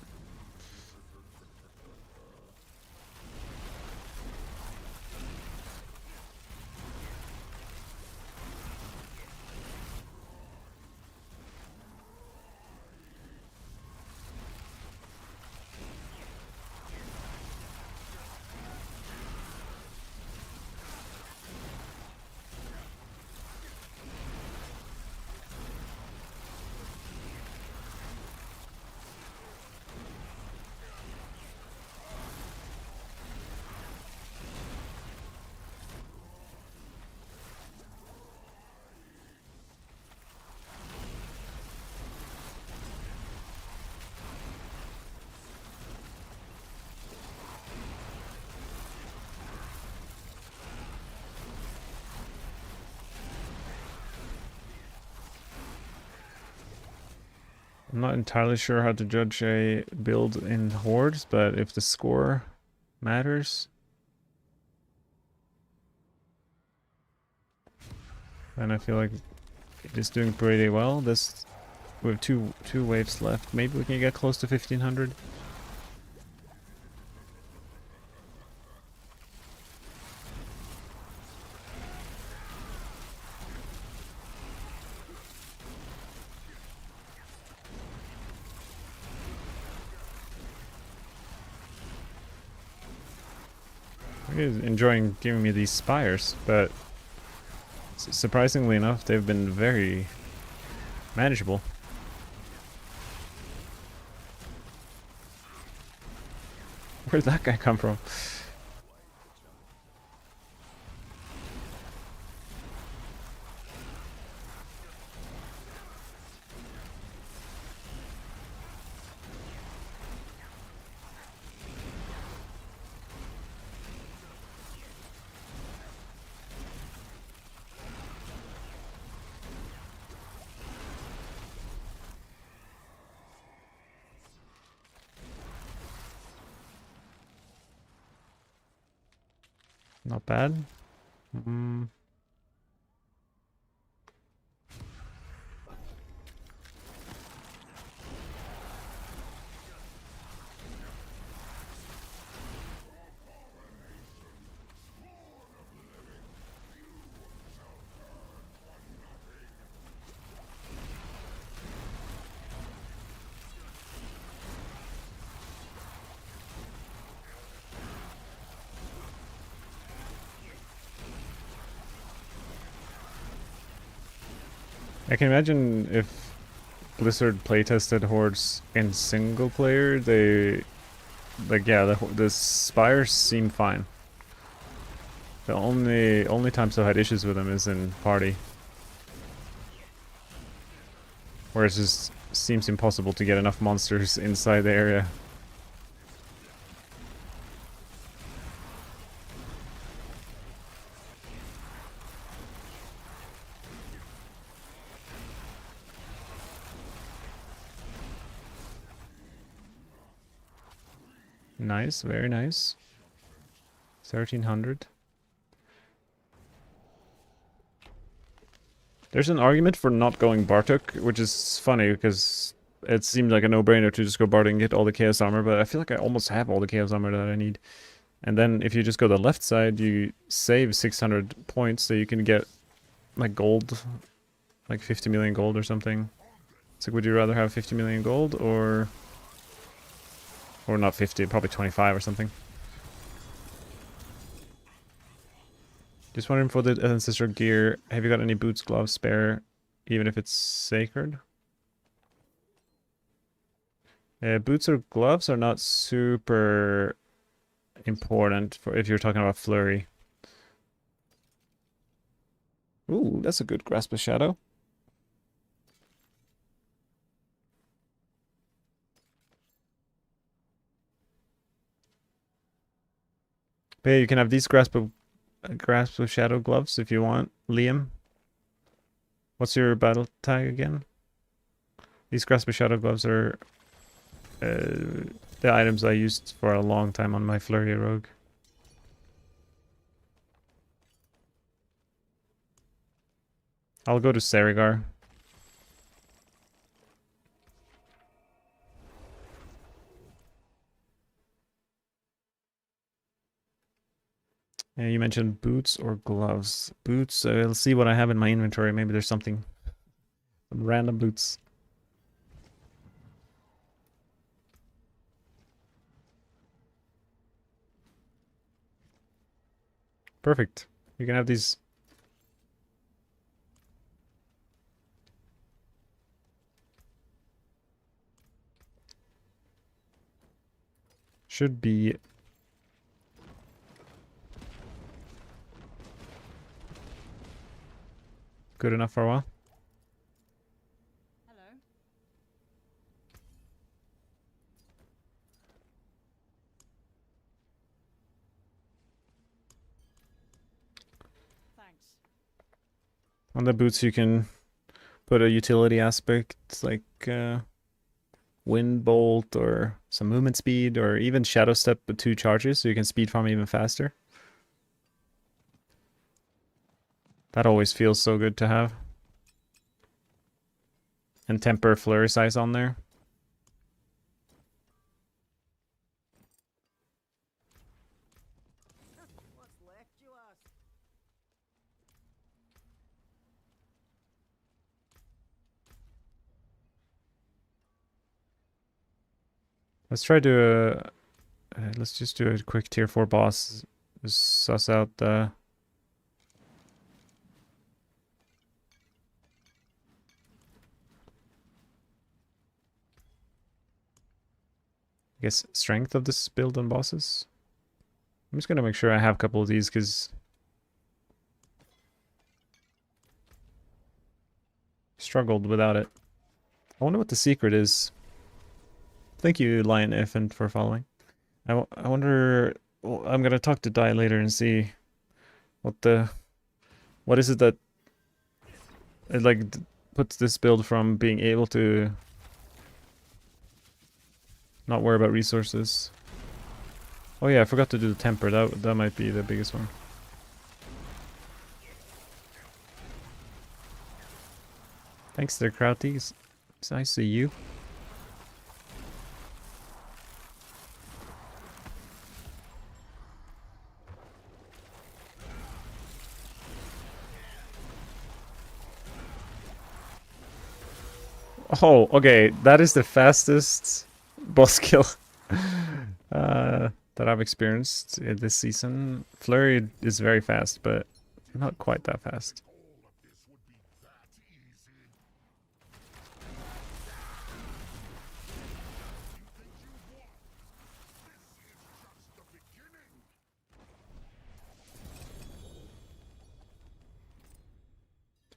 [SPEAKER 1] I'm not entirely sure how to judge a build in hordes, but if the score matters, then I feel like it is doing pretty well. This, we have two waves left. Maybe we can get close to 1,500. He's enjoying giving me these spires, but surprisingly enough, they've been very manageable. Where'd that guy come from? Not bad. I can imagine if Blizzard playtested hordes in single player, they like the spires seem fine. The only times I've had issues with them is in party, where it just seems impossible to get enough monsters inside the area. Nice, very nice. 1,300. There's an argument for not going Bartok, which is funny because it seemed like a no-brainer to just go Bartok and get all the Chaos Armor, but I feel like I almost have all the Chaos Armor that I need. And then if you just go the left side, you save 600 points, so you can get like gold, like 50 million gold or something. So would you rather have 50 million gold or not 50, probably 25 or something? Just wondering for the ancestor gear, have you got any boots, gloves spare, even if it's sacred? Boots or gloves are not super important for if you're talking about Flurry. Ooh, that's a good Grasp of Shadow. But yeah, you can have these Grasp of Shadow gloves if you want. Liam, what's your battle tag again? These Grasp of Shadow gloves are the items I used for a long time on my Flurry rogue. I'll go to Serigar. Yeah, you mentioned boots or gloves. Boots, I'll see what I have in my inventory. Maybe there's something. Some random boots. Perfect. You can have these. Should be good enough for a while.
[SPEAKER 3] Hello. Thanks.
[SPEAKER 1] On the boots, you can put a utility aspect like Wind Bolt or some movement speed or even Shadow Step with 2 charges so you can speed farm even faster. That always feels so good to have. And temper Flurry size on there.
[SPEAKER 2] What's left, you ask?
[SPEAKER 1] Let's try to let's just do a quick tier 4 boss. Just suss out the I guess strength of this build on bosses. I'm just gonna make sure I have a couple of these because struggled without it. I wonder what the secret is. Thank you, Lion Infant, for following. I wonder. Well, I'm gonna talk to Dai later and see what is it that it like puts this build from being able to not worry about resources. Oh yeah, I forgot to do the temper. That might be the biggest one. Thanks there, Krauty. It's nice to see you. Oh, okay. That is the fastest boss kill that I've experienced this season. Flurry is very fast, but not quite that fast.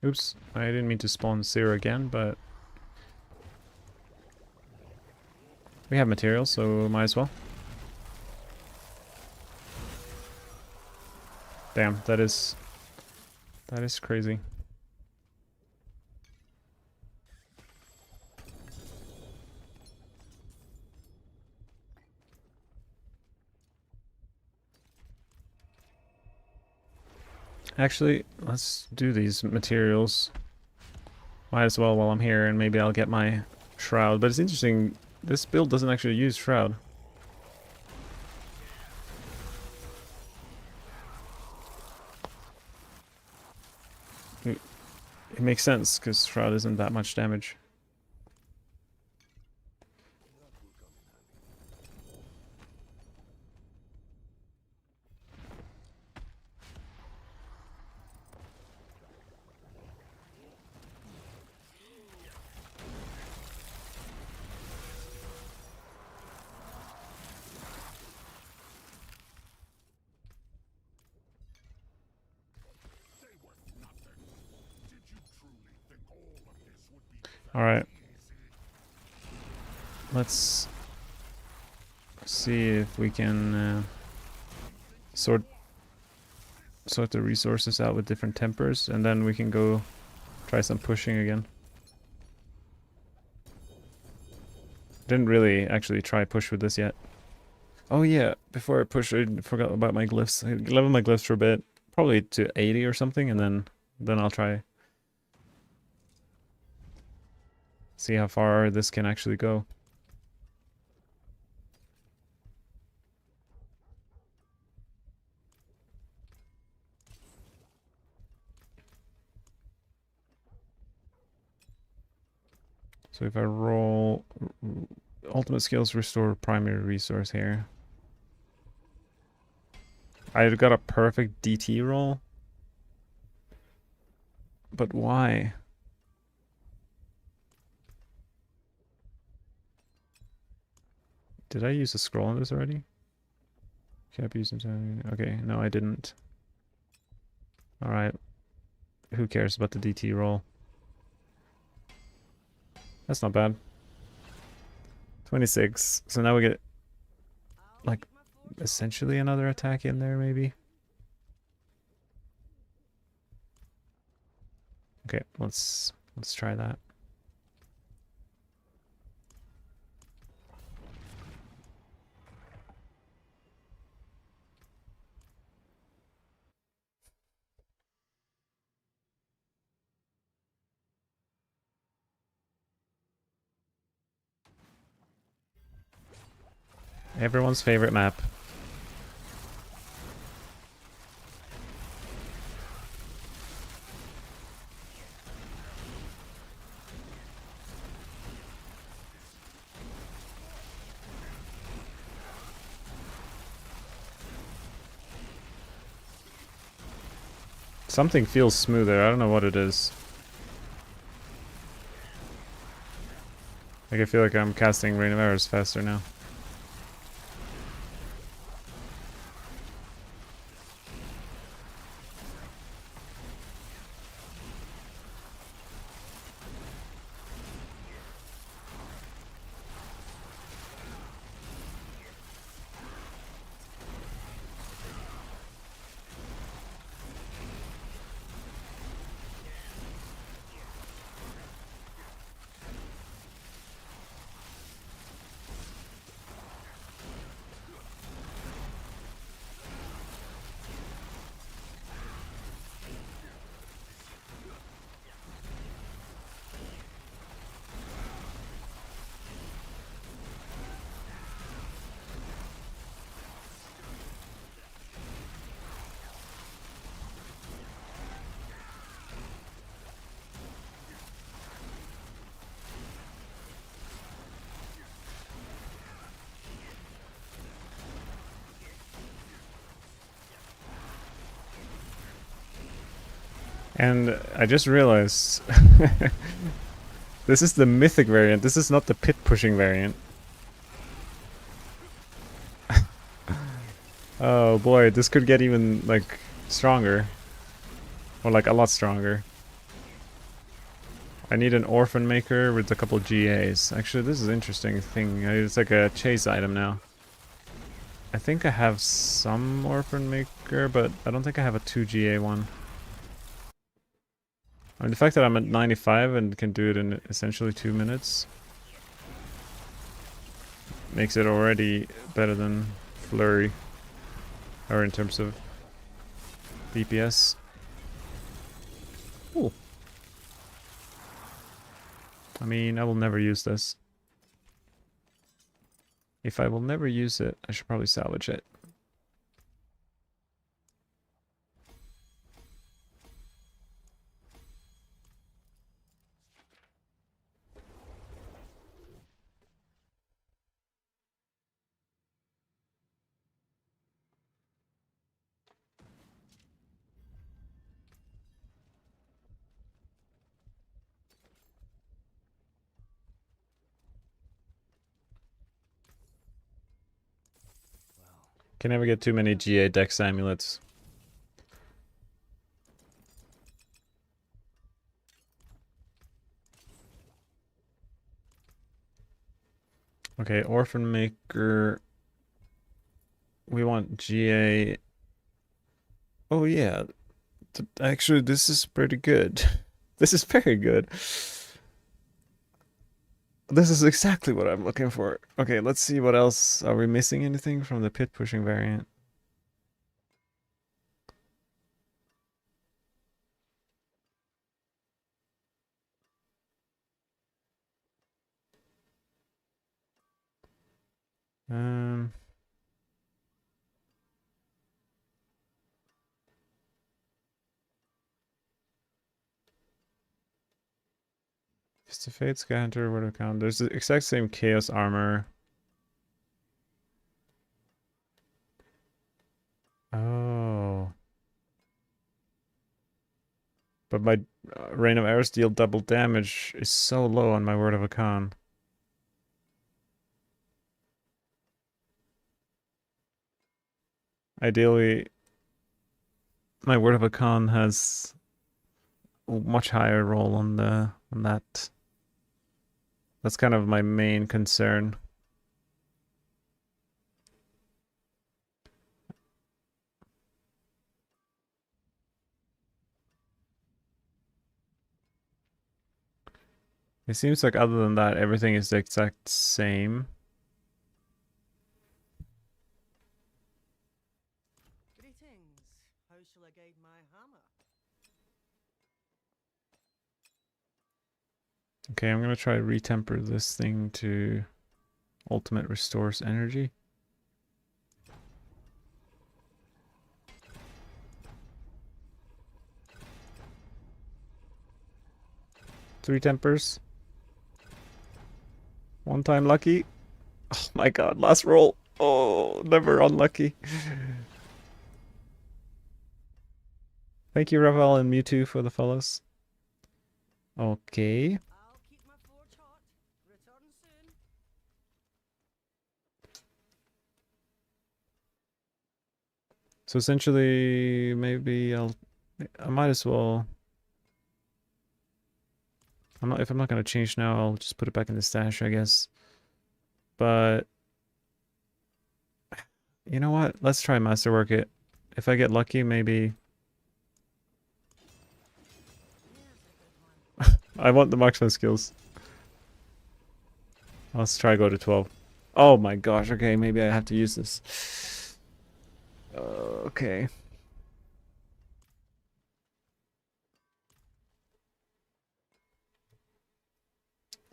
[SPEAKER 1] Oops, I didn't mean to spawn Zero again, but we have materials, so might as well. Damn, that is crazy. Actually, let's do these materials. Might as well while I'm here, and maybe I'll get my Shroud. But it's interesting, this build doesn't actually use Shroud. It makes sense, because Shroud isn't that much damage. Alright. Let's see if we can sort the resources out with different tempers, and then we can go try some pushing again. Didn't really actually try push with this yet. Oh yeah, before I push, I forgot about my glyphs. I level my glyphs for a bit, probably to 80 or something, and then I'll try. See how far this can actually go. So if I roll ultimate skills, restore primary resource here. I got a perfect DT roll. But why? Did I use a scroll on this already? Can't be used in... Okay, no I didn't. Alright. Who cares about the DT roll? That's not bad. 26. So now we get like essentially another attack in there maybe. Okay, let's try that. Everyone's favorite map. Something feels smoother, I don't know what it is. Like I feel like I'm casting Rain of Arrows faster now. And I just realized this is the mythic variant, this is not the pit pushing variant. Oh boy, this could get even like stronger. Or like a lot stronger. I need an orphan maker with a couple GAs. Actually, this is an interesting thing. It's like a chase item now. I think I have some orphan maker, but I don't think I have a 2 GA one. I mean, the fact that I'm at 95 and can do it in essentially 2 minutes makes it already better than Flurry. Or in terms of DPS. Ooh. I mean, I will never use this. If I will never use it, I should probably salvage it. Can never get too many GA Dex amulets. Okay, Orphan Maker. We want GA. Oh yeah, actually this is pretty good. This is very good. This is exactly what I'm looking for. Okay, let's see what else. Are we missing anything from the pit pushing variant? Um, Fist of Fate, Sky Hunter, Word of Count. There's the exact same Chaos Armor. Oh. But my Rain of Arrows deal double damage is so low on my Word of Akan. Ideally, my Word of Akan has a much higher roll on that. That's kind of my main concern. It seems like other than that, everything is the exact same.
[SPEAKER 2] Greetings. How shall I guide my hammer?
[SPEAKER 1] Okay, I'm gonna try to retemper this thing to ultimate restores energy. Three tempers. One time lucky. Oh my god, last roll. Oh, never unlucky. Thank you, Ravel and Mewtwo, for the follows. Okay.
[SPEAKER 2] I'll keep my forge hot. Return soon.
[SPEAKER 1] So essentially, maybe I might as well. If I'm not gonna change now, I'll just put it back in the stash, I guess. But you know what? Let's try Masterwork it. If I get lucky, maybe.
[SPEAKER 2] Here's a good one.
[SPEAKER 1] I want the marksman skills. Let's try go to 12. Oh my gosh, okay, maybe I have to use this. Okay.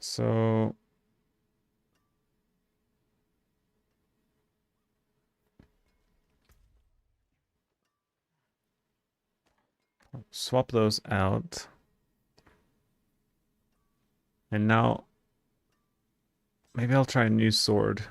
[SPEAKER 1] So swap those out. And now maybe I'll try a new sword.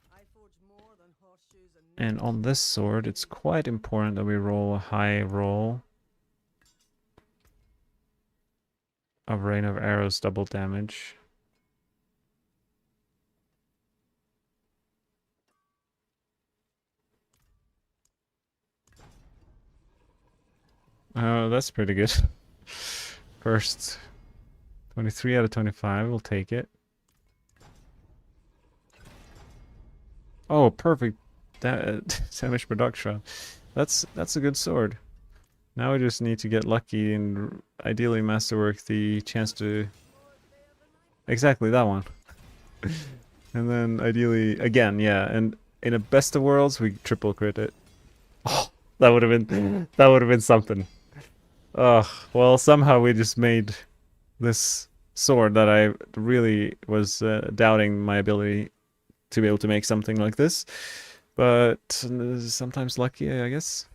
[SPEAKER 2] I forge more than horseshoes and
[SPEAKER 1] And on this sword, it's quite important that we roll a high roll of Rain of Arrows double damage. Oh, that's pretty good. First 23 out of 25, we'll take it. Oh, perfect damage production. That's a good sword. Now we just need to get lucky and ideally masterwork the chance to exactly that one. And then ideally again, yeah, and in a best of worlds we triple crit it. Oh, that would have been something. Ugh, well somehow we just made this sword that I really was doubting my ability to be able to make something like this. But sometimes lucky, I guess.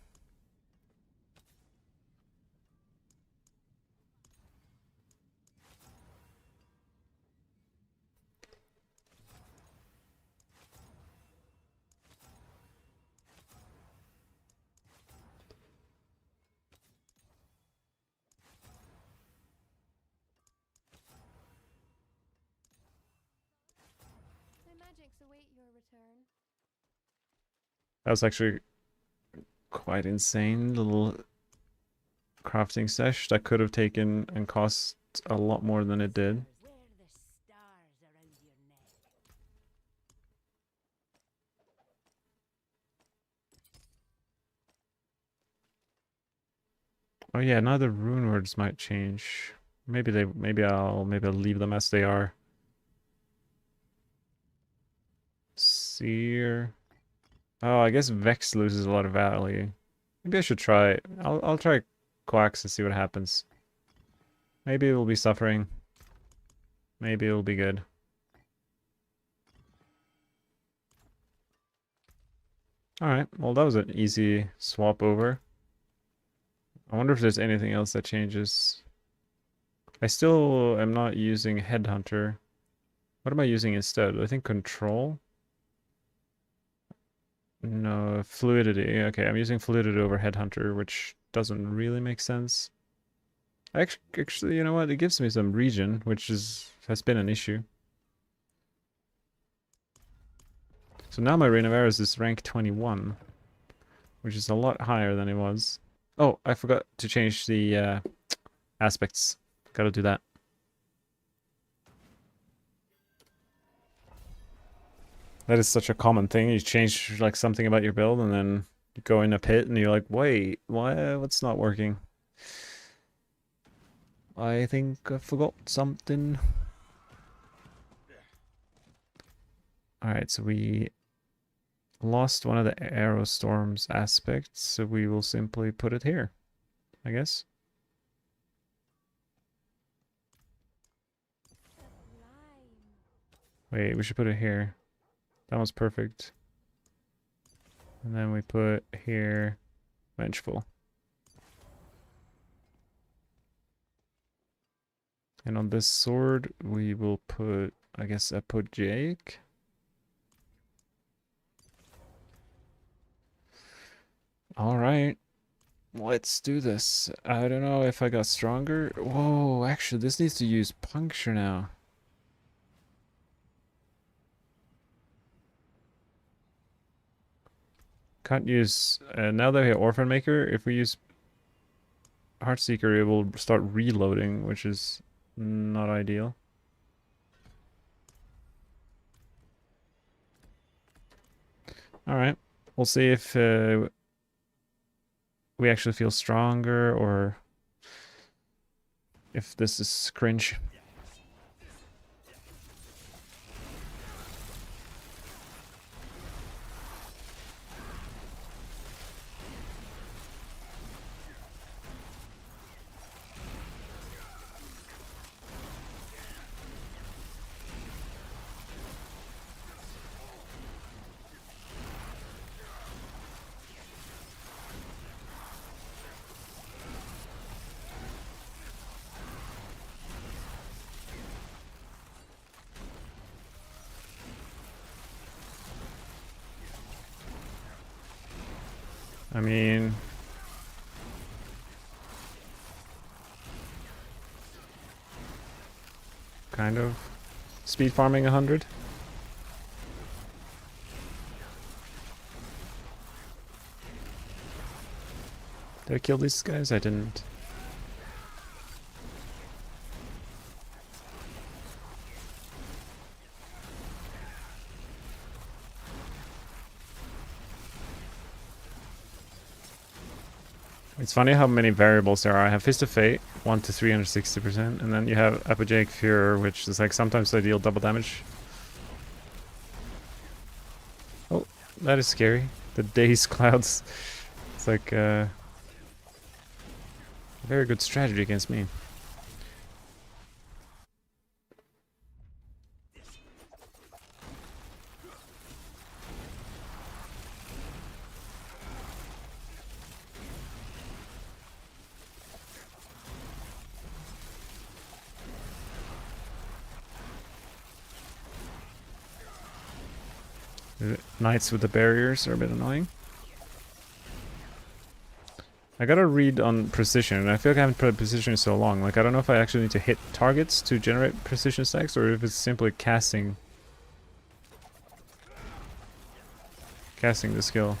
[SPEAKER 3] await your return.
[SPEAKER 1] That was actually quite insane. Little crafting sesh that could have taken and cost a lot more than it did.
[SPEAKER 2] Wear the stars around your neck.
[SPEAKER 1] Oh yeah, now the rune words might change. Maybe I'll leave them as they are. Seer. Oh, I guess Vex loses a lot of value. Maybe I should try. I'll try Quacks and see what happens. Maybe it will be suffering. Maybe it will be good. Alright, well that was an easy swap over. I wonder if there's anything else that changes. I still am not using Headhunter. What am I using instead? I think Control? No, Fluidity. Okay, I'm using Fluidity over Headhunter, which doesn't really make sense. Actually, you know what? It gives me some region, which has been an issue. So now my Reign of Arrows is rank 21, which is a lot higher than it was. Oh, I forgot to change the aspects. Gotta do that. That is such a common thing. You change like something about your build and then you go in a pit and you're like, wait, what's not working? I think I forgot something. Alright, so we lost one of the arrow storms aspects, so we will simply put it here, I guess. Wait, we should put it here. That was perfect. And then we put here Vengeful. And on this sword, we will put, I guess I put Jake. Alright. Let's do this. I don't know if I got stronger. Whoa, actually, this needs to use Puncture now. Can't use... now that we have Orphan Maker, if we use Heartseeker, it will start reloading, which is not ideal. Alright, we'll see if we actually feel stronger or if this is cringe. I mean... kind of. Speed farming 100. Did I kill these guys? I didn't. It's funny how many variables there are. I have Fist of Fate, 1 to 360%, and then you have Apogeic Furor, which is like sometimes they deal double damage. Oh, that is scary. The Daze Clouds. It's like a very good strategy against me. The knights with the barriers are a bit annoying. I gotta read on precision, and I feel like I haven't played precision in so long. Like, I don't know if I actually need to hit targets to generate precision stacks, or if it's simply casting. casting the skill.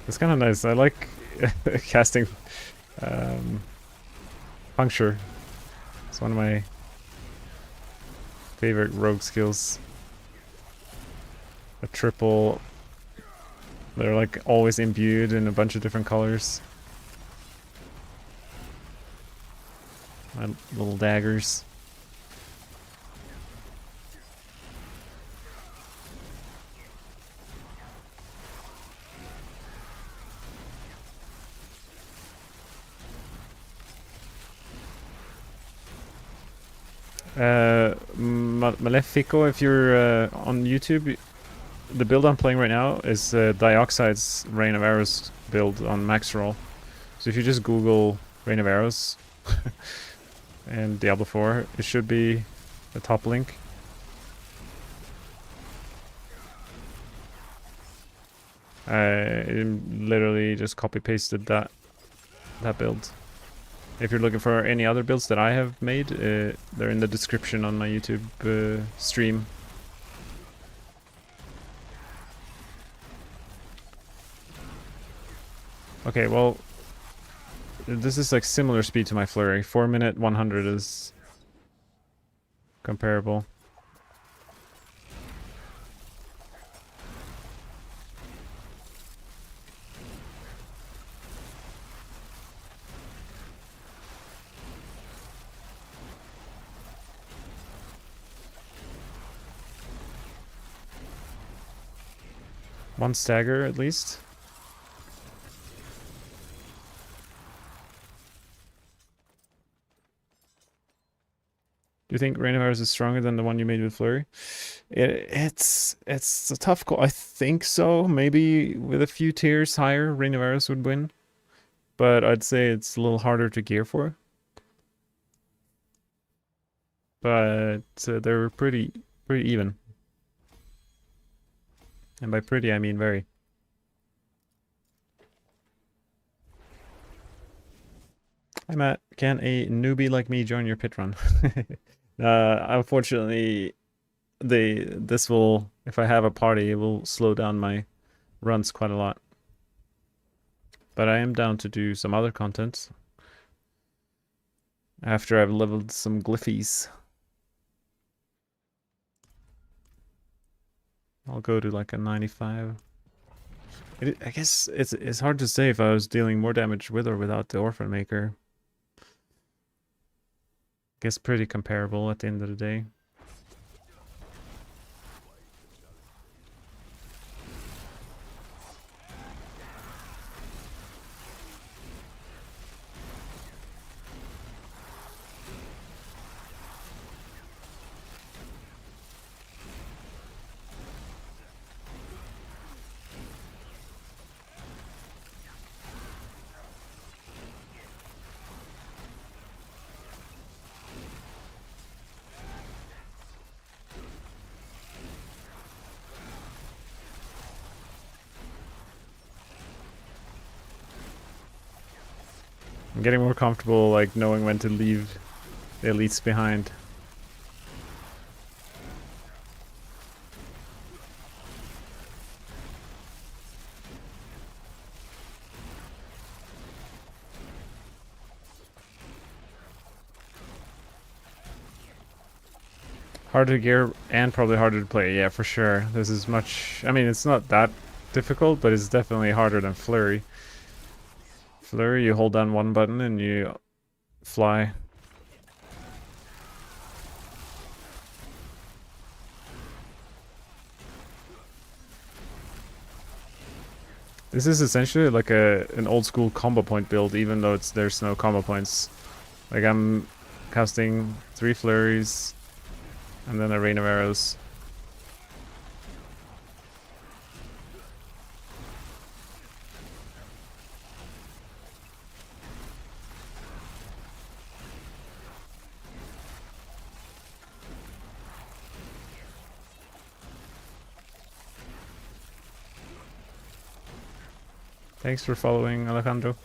[SPEAKER 1] It's kind of nice. I like casting puncture. It's one of my favorite rogue skills. A triple. They're like always imbued in a bunch of different colors. My little daggers. Malefico, if you're on YouTube, the build I'm playing right now is Dioxide's Rain of Arrows build on max roll. So if you just Google Rain of Arrows and Diablo 4, it should be the top link. I literally just copy pasted that build. If you're looking for any other builds that I have made, they're in the description on my YouTube stream. Okay, well, this is like similar speed to my Flurry. 4 minute 100 is comparable. One stagger at least. Do you think Rain of Arrows is stronger than the one you made with Flurry? It's a tough call. I think so. Maybe with a few tiers higher, Rain of Arrows would win. But I'd say it's a little harder to gear for. But they're pretty even. And by pretty, I mean very. Hi Matt, can a newbie like me join your pit run? Unfortunately, this will, if I have a party, it will slow down my runs quite a lot. But I am down to do some other content after I've leveled some glyphies. I'll go to like a 95. I guess it's hard to say if I was dealing more damage with or without the Orphan Maker. Guess pretty comparable at the end of the day. I'm getting more comfortable, like, knowing when to leave the elites behind. Harder to gear and probably harder to play, yeah, for sure. This is much... I mean, it's not that difficult, but it's definitely harder than Flurry. Flurry, you hold down one button and you fly. This is essentially like an old school combo point build, even though there's no combo points. Like I'm casting 3 flurries and then a rain of arrows. Thanks for following, Alejandro.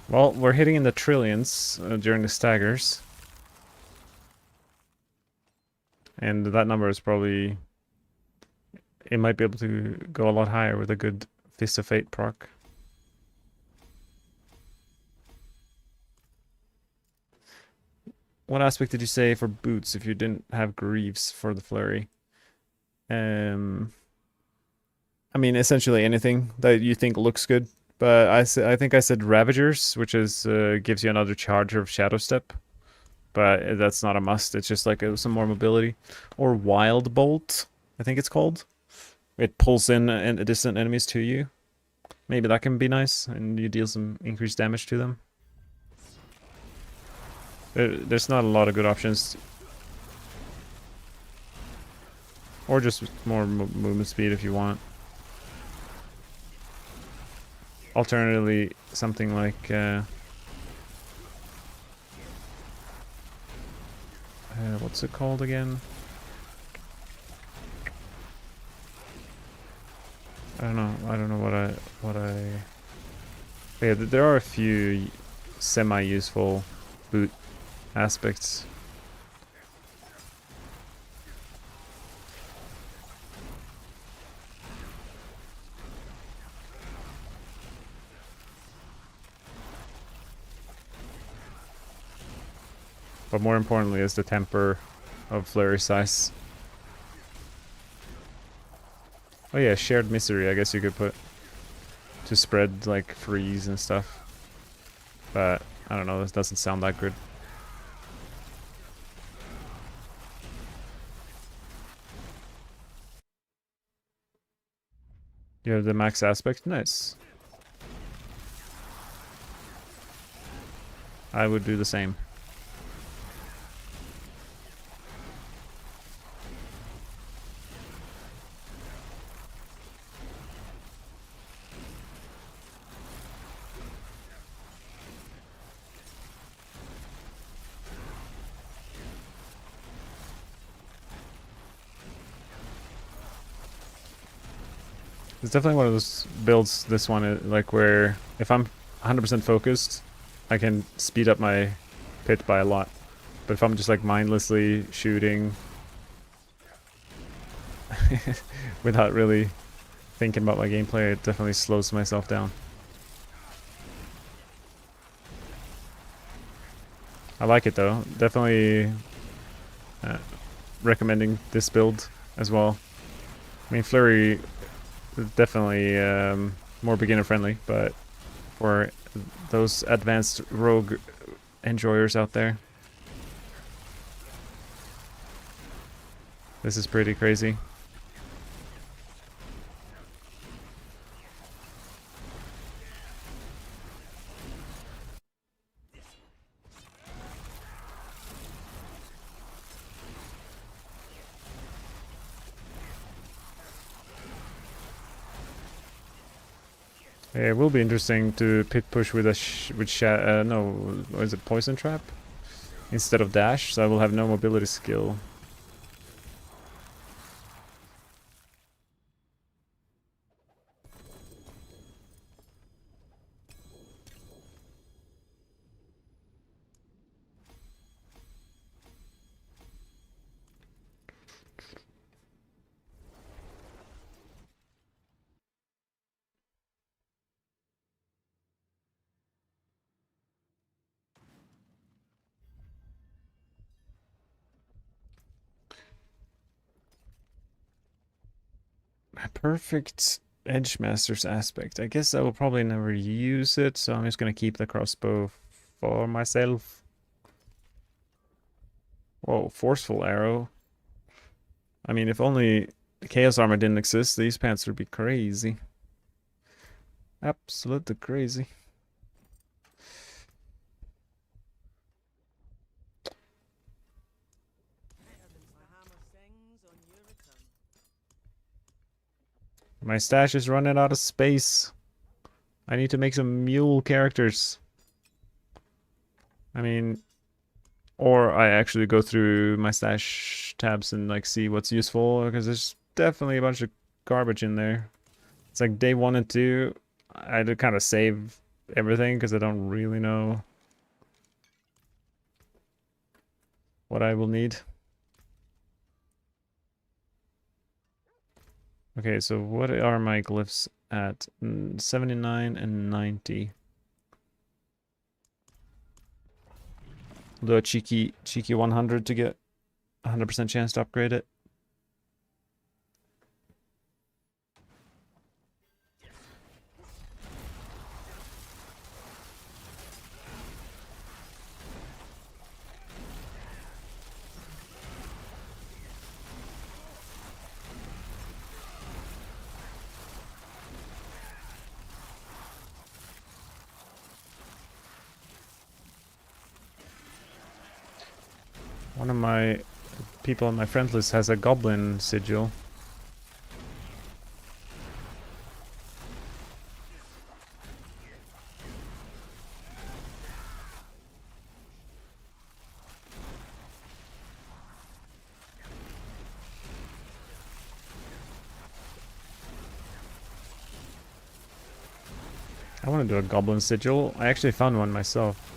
[SPEAKER 1] Well, we're hitting in the trillions during the staggers. And that number is probably... It might be able to go a lot higher with a good Fist of Fate proc. What aspect did you say for boots if you didn't have greaves for the flurry? I mean, essentially anything that you think looks good. But I think I said Ravagers, which is gives you another charge of Shadow Step. But that's not a must. It's just like some more mobility. Or Wild Bolt, I think it's called. It pulls in distant enemies to you. Maybe that can be nice, and you deal some increased damage to them. There's not a lot of good options. Or just more movement speed if you want. Alternatively, something like... what's it called again? I don't know what I... Yeah, there are a few semi-useful boot aspects. But more importantly is the temper of Flurry size. Oh yeah, shared misery I guess you could put to spread like freeze and stuff. But I don't know, this doesn't sound that good. You have the max aspect? Nice. I would do the same. It's definitely one of those builds, this one, like where if I'm 100% focused, I can speed up my pit by a lot. But if I'm just like mindlessly shooting without really thinking about my gameplay, it definitely slows myself down. I like it though. Definitely recommending this build as well. I mean, Flurry is definitely more beginner friendly, but for those advanced rogue enjoyers out there, this is pretty crazy. It will be interesting to pit push with a no, is it poison trap instead of dash? So I will have no mobility skill. Perfect Edge Master's aspect. I guess I will probably never use it, so I'm just gonna keep the crossbow for myself. Whoa, forceful arrow. I mean, if only chaos armor didn't exist, these pants would be crazy. Absolutely crazy. My stash is running out of space. I need to make some mule characters. I mean, or I actually go through my stash tabs and like see what's useful, because there's definitely a bunch of garbage in there. It's like day 1 and 2, I had to kind of save everything because I don't really know what I will need. Okay, so what are my glyphs at? 79 and 90. Do a cheeky 100 to get 100% chance to upgrade it. One of my people on my friend list has a Goblin sigil. I want to do a Goblin sigil. I actually found one myself.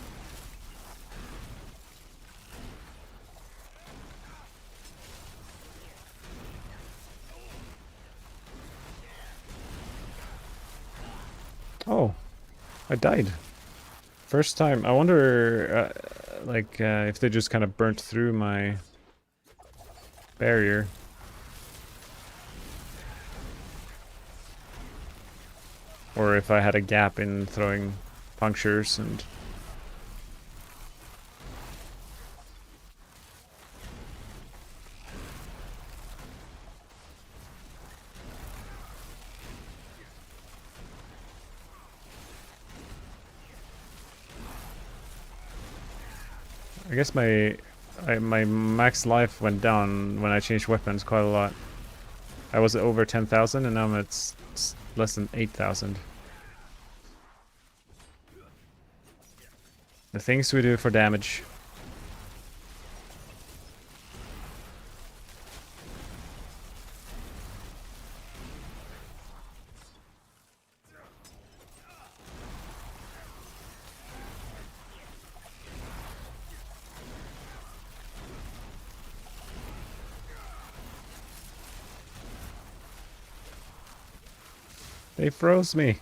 [SPEAKER 1] Oh, I died. First time. I wonder, if they just kind of burnt through my barrier. Or if I had a gap in throwing punctures and... I guess my max life went down when I changed weapons quite a lot. I was over 10,000 and now I'm at less than 8,000. The things we do for damage. They froze me.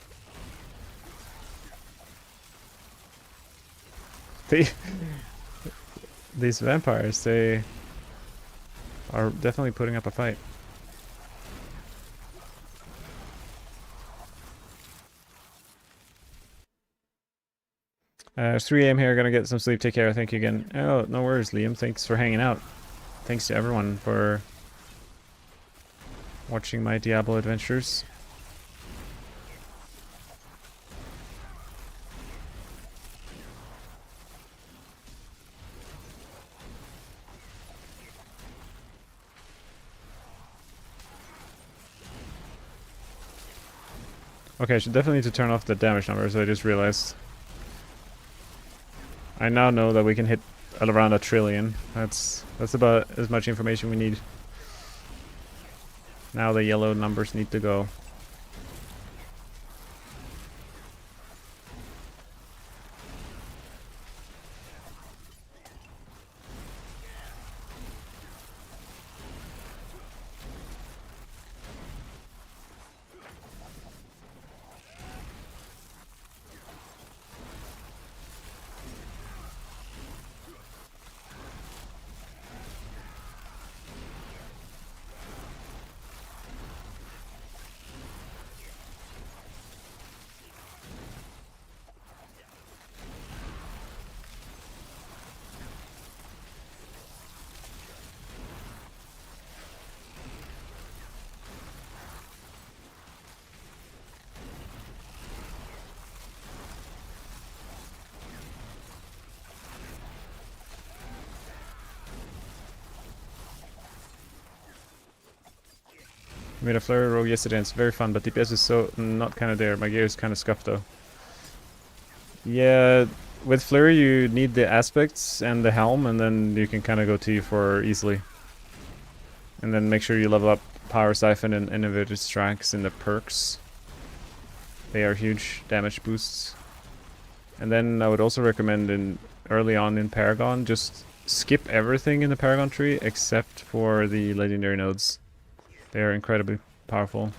[SPEAKER 1] They, these vampires, they are definitely putting up a fight. 3 a.m. here, gonna get some sleep, take care, thank you again. Oh, no worries, Liam, thanks for hanging out. Thanks to everyone for watching my Diablo adventures. Okay, I should definitely need to turn off the damage numbers, I just realized. I now know that we can hit around 1 trillion. That's about as much information we need. Now the yellow numbers need to go. I made a Flurry rogue yesterday and it's very fun, but DPS is so not kind of there. My gear is kind of scuffed though. Yeah, with Flurry you need the aspects and the helm, and then you can kind of go T4 easily. And then make sure you level up Power Siphon and Innovative Strikes in the perks. They are huge damage boosts. And then I would also recommend early on in Paragon, just skip everything in the Paragon tree except for the legendary nodes. They are incredibly powerful.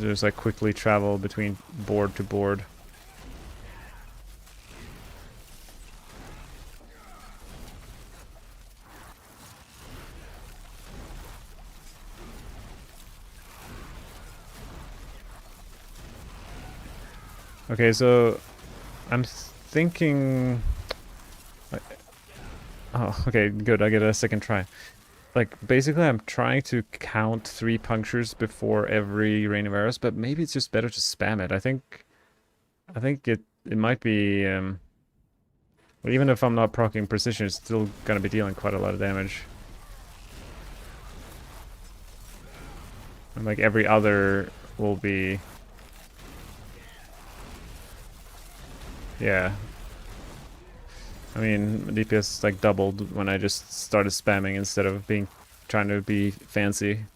[SPEAKER 1] Just like quickly travel between board to board. Okay, so I'm thinking. Oh, okay, good. I get a second try. Like, basically, I'm trying to count 3 punctures before every rain of arrows, but maybe it's just better to spam it. I think it might be. Well, even if I'm not proccing precision, it's still gonna be dealing quite a lot of damage. And like every other will be. Yeah. I mean, DPS like doubled when I just started spamming instead of trying to be fancy.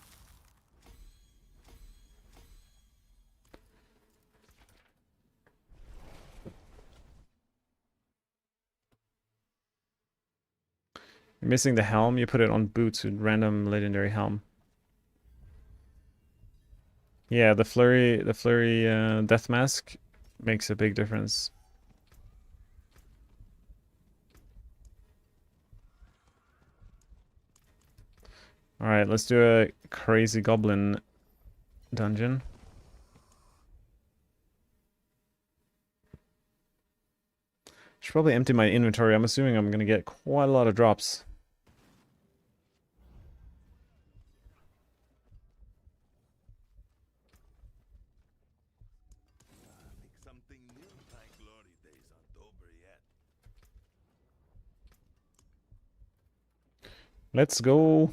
[SPEAKER 1] You're missing the helm, you put it on boots with random legendary helm. Yeah, the flurry death mask makes a big difference. Alright, let's do a crazy goblin dungeon. Should probably empty my inventory. I'm assuming I'm gonna get quite a lot of drops. Let's go.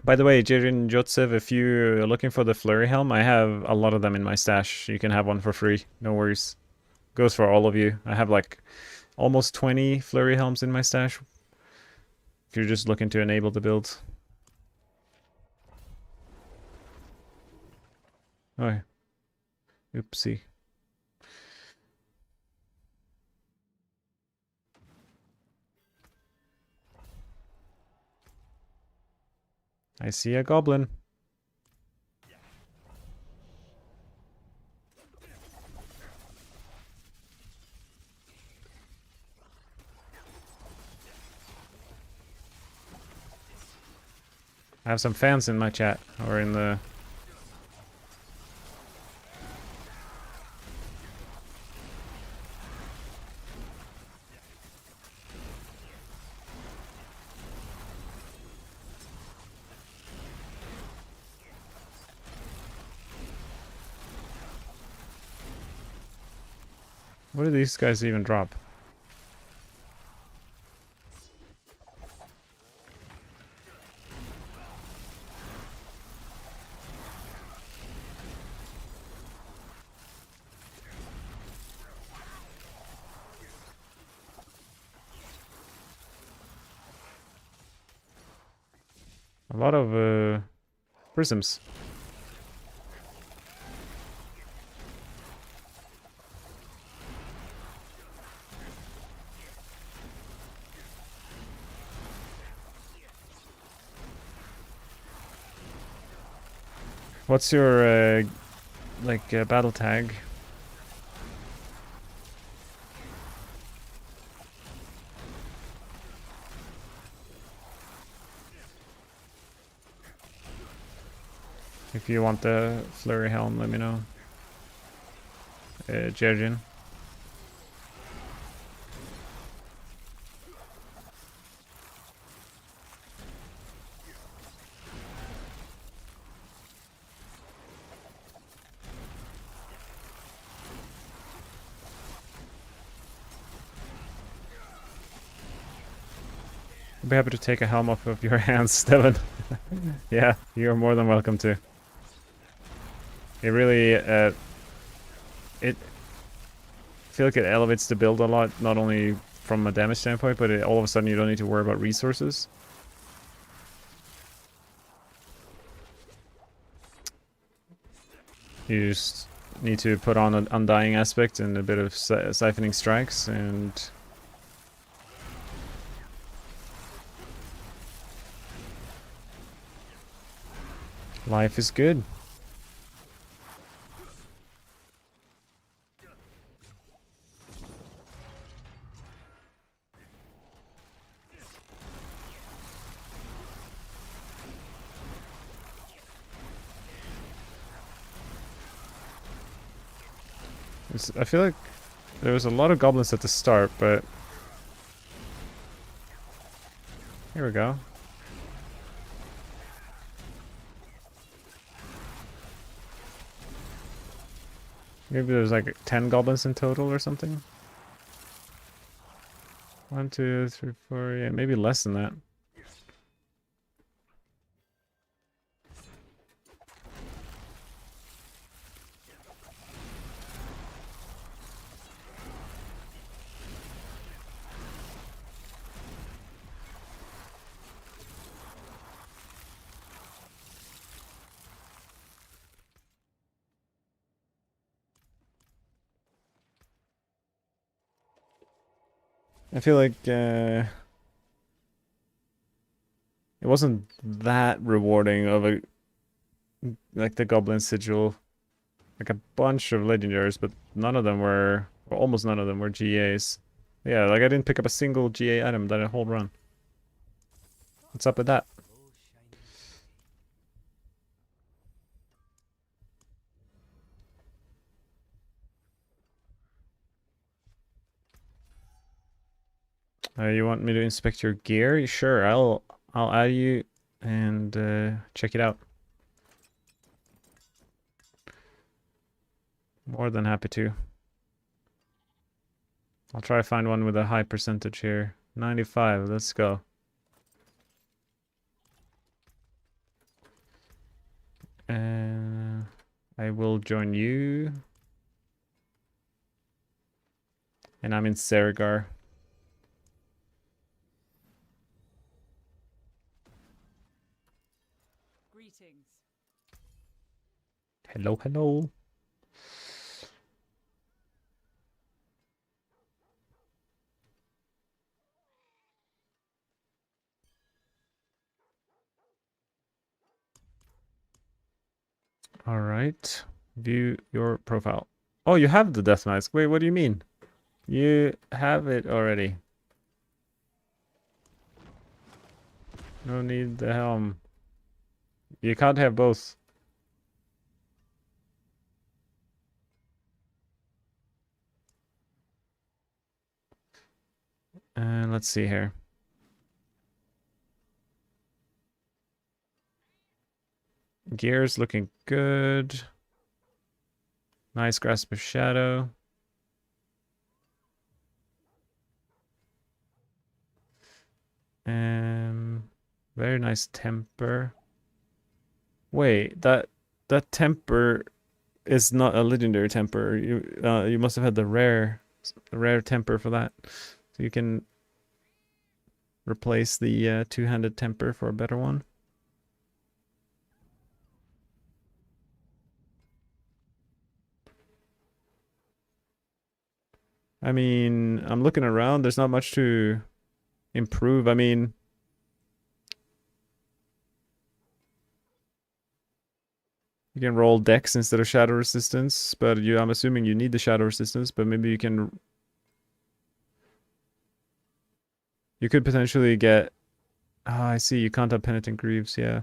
[SPEAKER 1] By the way, Jirin Jotsev, if you're looking for the Flurry Helm, I have a lot of them in my stash. You can have one for free. No worries. Goes for all of you. I have like almost 20 Flurry Helms in my stash. If you're just looking to enable the build. Oh, oopsie. I see a goblin. I have some fans in my chat, or in the... What do these guys even drop? A lot of prisms. What's your battle tag? If you want the Flurry Helm, let me know. Jerjin. I'd be happy to take a helm off of your hands, Devin. Yeah, you're more than welcome to. It really, I feel like it elevates the build a lot, not only from a damage standpoint, but all of a sudden you don't need to worry about resources. You just need to put on an undying aspect and a bit of siphoning strikes, and life is good. I feel like there was a lot of goblins at the start, but here we go. Maybe there's like 10 goblins in total or something. 1, 2, 3, 4, yeah, maybe less than that. I feel like it wasn't that rewarding of a like the Goblin Sigil. Like a bunch of legendaries, but none of them were, or almost none of them were GAs. Yeah, like I didn't pick up a single GA item that whole run. What's up with that? You want me to inspect your gear? Sure, I'll add you and check it out. More than happy to. I'll try to find one with a high percentage here. 95, let's go. I will join you. And I'm in Serigar.
[SPEAKER 3] Greetings.
[SPEAKER 1] Hello, hello. All right. View your profile. Oh, you have the death mask. Wait, what do you mean? You have it already. No need the helm. You can't have both. And let's see here. Gear's looking good. Nice grasp of shadow. Very nice temper. Wait, that temper is not a legendary temper. You must have had the rare temper for that. So you can replace the two-handed temper for a better one. I mean, I'm looking around. There's not much to improve. I mean, you can roll dex instead of shadow resistance, but I'm assuming you need the shadow resistance, but maybe you could potentially get, I see, you can't have penitent greaves, yeah.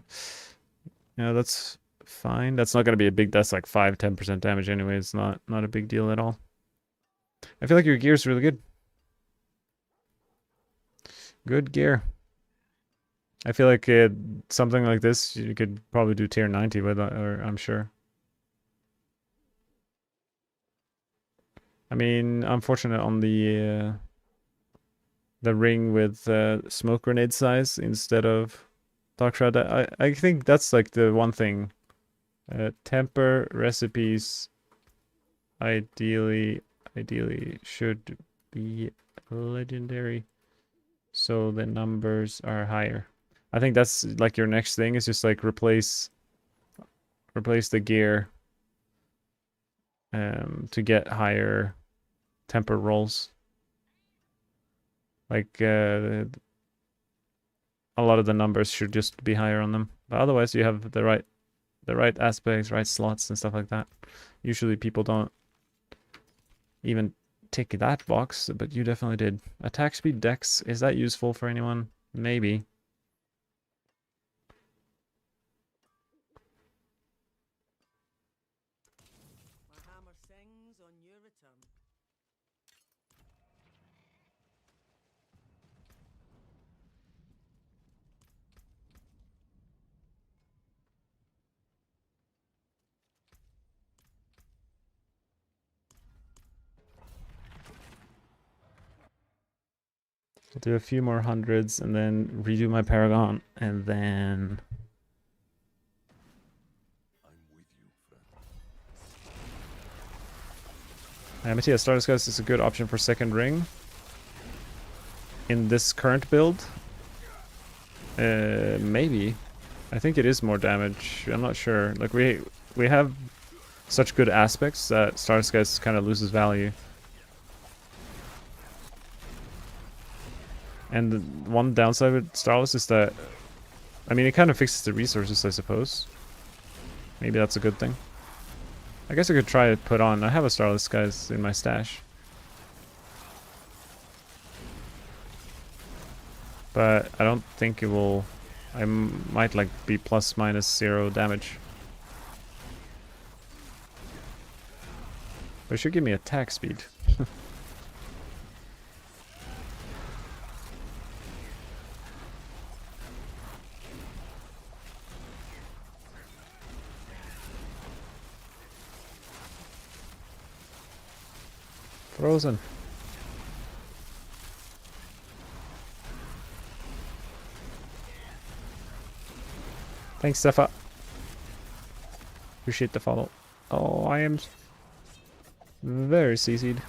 [SPEAKER 1] Yeah, that's fine. That's not gonna be a big, that's like 5-10% damage anyway. It's not a big deal at all. I feel like your gear's really good. Good gear. I feel like something like this, you could probably do tier 90 with, or I'm sure. I mean, I'm fortunate on the the ring with smoke grenade size instead of Dark Shroud. I think that's like the one thing. Temper recipes ideally should be legendary, so the numbers are higher. I think that's like your next thing is just like replace the gear to get higher temper rolls. Like a lot of the numbers should just be higher on them. But otherwise you have the right aspects, right slots and stuff like that. Usually people don't even tick that box, but you definitely did. Attack speed dex, is that useful for anyone? Maybe.
[SPEAKER 2] My hammer sings on your return.
[SPEAKER 1] I'll do a few more hundreds and then redo my Paragon and then Matthias, Stardust Ghost is a good option for second ring. In this current build, maybe. I think it is more damage. I'm not sure. Like we have such good aspects that Stardust Ghost kind of loses value. And the one downside with Starless is that, I mean, it kind of fixes the resources, I suppose. Maybe that's a good thing. I guess I could try it put on. I have a Starless guys in my stash. But I don't think it will... I might like be plus minus 0 damage. But it should give me attack speed. Frozen. Thanks, Stefa. Appreciate the follow. Oh, I am very CC'd.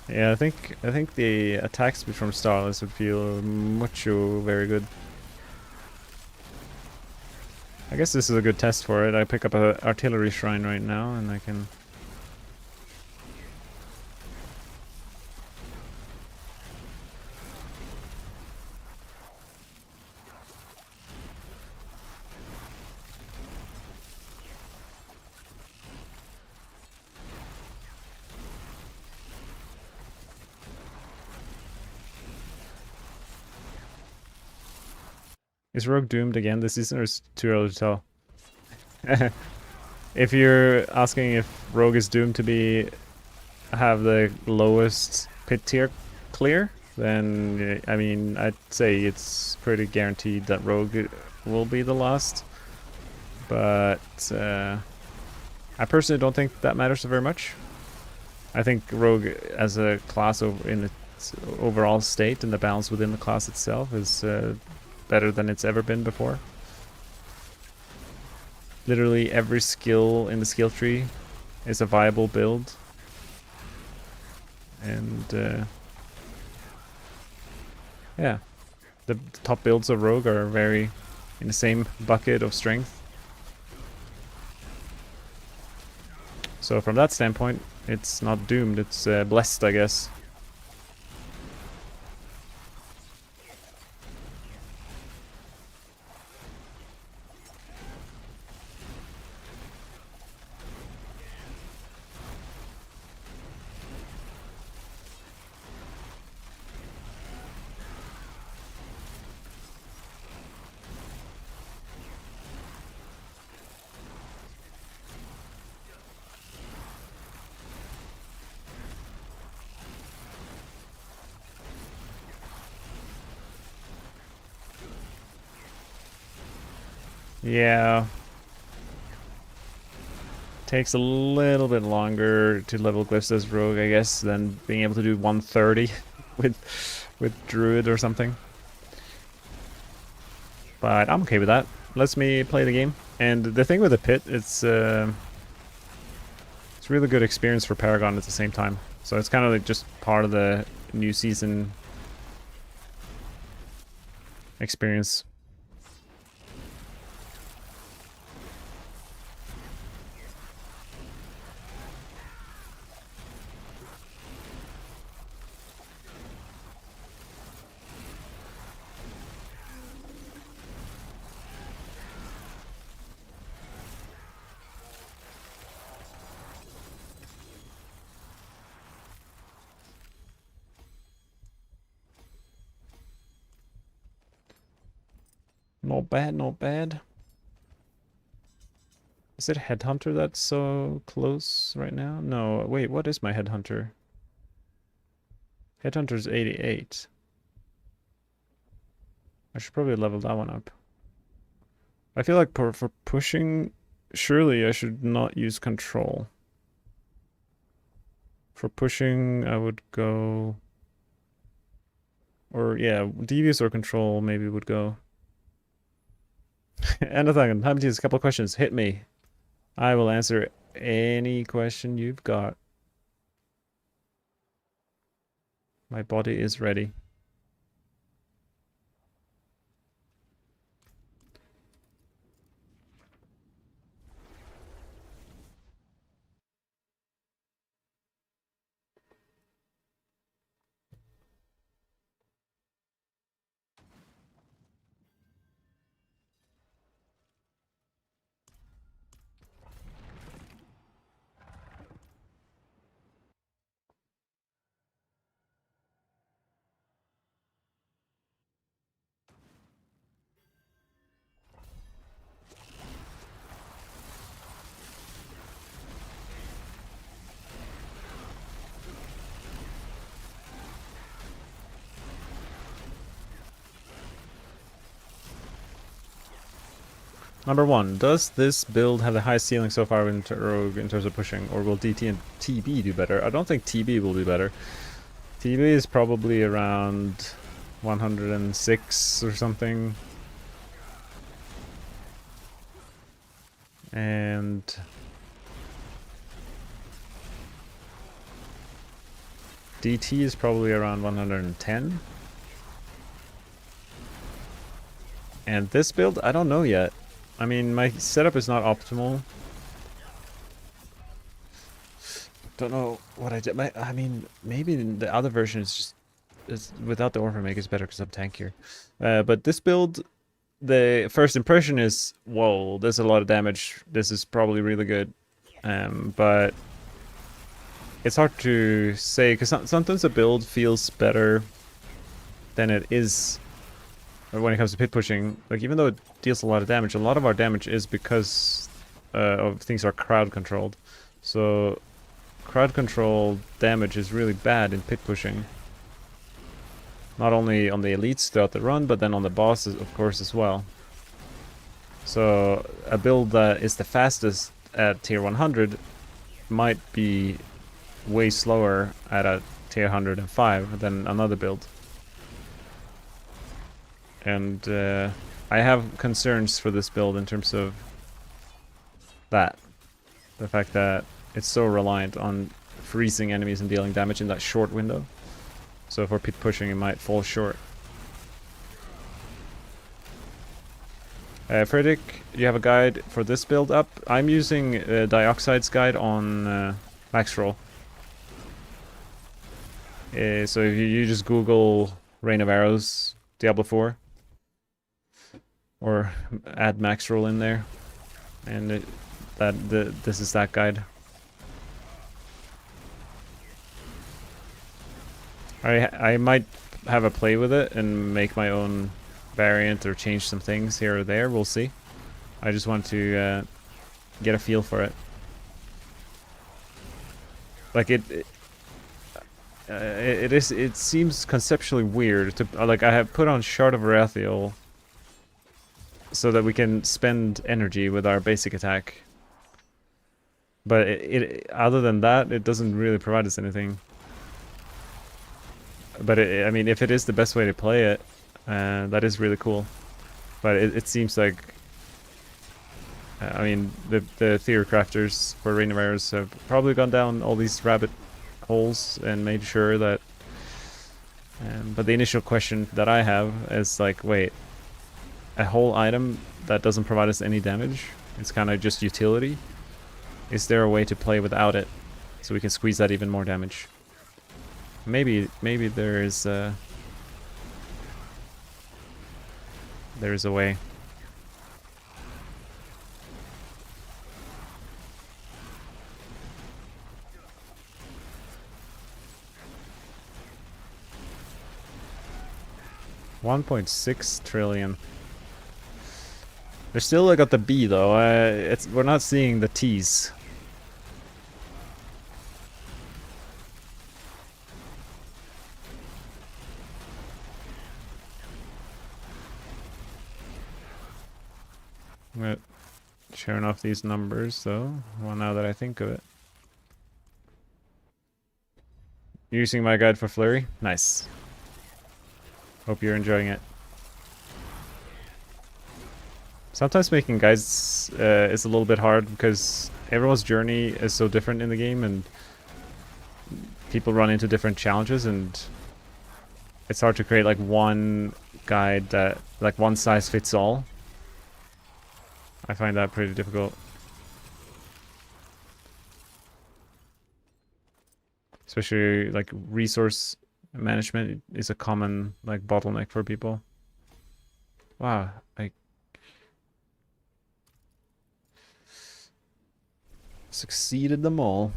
[SPEAKER 1] Yeah, I think the attack speed from Starless would feel mucho very good. I guess this is a good test for it. I pick up an artillery shrine right now and I can... Is Rogue doomed again this season or is it too early to tell? If you're asking if Rogue is doomed to have the lowest pit tier clear, then I mean I'd say it's pretty guaranteed that Rogue will be the last. But I personally don't think that matters very much. I think Rogue as a class in its overall state and the balance within the class itself is better than it's ever been before. Literally every skill in the skill tree is a viable build. And yeah, the top builds of Rogue are very in the same bucket of strength. So from that standpoint, it's not doomed, it's blessed, I guess. Yeah. Takes a little bit longer to level glyphs as rogue, I guess, than being able to do 130 with druid or something. But I'm okay with that. Lets me play the game. And the thing with the pit, it's really good experience for Paragon at the same time. So it's kind of like just part of the new season experience. Not bad, not bad. Is it Headhunter that's so close right now? No, wait, what is my Headhunter? Headhunter's 88. I should probably level that one up. I feel like for pushing, surely I should not use control. For pushing, I would go... Or, yeah, devious or control maybe would go. Anything, time to use a couple of questions. Hit me. I will answer any question you've got. My body is ready. Number one, does this build have the highest ceiling so far in Rogue in terms of pushing, or will DT and TB do better? I don't think TB will do better. TB is probably around 106 or something. And DT is probably around 110. And this build, I don't know yet. I mean, my setup is not optimal. Don't know what I did. I mean, maybe the other version is just without the Orphan Make is better because I'm tankier. But this build, the first impression is, whoa, there's a lot of damage. This is probably really good. But it's hard to say because sometimes a build feels better than it is when it comes to pit pushing. Like, even though it deals a lot of damage, a lot of our damage is because of things are crowd controlled. So crowd control damage is really bad in pit pushing. Not only on the elites throughout the run, but then on the bosses, of course, as well. So a build that is the fastest at tier 100 might be way slower at a tier 105 than another build. And I have concerns for this build in terms of that. The fact that it's so reliant on freezing enemies and dealing damage in that short window. So for pit pushing, it might fall short. Frederick, do you have a guide for this build up? I'm using Dioxide's guide on Max Roll. So if you just Google Rain of Arrows, Diablo 4, or add Max Roll in there, and this is that guide. I might have a play with it and make my own variant or change some things here or there. We'll see. I just want to get a feel for it. Like it seems conceptually weird to like I have put on Shard of Arathiel so that we can spend energy with our basic attack. But other than that, it doesn't really provide us anything. But I mean, if it is the best way to play it, that is really cool. But it seems like, I mean, the theory crafters for Reign of Arrows have probably gone down all these rabbit holes and made sure that. But the initial question that I have is like, wait, a whole item that doesn't provide us any damage? It's kind of just utility. Is there a way to play without it, so we can squeeze that even more damage? Maybe there is a way. $1.6 trillion. They're still got the B though. We're not seeing the T's. I'm showing off these numbers though. Well, now that I think of it. Using my guide for Flurry? Nice. Hope you're enjoying it. Sometimes making guides is a little bit hard because everyone's journey is so different in the game and people run into different challenges, and it's hard to create like one guide that like one size fits all. I find that pretty difficult. Especially like resource management is a common like bottleneck for people. Wow, I succeeded them all.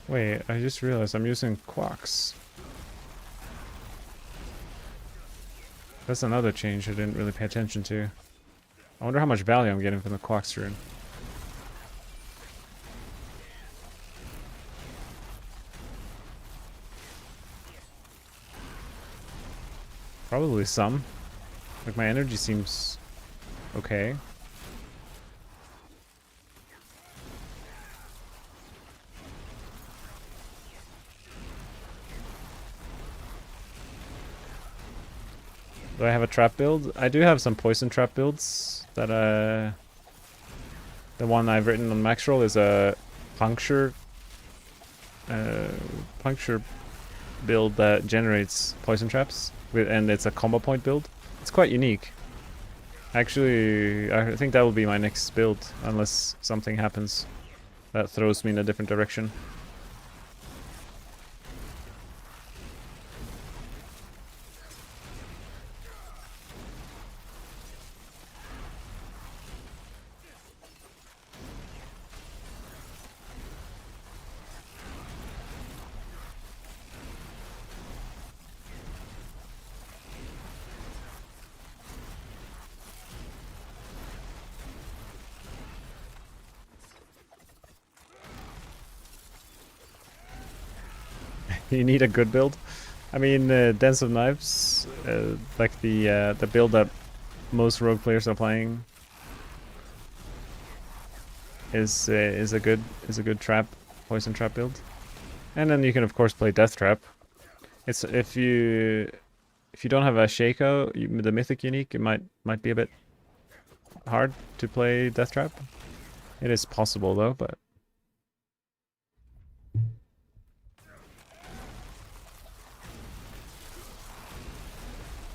[SPEAKER 1] Wait, I just realized I'm using quacks. That's another change I didn't really pay attention to. I wonder how much value I'm getting from the quacks rune. Probably some. Like my energy seems okay. Do I have a trap build? I do have some poison trap builds that the one I've written on max roll is a puncture build that generates poison traps and it's a combo point build. It's quite unique. Actually, I think that will be my next build unless something happens that throws me in a different direction. You need a good build. I mean, Dance of Knives, like the build that most rogue players are playing, is a good trap, poison trap build. And then you can of course play Death Trap. It's if you don't have a Shaco, the Mythic unique, it might be a bit hard to play Death Trap. It is possible though, but.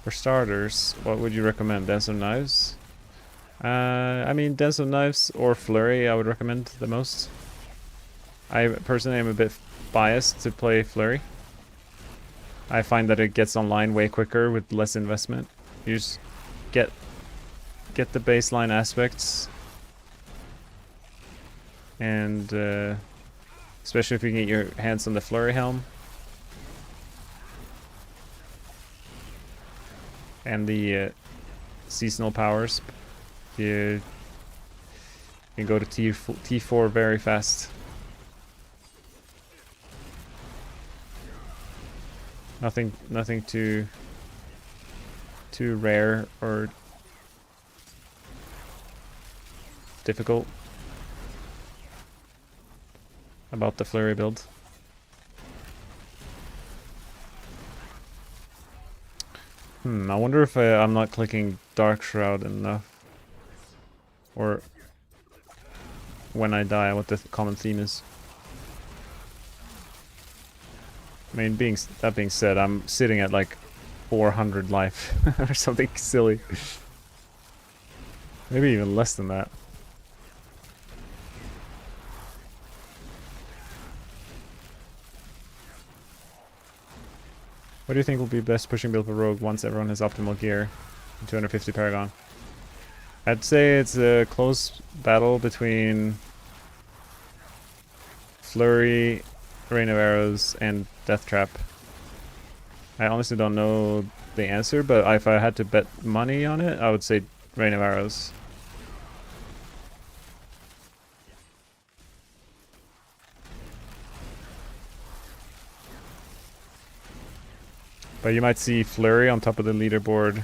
[SPEAKER 1] For starters, what would you recommend? Dance of Knives? I mean, Dance of Knives or Flurry I would recommend the most. I personally am a bit biased to play Flurry. I find that it gets online way quicker with less investment. You just get the baseline aspects, and especially if you can get your hands on the Flurry helm and the seasonal powers, you can go to T4 very fast. Nothing too rare or difficult about the Flurry build. I wonder if I'm not clicking Dark Shroud enough, or when I die, what the common theme is. I mean, that being said, I'm sitting at like 400 life or something silly. Maybe even less than that. What do you think will be best pushing build for Rogue once everyone has optimal gear and 250 Paragon? I'd say it's a close battle between Flurry, Rain of Arrows, and Death Trap. I honestly don't know the answer, but if I had to bet money on it, I would say Rain of Arrows. But you might see Flurry on top of the leaderboard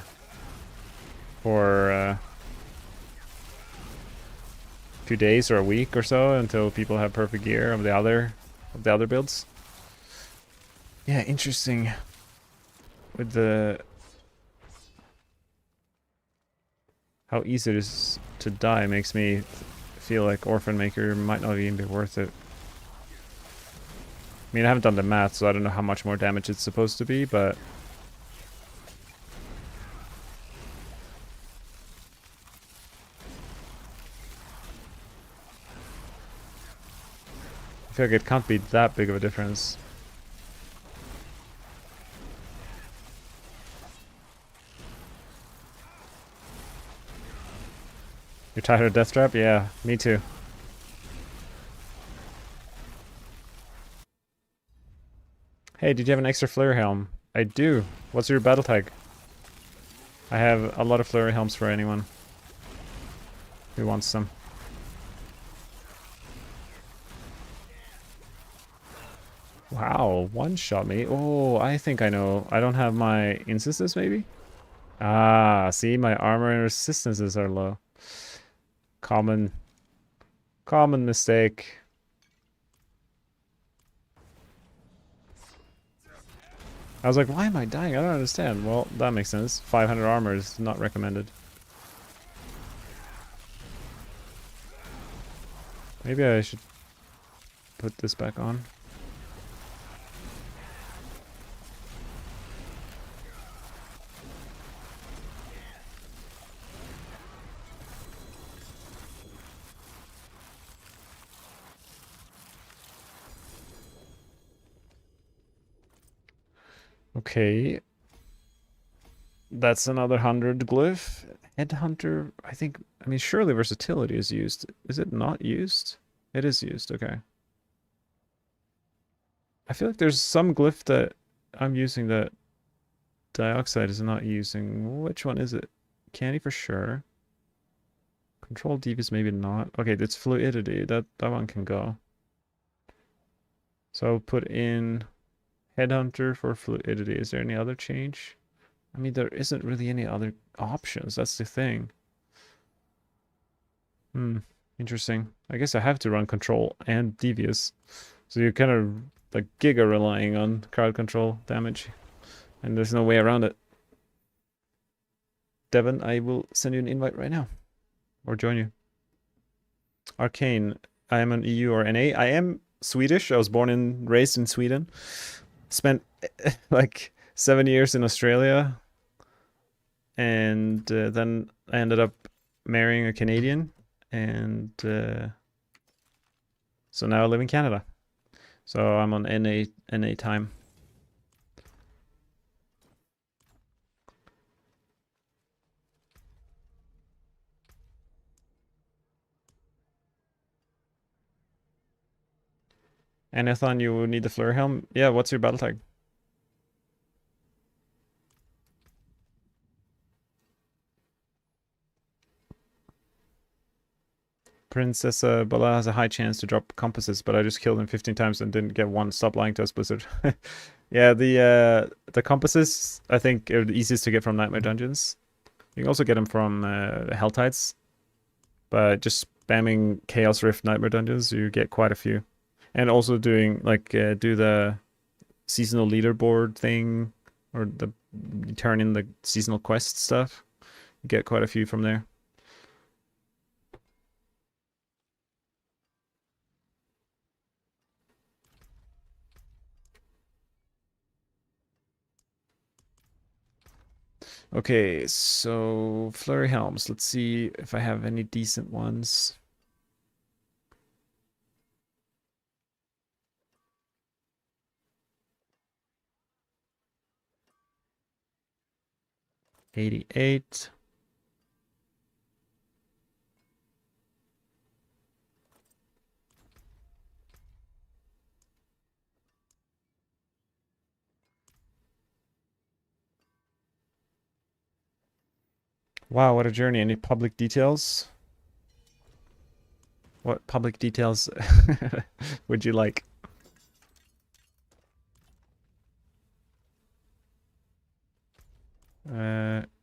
[SPEAKER 1] for a few days or a week or so until people have perfect gear of the other builds. Yeah, interesting. With the how easy it is to die makes me feel like Orphan Maker might not even be worth it. I mean, I haven't done the math, so I don't know how much more damage it's supposed to be, but I feel like it can't be that big of a difference. You're tired of Death Trap? Yeah, me too. Hey, did you have an extra Flurry helm? I do. What's your battle tag? I have a lot of Flurry helms for anyone who wants some. Wow, one shot me. Oh, I think I know. I don't have my instances, maybe? Ah, see, my armor and resistances are low. Common mistake. I was like, why am I dying? I don't understand. Well, that makes sense. 500 armor is not recommended. Maybe I should put this back on. Okay. That's another 100 glyph. Headhunter, I mean, surely versatility is used. Is it not used? It is used, okay. I feel like there's some glyph that I'm using that Dioxide is not using. Which one is it? Candy for sure. Control Devious maybe not. Okay, it's Fluidity. That one can go. So put in Headhunter for Fluidity. Is there any other change? I mean, there isn't really any other options. That's the thing. Interesting. I guess I have to run Control and Devious. So you're kind of like giga relying on crowd control damage. And there's no way around it. Devon, I will send you an invite right now. Or join you. Arcane. I am an EU or NA. I am Swedish. I was born and raised in Sweden. Spent like 7 years in Australia. And then I ended up marrying a Canadian. And so now I live in Canada. So I'm on NA time. Anathan, you need the Flurry helm. Yeah, what's your battle tag? Princess Bola has a high chance to drop compasses, but I just killed him 15 times and didn't get one. Stop lying to us, Blizzard. Yeah, the compasses I think are the easiest to get from Nightmare Dungeons. You can also get them from Hell Tides, but just spamming Chaos Rift Nightmare Dungeons, you get quite a few. And also doing like do the seasonal leaderboard thing, or the turn in the seasonal quest stuff. You get quite a few from there. Okay, so Flurry Helms. Let's see if I have any decent ones. $88. Wow, what a journey. Any public details? What public details would you like?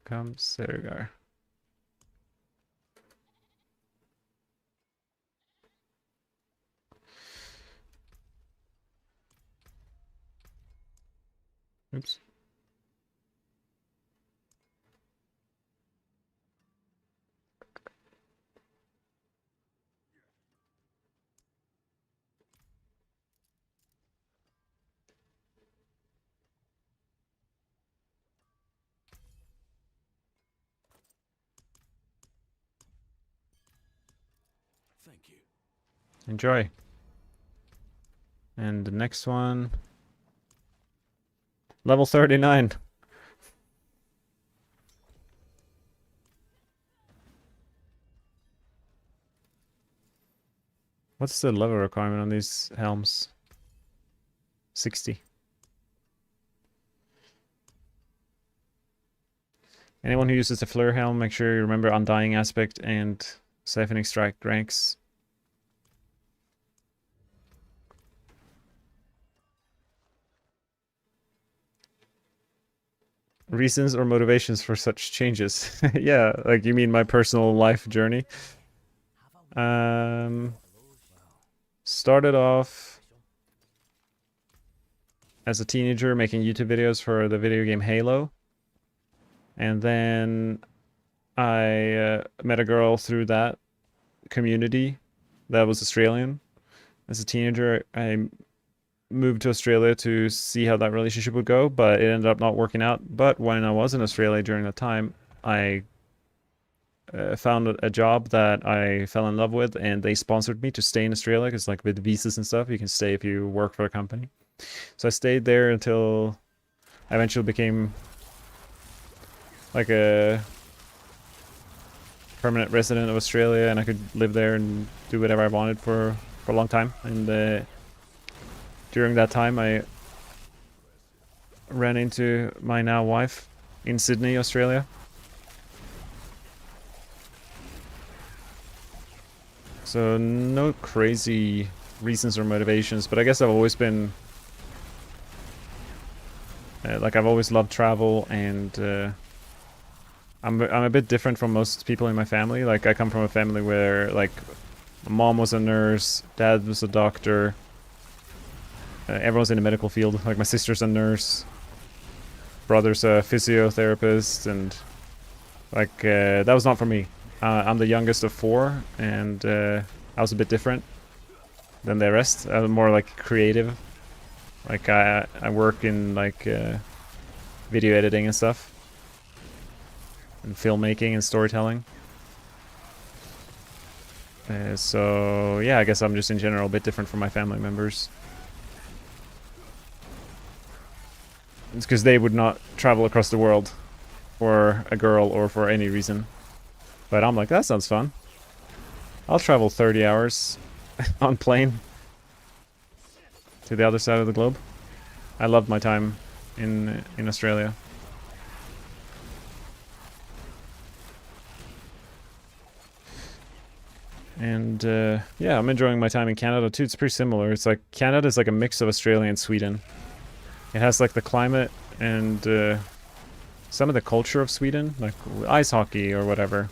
[SPEAKER 1] Come Sergar. Oops.
[SPEAKER 3] Thank you.
[SPEAKER 1] Enjoy. And the next one. Level 39. What's the level requirement on these helms? 60. Anyone who uses the Flare helm, make sure you remember Undying Aspect and Siphon Extract ranks. Reasons or motivations for such changes? Yeah, like you mean my personal life journey? Started off as a teenager making YouTube videos for the video game Halo. And then I met a girl through that community that was Australian. As a teenager, I moved to Australia to see how that relationship would go, but it ended up not working out. But when I was in Australia during that time, I found a job that I fell in love with, and they sponsored me to stay in Australia because, like, with visas and stuff, you can stay if you work for a company. So I stayed there until I eventually became like a permanent resident of Australia, and I could live there and do whatever I wanted for a long time. And during that time, I ran into my now wife in Sydney, Australia. So no crazy reasons or motivations, but I guess I've always been like, I've always loved travel, and I'm a bit different from most people in my family. Like, I come from a family where, like, my mom was a nurse, dad was a doctor, everyone's in the medical field. Like, my sister's a nurse, brother's a physiotherapist, and like that was not for me. I'm the youngest of four, and I was a bit different than the rest. I was more like creative. Like, I work in like video editing and stuff, and filmmaking and storytelling. So yeah, I guess I'm just in general a bit different from my family members. It's because they would not travel across the world for a girl or for any reason. But I'm like, that sounds fun. I'll travel 30 hours on plane. to the other side of the globe. I loved my time in Australia. And yeah, I'm enjoying my time in Canada too. It's pretty similar. It's like Canada is like a mix of Australia and Sweden. It has like the climate and some of the culture of Sweden, like ice hockey or whatever.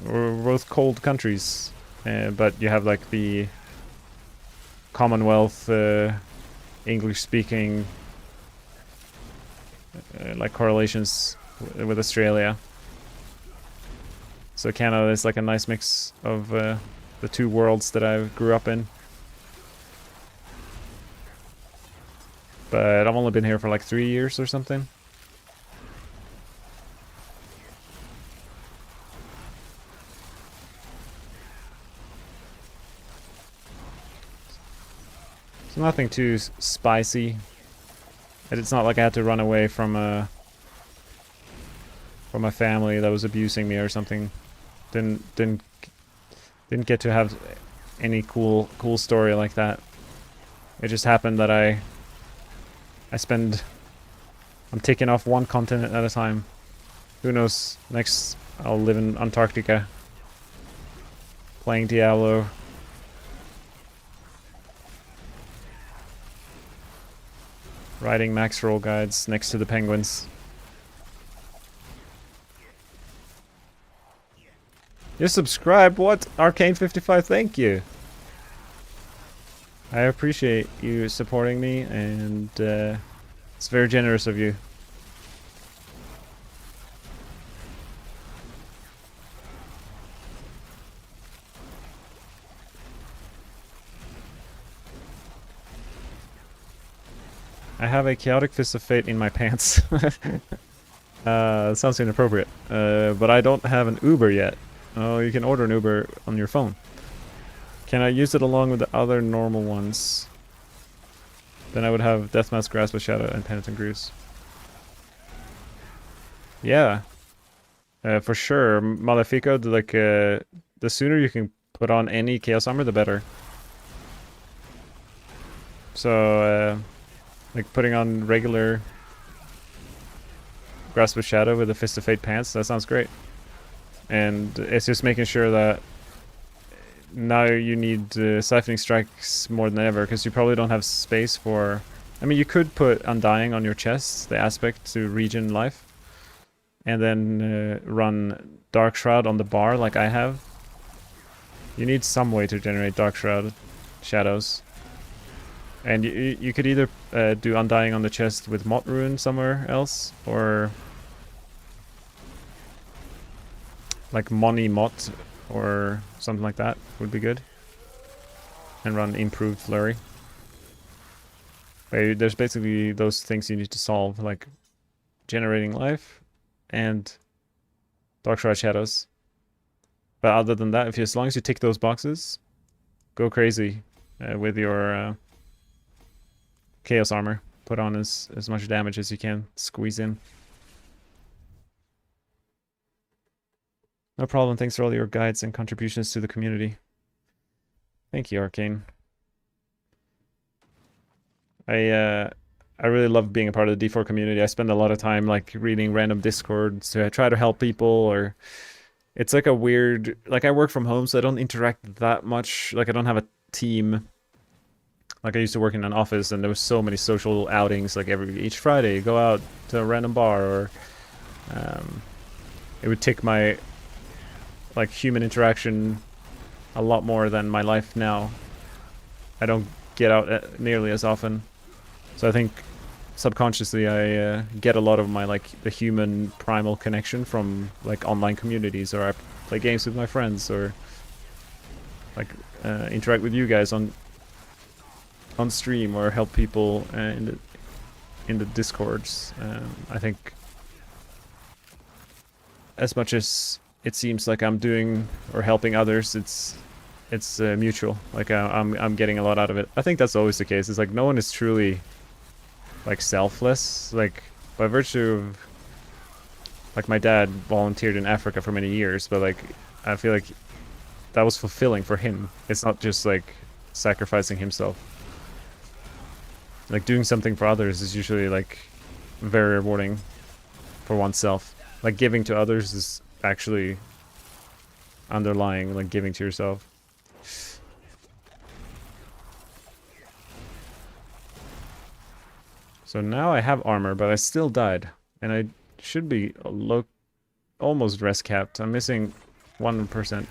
[SPEAKER 1] We're both cold countries, but you have like the Commonwealth English-speaking like correlations with Australia. So Canada is like a nice mix of the two worlds that I grew up in. But I've only been here for like 3 years or something. So nothing too spicy. And it's not like I had to run away from a family that was abusing me or something. Didn't get to have any cool story like that. It just happened that I'm taking off one continent at a time. Who knows? Next I'll live in Antarctica, playing Diablo. Riding max roll guides next to the penguins. You're subscribed? What? Arcane55, thank you. I appreciate you supporting me, and it's very generous of you. I have a chaotic fist of fate in my pants. Sounds inappropriate. But I don't have an Uber yet. Oh, you can order an Uber on your phone. Can I use it along with the other normal ones? Then I would have Deathmask, Grasp of Shadow, and Penitent Greaves. Yeah. For sure. Malefico, the sooner you can put on any Chaos Armor, the better. So, like putting on regular Grasp of Shadow with the Fist of Fate pants, that sounds great. And it's just making sure that now you need Siphoning Strikes more than ever, because you probably don't have space for... I mean, you could put Undying on your chest, the aspect to regen life, and then run Dark Shroud on the bar like I have. You need some way to generate Dark Shroud shadows. And you could either do Undying on the chest with Mot Rune somewhere else, or like Moni Mot or something like that would be good. And run Improved Flurry. There's basically those things you need to solve, like generating life and Dark Shroud Shadows. But other than that, as long as you tick those boxes, go crazy with your Chaos Armor. Put on as much damage as you can squeeze in. No problem. Thanks for all your guides and contributions to the community. Thank you, Arcane. I really love being a part of the D4 community. I spend a lot of time like reading random discords to try to help people, or it's like a weird, like I work from home, so I don't interact that much. Like I don't have a team. Like I used to work in an office, and there was so many social outings. Like each Friday, go out to a random bar, or it would take my like human interaction a lot more than my life now. I don't get out nearly as often, so I think subconsciously I get a lot of my like the human primal connection from like online communities, or I play games with my friends, or like interact with you guys on stream, or help people in the discords. I think as much as it seems like I'm doing or helping others, it's mutual. Like I'm getting a lot out of it. I think that's always the case. It's like no one is truly like selfless. Like by virtue of like my dad volunteered in Africa for many years, but like I feel like that was fulfilling for him. It's not just like sacrificing himself. Like doing something for others is usually like very rewarding for oneself. Like giving to others is actually underlying like giving to yourself. So now I have armor, but I still died. And I should be almost rest capped. I'm missing 1%.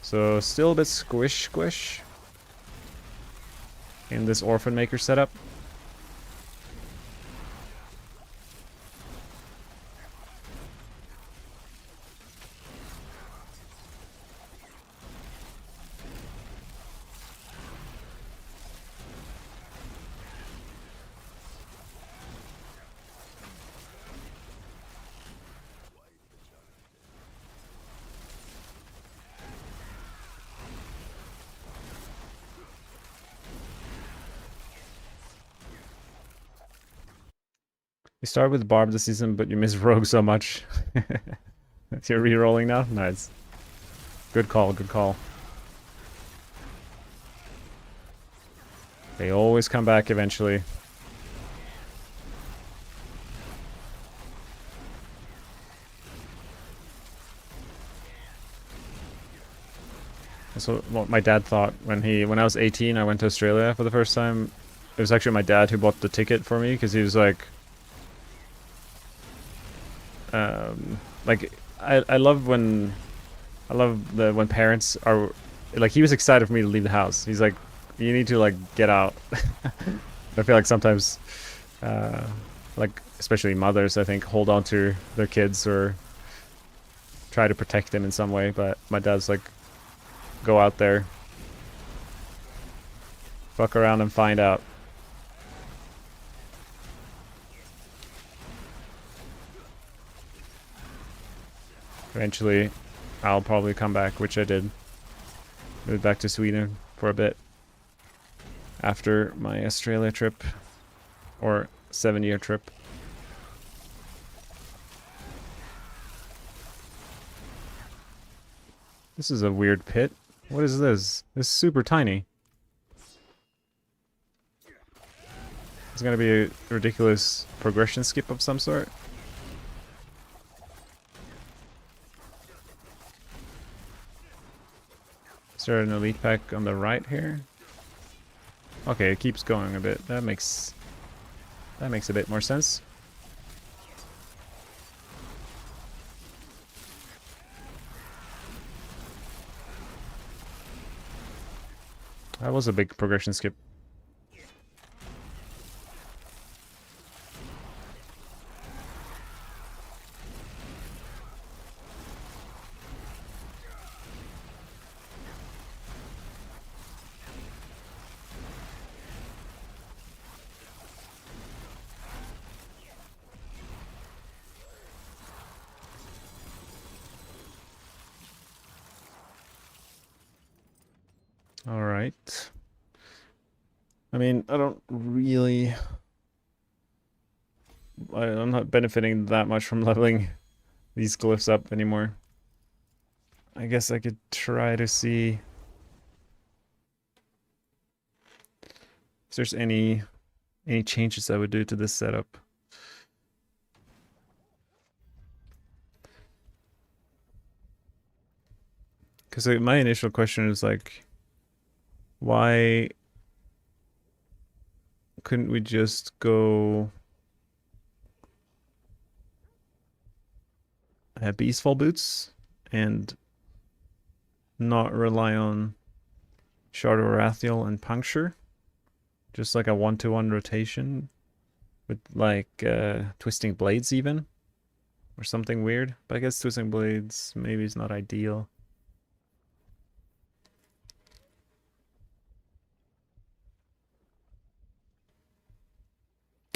[SPEAKER 1] So still a bit squish in this Orphan Maker setup. You start with Barb this season, but you miss Rogue so much. You're re-rolling now? Nice. Good call, good call. They always come back eventually. That's what my dad thought when I was 18. I went to Australia for the first time. It was actually my dad who bought the ticket for me because he was like I love when when parents are like, he was excited for me to leave the house. He's like, you need to like get out. I feel like sometimes like especially mothers, I think, hold on to their kids or try to protect them in some way, but my dad's like, go out there, fuck around and find out. Eventually I'll probably come back, which I did. Moved back to Sweden for a bit after my Australia trip, or 7-year trip. This is a weird pit. What is this? This is super tiny. It's gonna be a ridiculous progression skip of some sort. Is there an elite pack on the right here? Okay, it keeps going a bit. That makes a bit more sense. That was a big progression skip. All right. I mean, I don't really... I'm not benefiting that much from leveling these glyphs up anymore. I guess I could try to see if there's any changes I would do to this setup. Because my initial question is like, why couldn't we just go have Beastfall boots and not rely on Shard of Wrathiel and Puncture? Just like a 1-to-1 rotation with like Twisting Blades even, or something weird. But I guess Twisting Blades maybe is not ideal.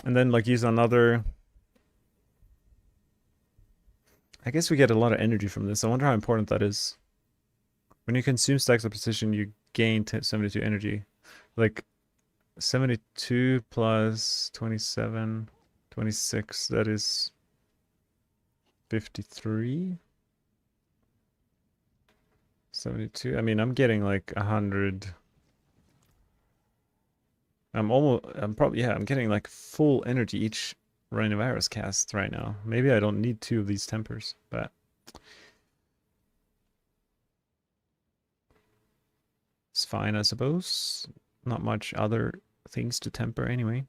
[SPEAKER 1] And then like use another... I guess we get a lot of energy from this. I wonder how important that is. When you consume stacks of precision, you gain 72 energy. Like 72 plus 27, 26, that is 53. 72. I mean, I'm getting like 100. I'm probably, yeah, I'm getting like full energy each Rain of Arrows cast right now. Maybe I don't need 2 of these tempers, but it's fine, I suppose. Not much other things to temper anyway.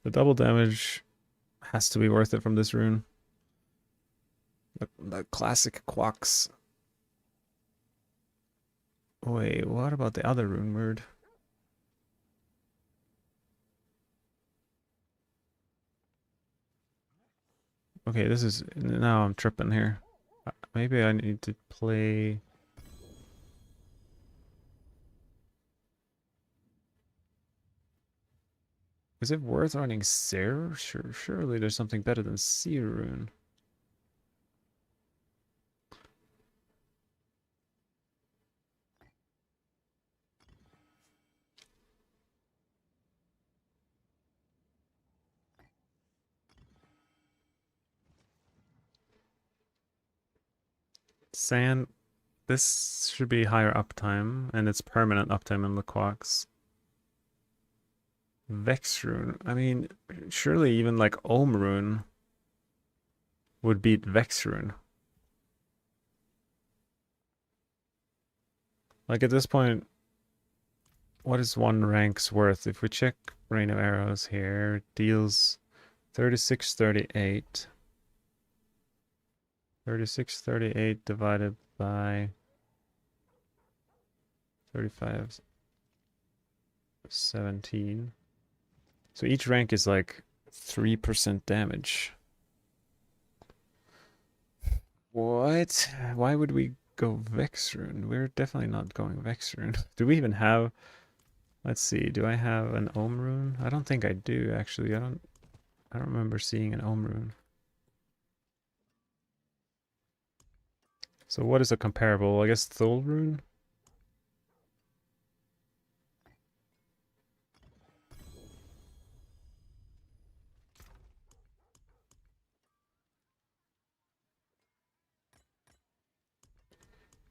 [SPEAKER 1] The double damage has to be worth it from this rune. The classic quacks. Wait, what about the other rune word? Okay, this is... Now I'm tripping here. Maybe I need to play... Is it worth running Seer? Surely there's something better than Seer rune. Sand... This should be higher uptime, and it's permanent uptime in the quacks. Vex rune. I mean, surely even like Ohm rune would beat Vex rune. Like at this point, what is one rank's worth? If we check Rain of Arrows here, it deals 36, 38. 36, 38 divided by 35, 17. So each rank is like 3% damage. What? Why would we go Vex rune? We're definitely not going Vex rune. Do we even have... Let's see, do I have an Ohm rune? I don't think I do, actually. I don't remember seeing an Ohm rune. So what is a comparable? I guess Thul rune?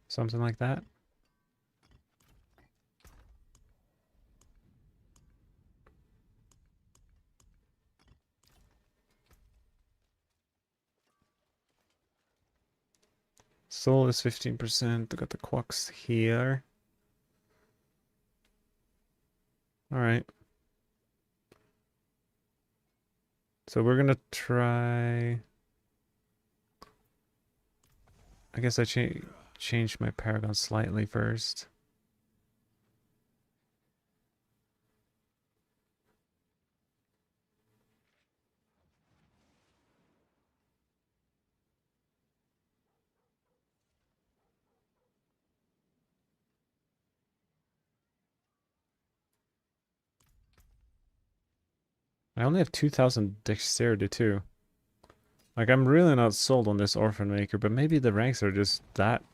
[SPEAKER 1] Something like that. Soul is 15%. Got the quacks here. Alright. So we're gonna try... I guess I changed my Paragon slightly first. I only have 2,000 dexterity too. Like, I'm really not sold on this Orphan Maker, but maybe the ranks are just that...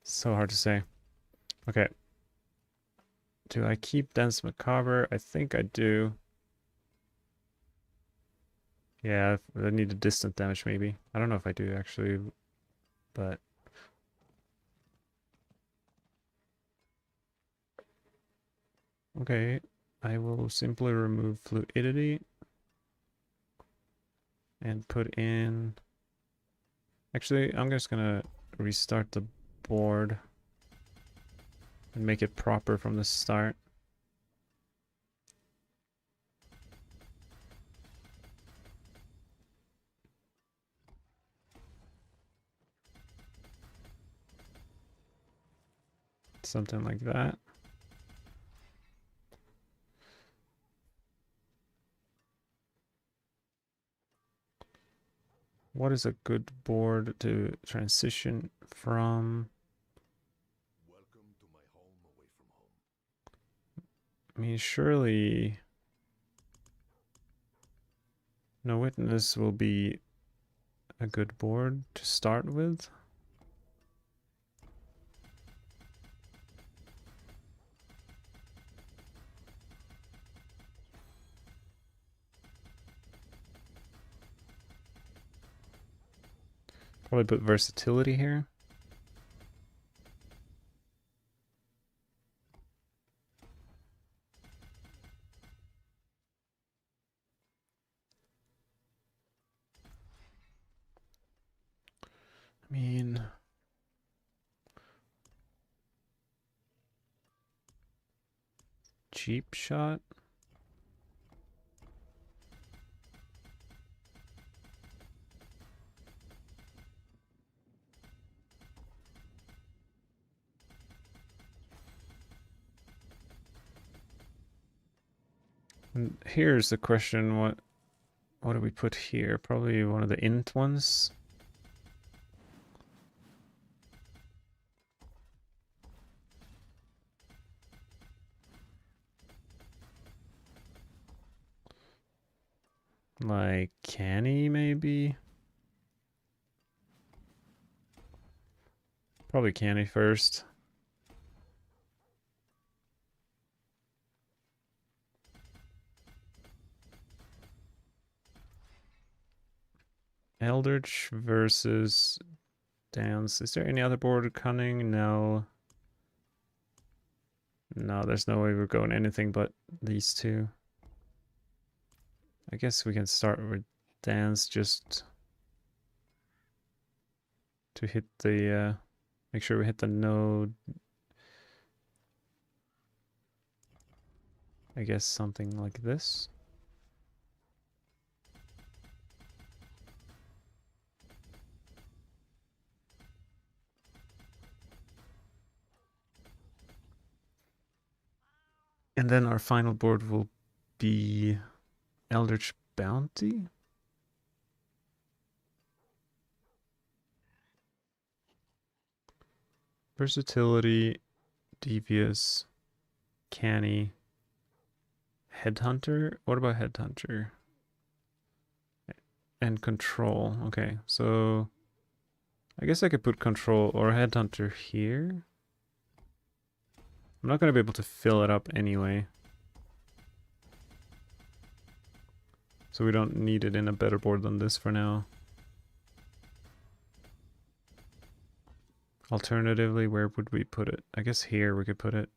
[SPEAKER 1] So hard to say. Okay. Do I keep Dense Macabre? I think I do. Yeah, I need a distant damage maybe. I don't know if I do actually, but... Okay, I will simply remove Fluidity and put in... Actually, I'm just gonna restart the board and make it proper from the start. Something like that. What is a good board to transition from?
[SPEAKER 3] Welcome to my home away from home.
[SPEAKER 1] I mean, surely No Witness will be a good board to start with. Probably put versatility here. I mean, cheap shot. And here's the question, what do we put here? Probably one of the int ones. Like canny maybe? Probably canny first. Eldritch versus dance. Is there any other board cunning? No. No, there's no way we're going anything but these two. I guess we can start with dance just to hit the make sure we hit the node. I guess something like this. And then our final board will be Eldritch Bounty. Versatility, Devious, Canny, Headhunter. What about Headhunter? And Control. Okay, so I guess I could put Control or Headhunter here. I'm not going to be able to fill it up anyway. So we don't need it in a better board than this for now. Alternatively, where would we put it? I guess here we could put it.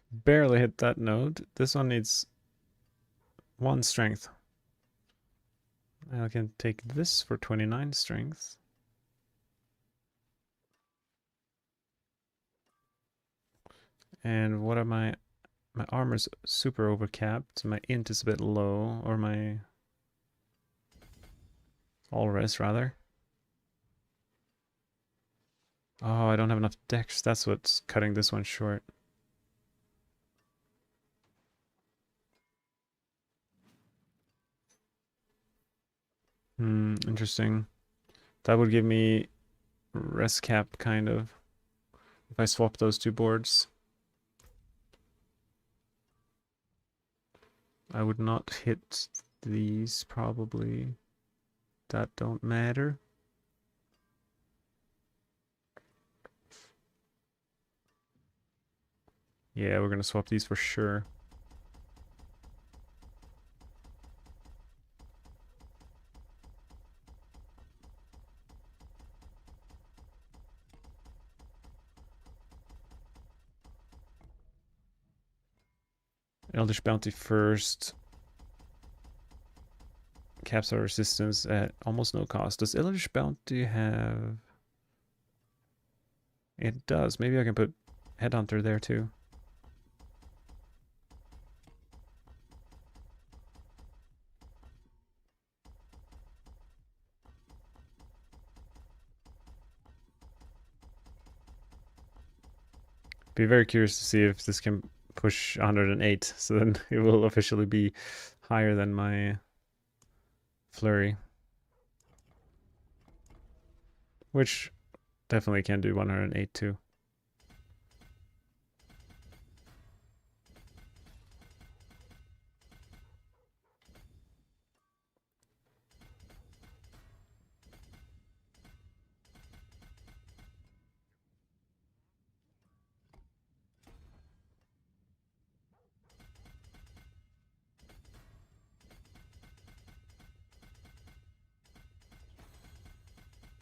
[SPEAKER 1] Barely hit that node. This one needs 1 strength. I can take this for 29 strength. And what am my armor's super overcapped. My int is a bit low, or my all res rather. Oh, I don't have enough dex. That's what's cutting this one short. Interesting. That would give me res cap kind of if I swap those two boards. I would not hit these probably. That don't matter. Yeah, we're gonna swap these for sure. Eldritch Bounty first. Caps our resistance at almost no cost. Does Eldritch Bounty have... It does. Maybe I can put Headhunter there too. Be very curious to see if this can push 108, so then it will officially be higher than my Flurry. Which definitely can do 108 too.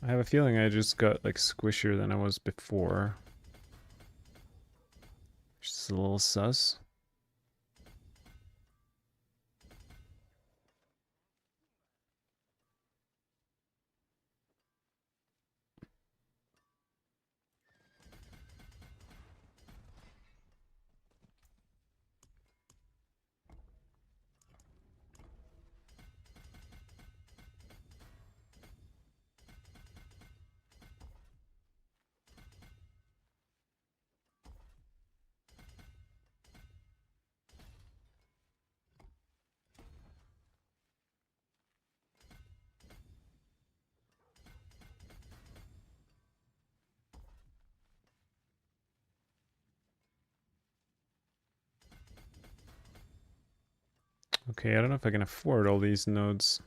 [SPEAKER 1] I have a feeling I just got like squishier than I was before. Just a little sus. Okay, I don't know if I can afford all these nodes.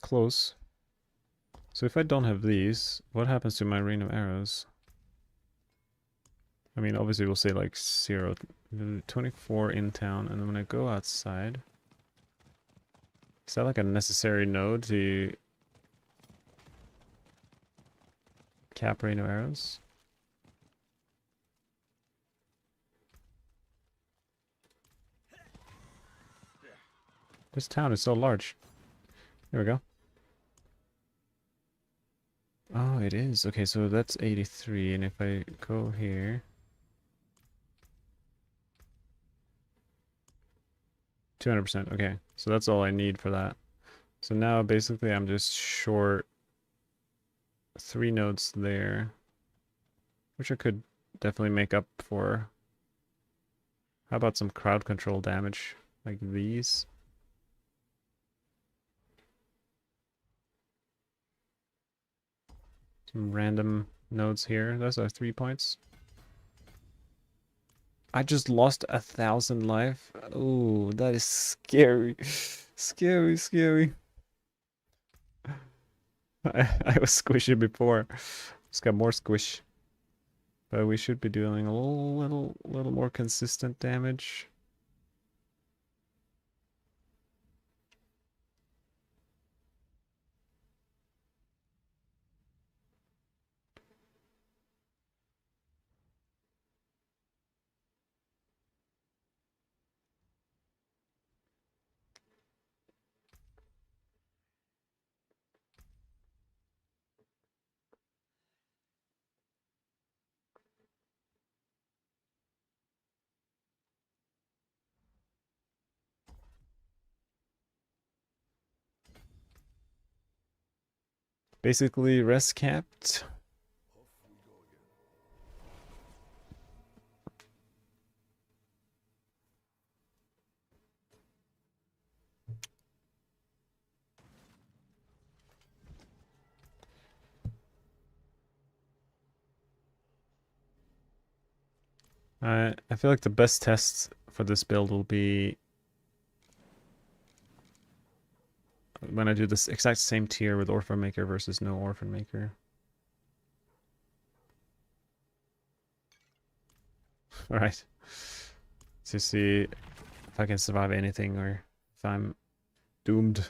[SPEAKER 1] Close. So if I don't have these, what happens to my rain of arrows? I mean, obviously we'll say like 0, 24 in town, and then when I go outside, is that like a necessary node to cap rain of arrows? This town is so large. There we go. Oh, it is. Okay, so that's 83, and if I go here... 200%, okay. So that's all I need for that. So now basically I'm just short 3 nodes there, which I could definitely make up for. How about some crowd control damage, like these? Some random nodes here. Those are 3 points. I just lost 1,000 life. Oh, that is scary. Scary, scary. I was squishy before. Just got more squish. But we should be doing a little more consistent damage. Basically, rest capped. I feel like the best test for this build will be when I do this exact same tier with Orphan Maker versus no Orphan Maker. Alright. To see if I can survive anything or if I'm doomed.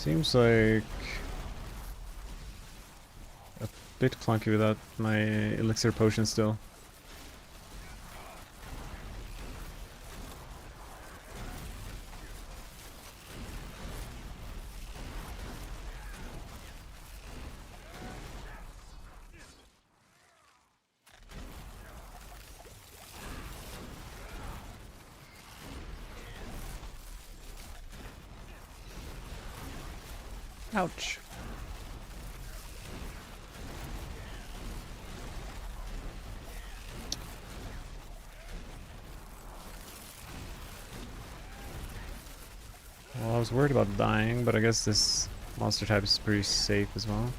[SPEAKER 1] Seems like a bit clunky without my elixir potion still. Ouch. Well, I was worried about dying, but I guess this monster type is pretty safe as well.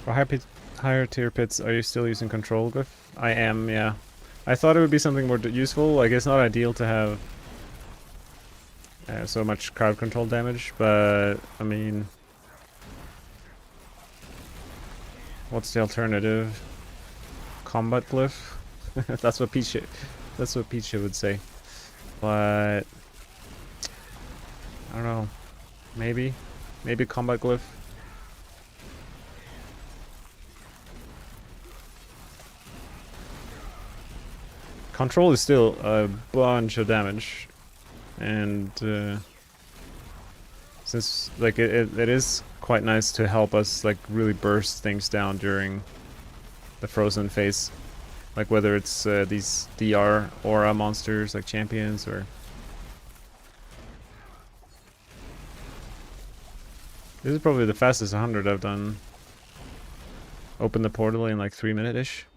[SPEAKER 1] For higher tier pits, are you still using control glyph? I am, yeah. I thought it would be something more useful. Like, it's not ideal to have so much crowd control damage, but I mean, what's the alternative? Combat glyph? That's what Peach. That's what Peach would say. But I don't know. Maybe combat glyph. Control is still a bunch of damage, and since like it is quite nice to help us like really burst things down during the frozen phase, like whether it's these DR aura monsters like champions or. This is probably the fastest 100 I've done. Open the portal in like 3 minutes-ish.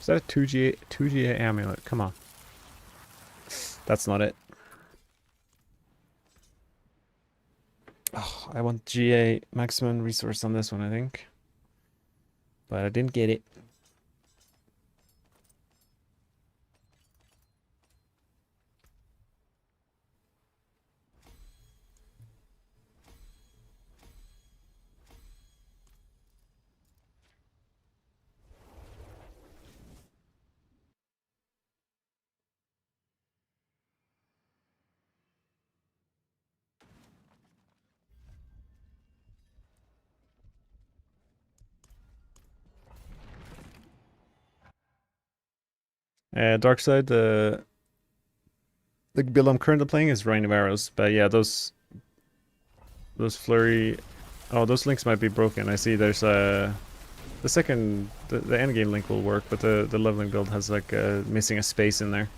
[SPEAKER 1] Is that a 2GA amulet? Come on. That's not it. Oh, I want GA maximum resource on this one, I think. But I didn't get it. Dark side, the build I'm currently playing is Rain of Arrows, but yeah, those flurry. Oh, those links might be broken. I see. There's the end game link will work, but the leveling build has like missing a space in there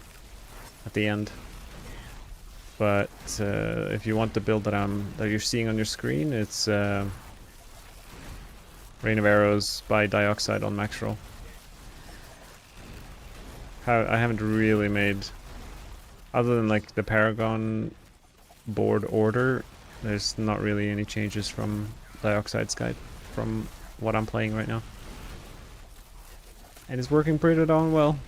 [SPEAKER 1] at the end. But if you want the build that you're seeing on your screen, it's Rain of Arrows by Dioxide on max roll. I haven't really made, other than like the Paragon board order, there's not really any changes from Dioxide's guide from what I'm playing right now. And it's working pretty darn well.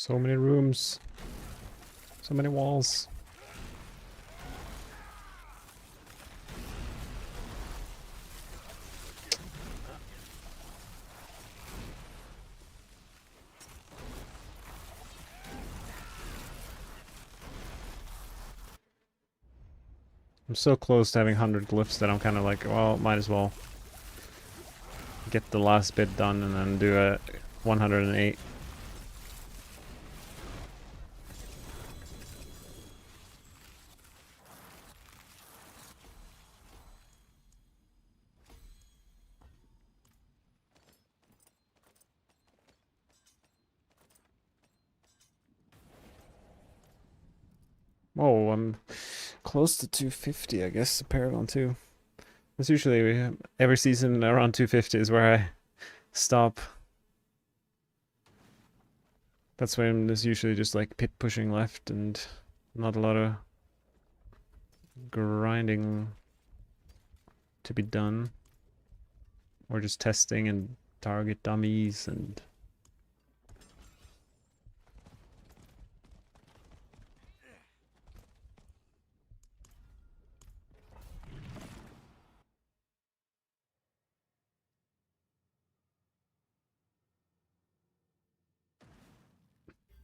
[SPEAKER 1] So many rooms. So many walls. I'm so close to having 100 glyphs that I'm kind of like, well, might as well get the last bit done and then do a 108. Oh, I'm close to 250, I guess, Paragon 2. It's usually every season around 250 is where I stop. That's when there's usually just like pit pushing left and not a lot of grinding to be done. Or just testing and target dummies and...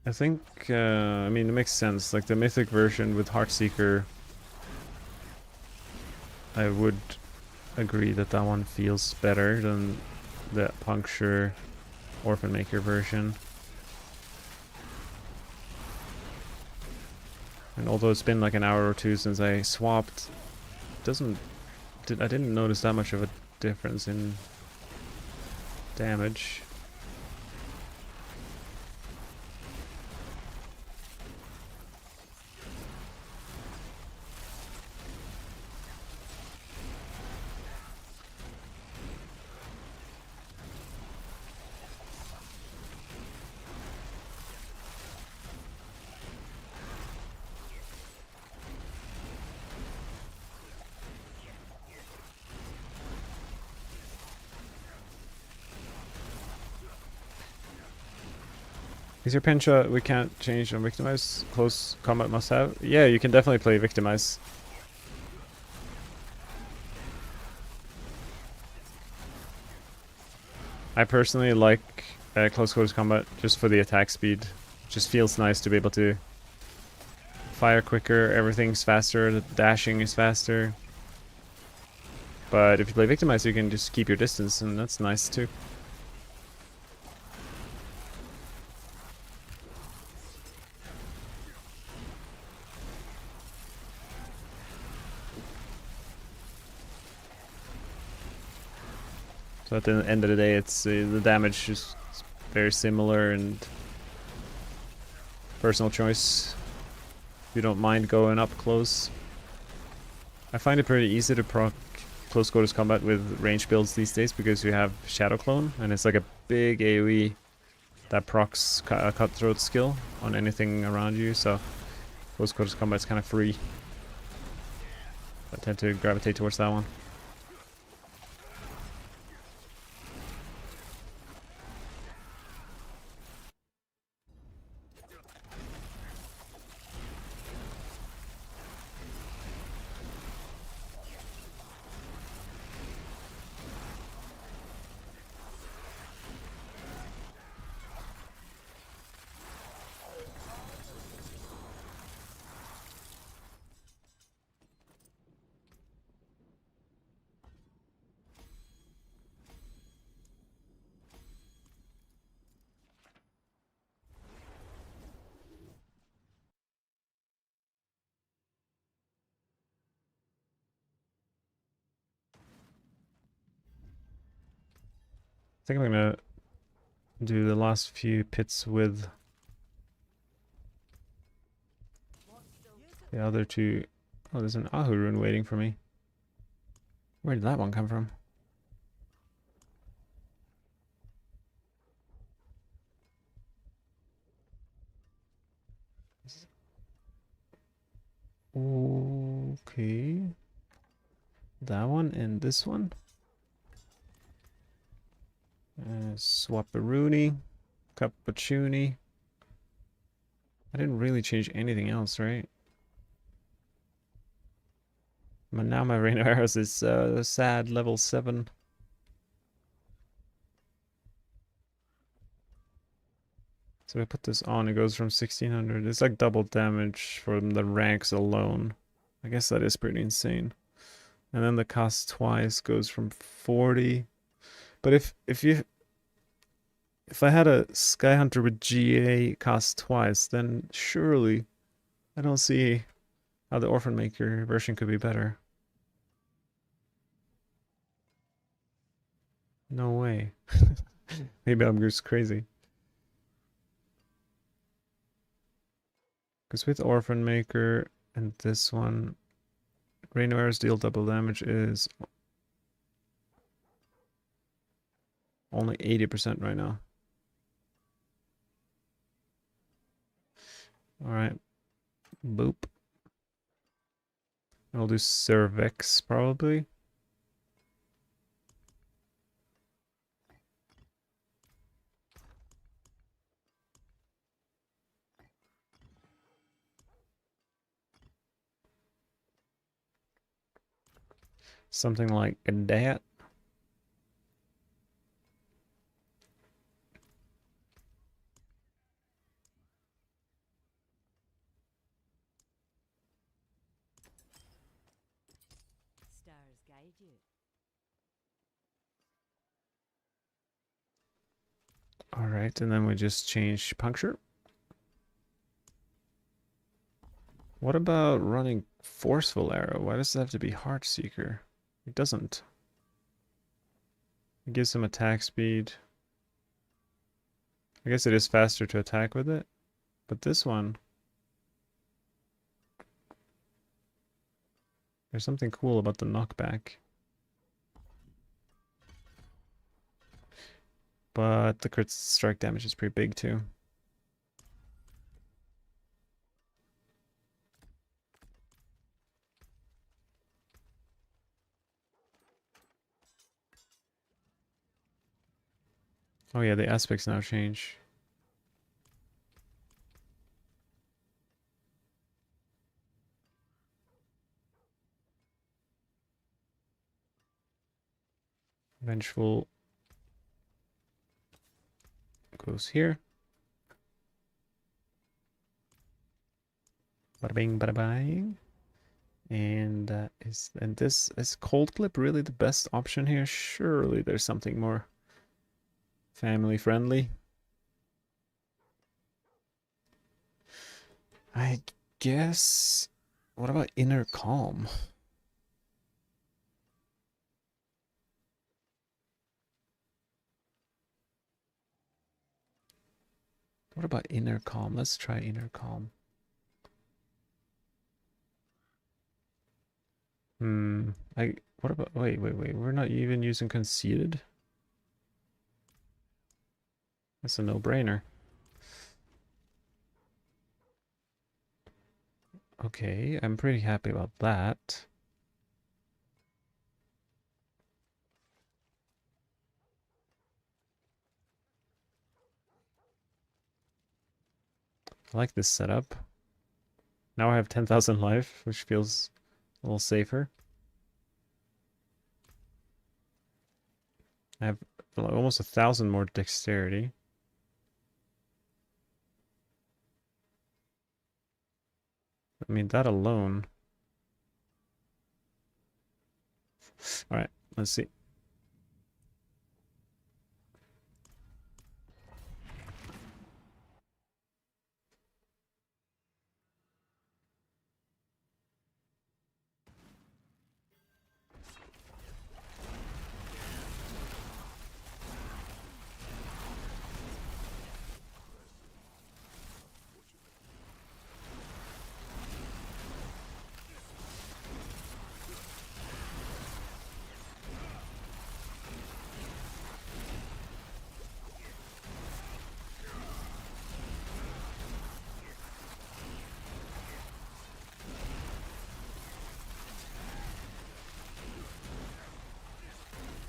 [SPEAKER 1] I think, I mean, it makes sense. Like the mythic version with Heartseeker, I would agree that that one feels better than the Puncture Orphan Maker version. And although it's been like an hour or two since I swapped, I didn't notice that much of a difference in damage. Is your pin shot we can't change on Victimize? Close combat must have? Yeah, you can definitely play Victimize. I personally like close quarters combat just for the attack speed. It just feels nice to be able to fire quicker, everything's faster, the dashing is faster. But if you play Victimize, you can just keep your distance, and that's nice too. So at the end of the day, it's the damage is very similar and personal choice. If you don't mind going up close. I find it pretty easy to proc close quarters combat with range builds these days because you have Shadow Clone and it's like a big AoE that procs a cutthroat skill on anything around you, so close quarters combat's kind of free. I tend to gravitate towards that one. I think I'm gonna do the last few pits with the other two. Oh, there's an Ahu rune waiting for me. Where did that one come from? Okay. That one and this one. Swapperoonie. Cappuccini. I didn't really change anything else, right? But now my rain of arrows is sad level 7. So I put this on, it goes from 1600. It's like double damage from the ranks alone. I guess that is pretty insane. And then the cost twice goes from 40. But if I had a Sky Hunter with GA cost twice, then surely I don't see how the Orphan Maker version could be better. No way. Maybe I'm just crazy. Because with Orphan Maker and this one, Rain of Arrows deal double damage is only 80% right now. Alright. Boop. I'll do Cervex probably. Something like that.
[SPEAKER 2] Stars guide you.
[SPEAKER 1] Alright, and then we just change puncture. What about running Forceful Arrow? Why does it have to be Heart Seeker? It doesn't. It gives some attack speed. I guess it is faster to attack with it. But this one... There's something cool about the knockback. But the crit strike damage is pretty big too. Oh yeah, the aspects now change. Vengeful goes here. Bada bing, bada bang. And this is Cold Clip really the best option here? Surely there's something more family friendly. I guess. What about Inner Calm? What about Inner Calm? Let's try Inner Calm. What about, wait, we're not even using Conceited? That's a no-brainer. Okay, I'm pretty happy about that. I like this setup. Now I have 10,000 life, which feels a little safer. I have almost 1,000 more dexterity. I mean, that alone. Alright, let's see.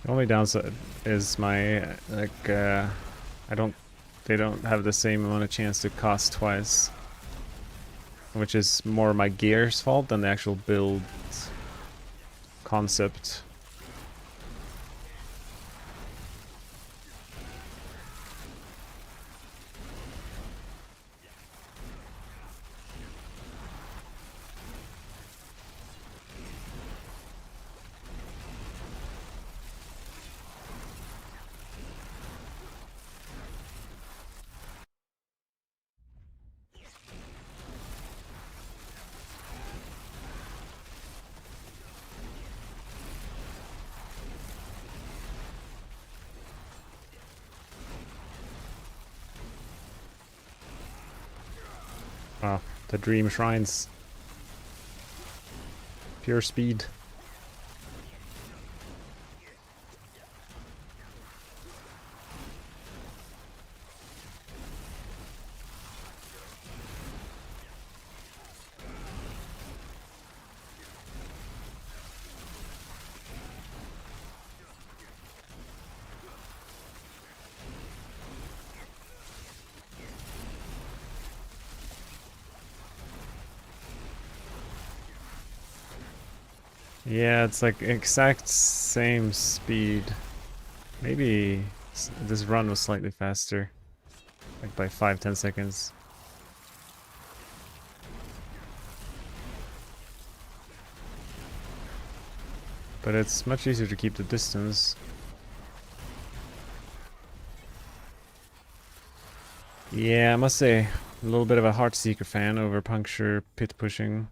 [SPEAKER 1] The only downside is my, like, they don't have the same amount of chance to cost twice. which is more my gear's fault than the actual build concept. Wow, the dream shrines. Pure speed. Yeah, it's like exact same speed. Maybe this run was slightly faster. Like by 5-10 seconds. But it's much easier to keep the distance. Yeah, I must say, a little bit of a Heartseeker fan over puncture pit pushing.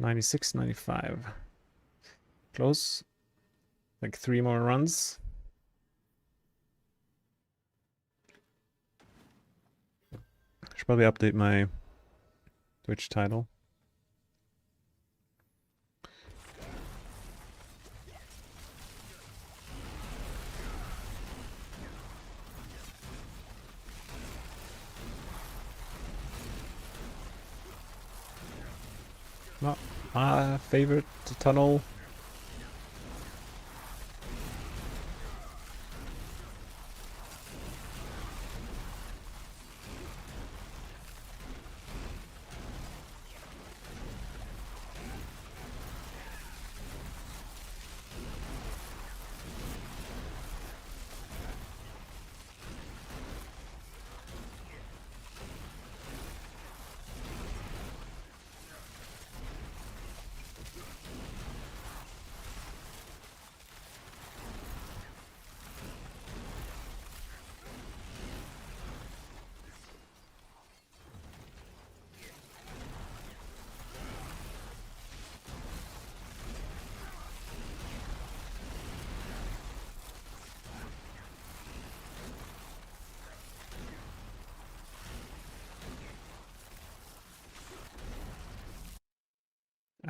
[SPEAKER 1] '96, '95. Close. Like 3 more runs. Should probably update my Twitch title. Not my favorite tunnel.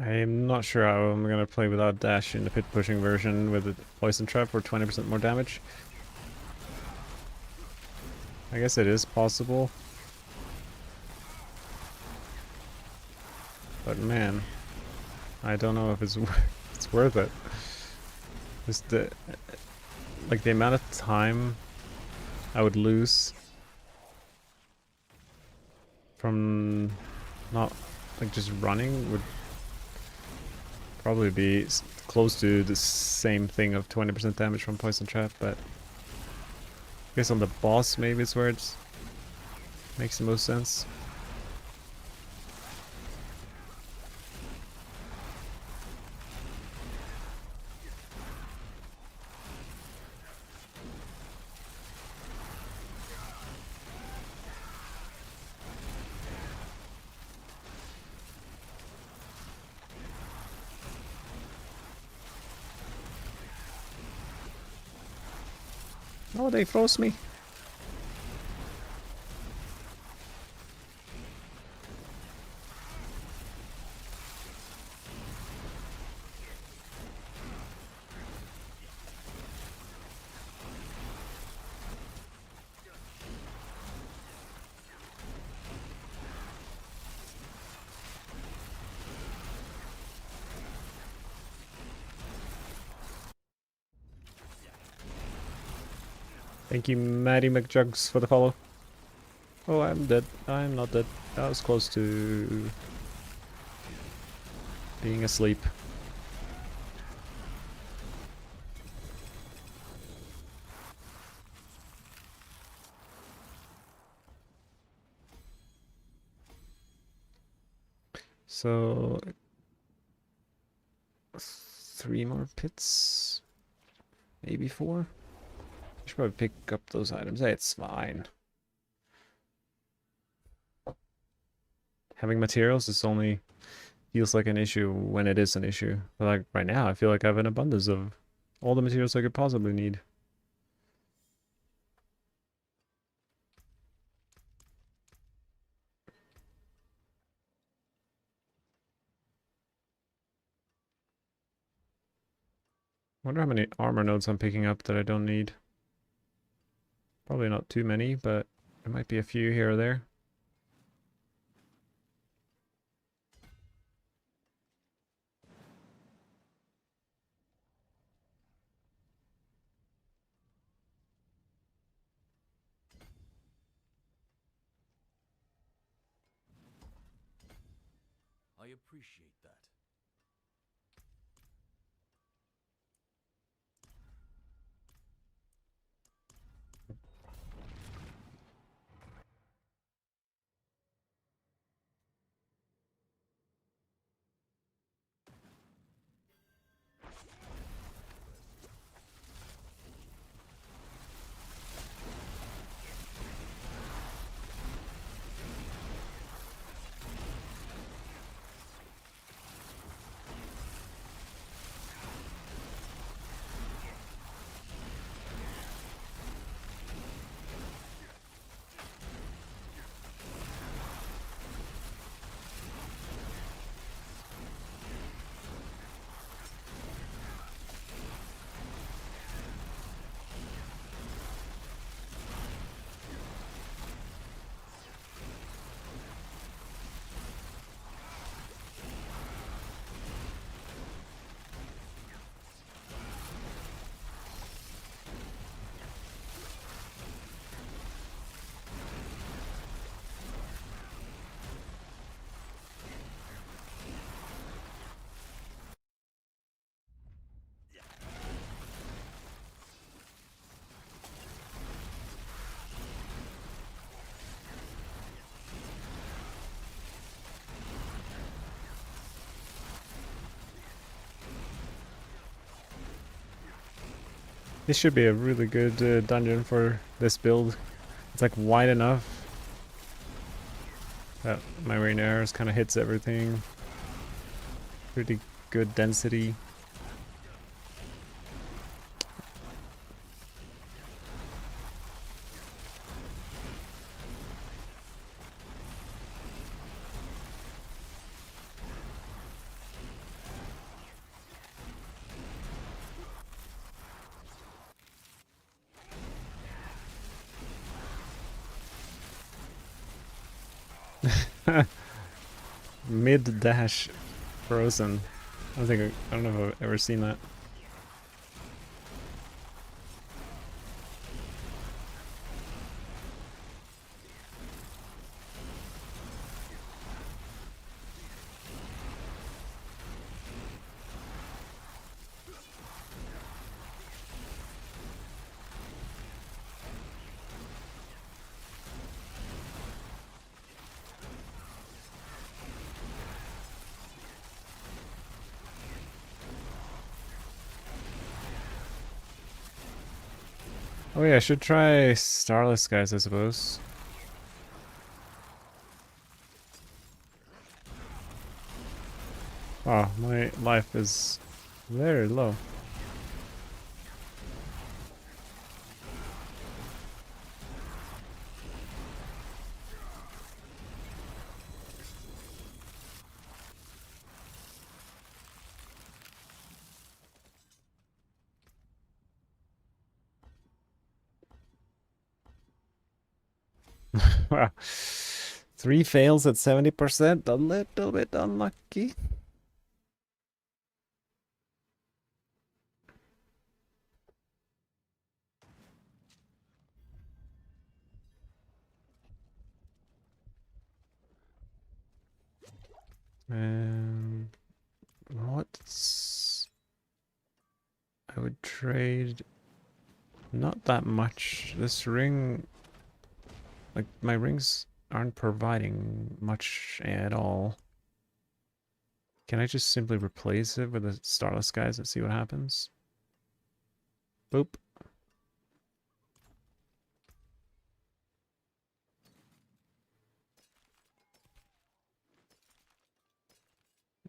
[SPEAKER 1] I'm not sure how I'm gonna play without dash in the pit pushing version with the poison trap for 20% more damage. I guess it is possible. But man, I don't know if it's it's worth it. Just the like the amount of time I would lose from not like just running would probably be close to the same thing of 20% damage from poison trap, but I guess on the boss maybe it's where it makes the most sense. Oh, they froze me. Thank you, Maddie McJugs, for the follow. Oh, I'm dead. I'm not dead. I was close to being asleep. So 3 more pits, maybe 4. I should probably pick up those items. Hey, it's fine. Having materials is only feels like an issue when it is an issue. But like right now, I feel like I have an abundance of all the materials I could possibly need. Wonder how many armor nodes I'm picking up that I don't need. Probably not too many, but there might be a few here or there.
[SPEAKER 3] I appreciate that.
[SPEAKER 1] This should be a really good dungeon for this build. It's like wide enough that my rain arrows kind of hits everything. Pretty good density. Mid dash frozen. I don't know if I've ever seen that. Oh yeah, I should try Starless guys, I suppose. Oh, my life is very low. Wow. 3 fails at 70%, a little bit unlucky. What's... I would trade not that much. This ring, like my rings aren't providing much at all. Can I just simply replace it with the Starless guys and see what happens? Boop.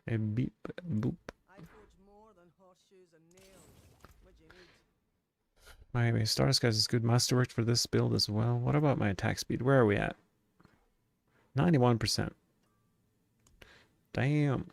[SPEAKER 1] A beep, boop.
[SPEAKER 2] I forge more than horseshoes and nails. What do you need?
[SPEAKER 1] My Starless guys is good masterwork for this build as well. What about my attack speed? Where are we at? 91%. Damn.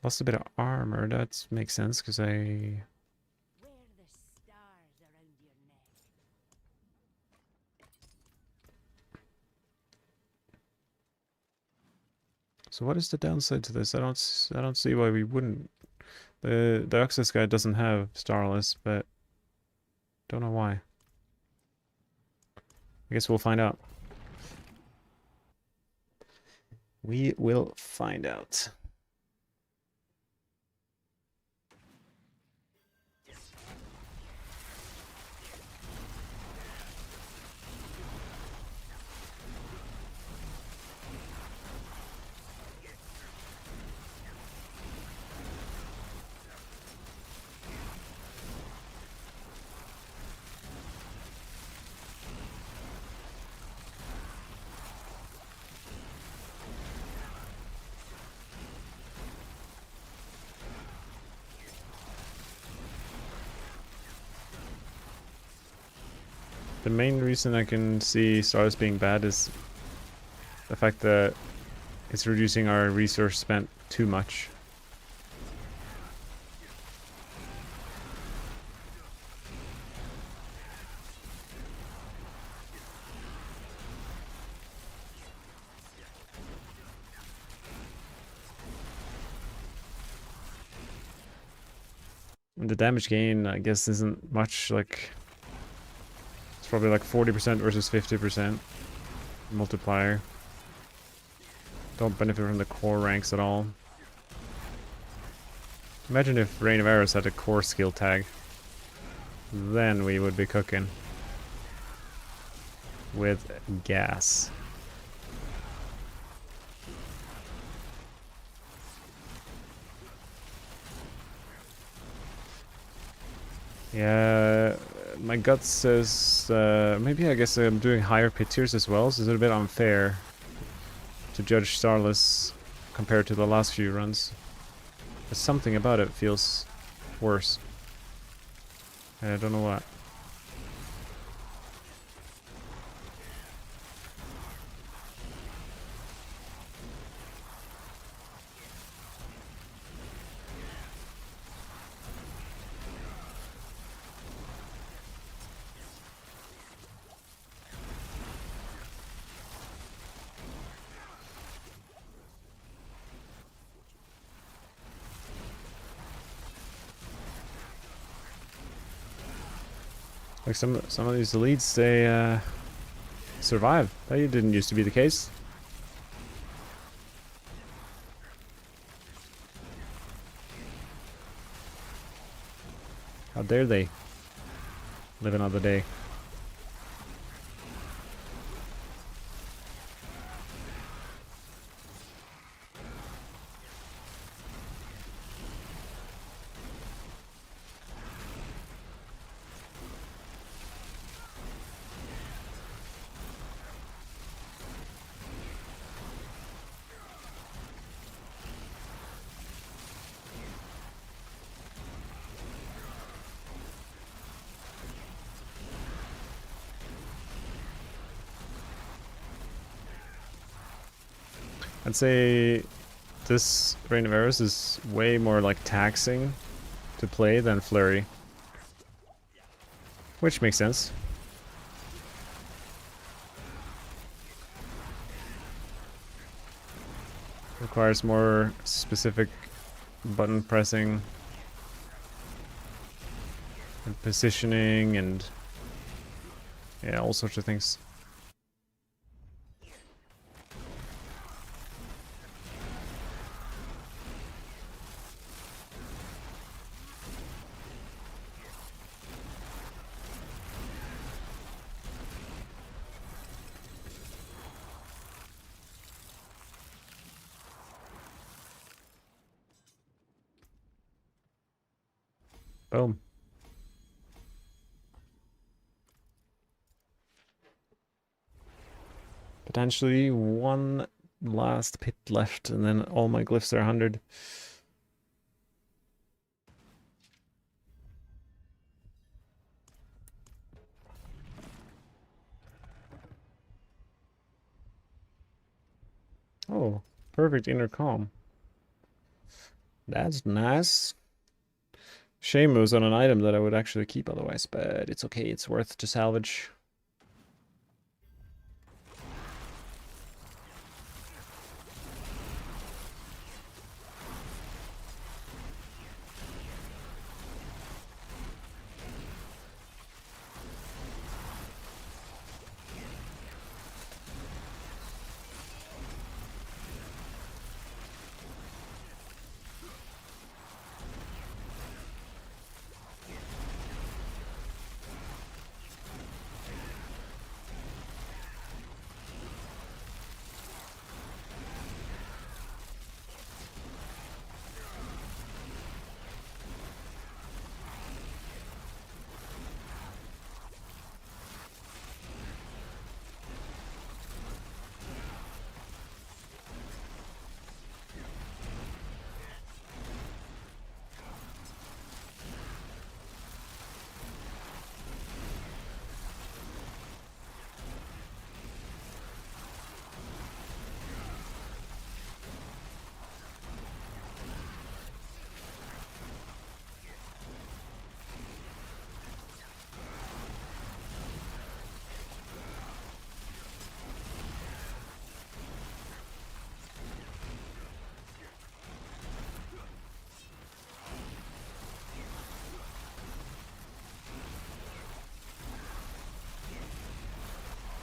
[SPEAKER 1] Lost a bit of armor. That makes sense because I...
[SPEAKER 4] Wear the stars around your neck.
[SPEAKER 1] So what is the downside to this? I don't see why we wouldn't. The Access guy doesn't have Starless, but don't know why. I guess we'll find out. We will find out. The main reason I can see Stars being bad is the fact that it's reducing our resource spent too much. And the damage gain, I guess, isn't much. Like, it's probably like 40% versus 50% multiplier. Don't benefit from the core ranks at all. Imagine if Rain of Arrows had a core skill tag. Then we would be cooking. With gas. Yeah, my gut says maybe I guess I'm doing higher pit tiers as well, so it's a bit unfair to judge Starless compared to the last few runs. But something about it feels worse. I don't know what. Like some of these elites, they survive. That didn't used to be the case. How dare they live another day? I'd say this Rain of Arrows is way more like taxing to play than Flurry. Which makes sense. Requires more specific button pressing and positioning and yeah, all sorts of things. Boom. Potentially one last pit left, and then all my glyphs are 100. Oh, perfect intercom. That's nice. Shame it was on an item that I would actually keep otherwise, but it's okay, it's worth to salvage.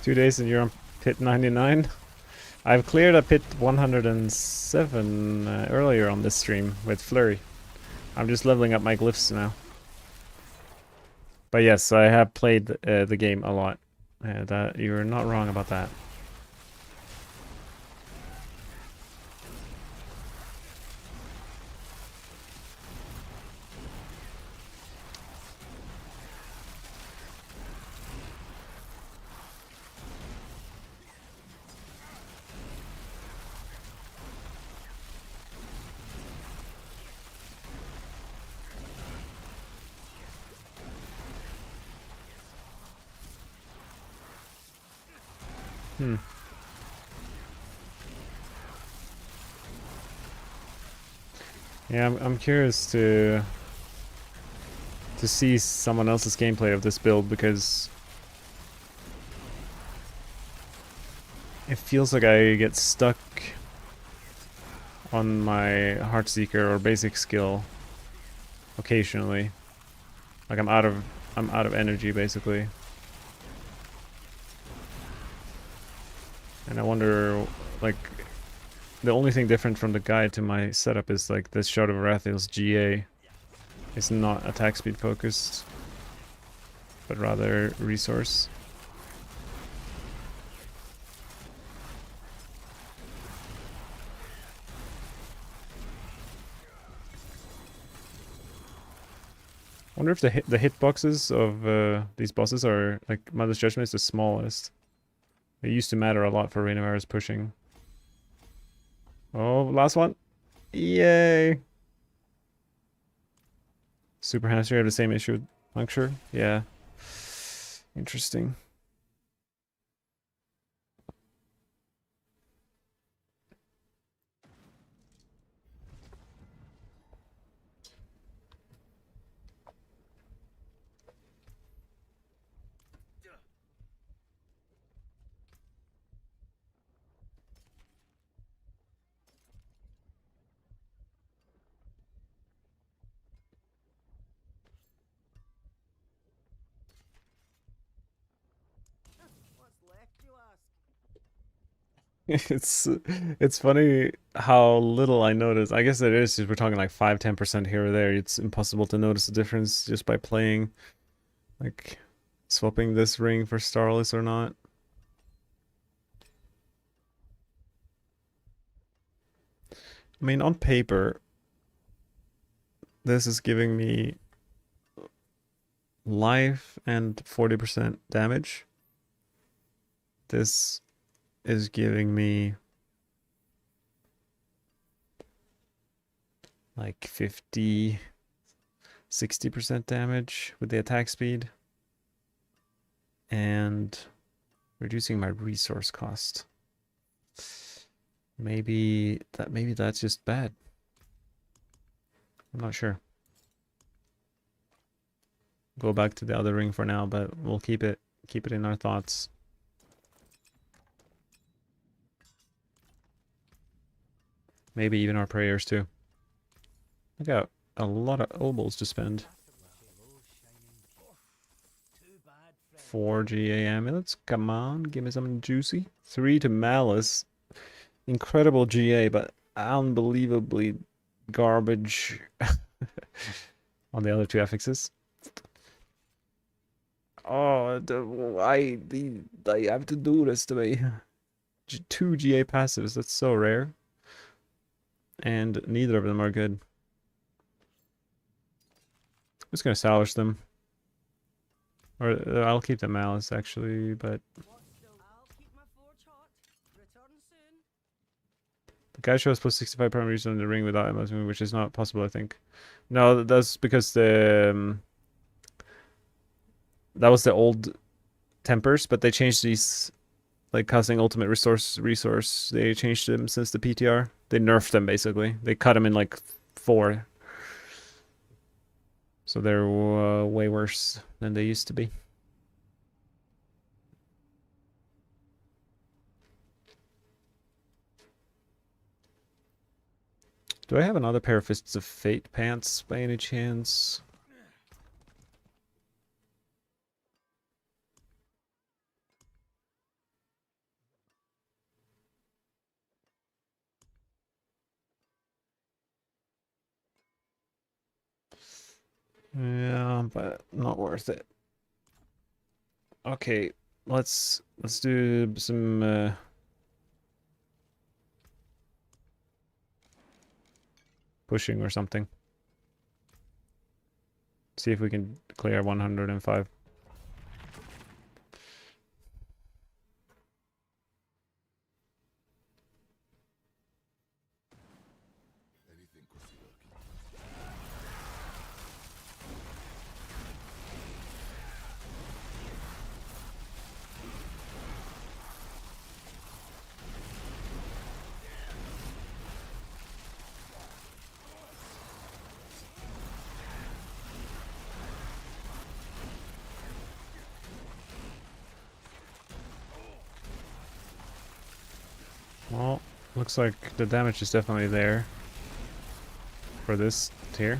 [SPEAKER 1] Two days and you're on pit 99. I've cleared a pit 107 earlier on this stream with Flurry. I'm just leveling up my glyphs now. But yes, I have played the game a lot. That you're not wrong about that. Hmm. Yeah, I'm curious to see someone else's gameplay of this build because it feels like I get stuck on my Heartseeker or basic skill occasionally. Like I'm out of energy basically. And I wonder, like, the only thing different from the guide to my setup is like this Shard of Arathiel's GA is not attack speed focused, but rather resource. I wonder if the hitboxes of these bosses are like Mother's Judgment is the smallest. They used to matter a lot for Rainavara's pushing. Oh, last one. Yay! Super Hamster have the same issue with Puncture? Yeah. Interesting. It's funny how little I notice. I guess it is, if we're talking like 5-10% here or there. It's impossible to notice the difference just by playing, like swapping this ring for Starless or not. I mean, on paper, this is giving me life and 40% damage. This is giving me like 50, 60% damage with the attack speed and reducing my resource cost. Maybe that's just bad. I'm not sure. Go back to the other ring for now, but we'll keep it in our thoughts. Maybe even our prayers too. I got a lot of obols to spend. 4 GA amulets. Come on, give me something juicy. 3 to Malice. Incredible GA, but unbelievably garbage on the other 2 affixes. Oh, I have to do this to me. 2 GA passives, that's so rare. And neither of them are good. I'm just gonna salvage them. Or I'll keep the Malice actually, but
[SPEAKER 2] I'll keep my forge hot. Return soon.
[SPEAKER 1] the guy shows plus 65 parameters on the ring without moving, which is not possible, I think. No, that's because the that was the old tempers, but they changed these, like casting ultimate resource. They changed them since the PTR. They nerfed them basically. They cut them in like 4. So they're way worse than they used to be. Do I have another pair of Fists of Fate pants by any chance? Yeah, but not worth it. Okay, let's do some pushing or something. See if we can clear 105.
[SPEAKER 3] Anything could be lurking.
[SPEAKER 1] Well, looks like the damage is definitely there for this tier.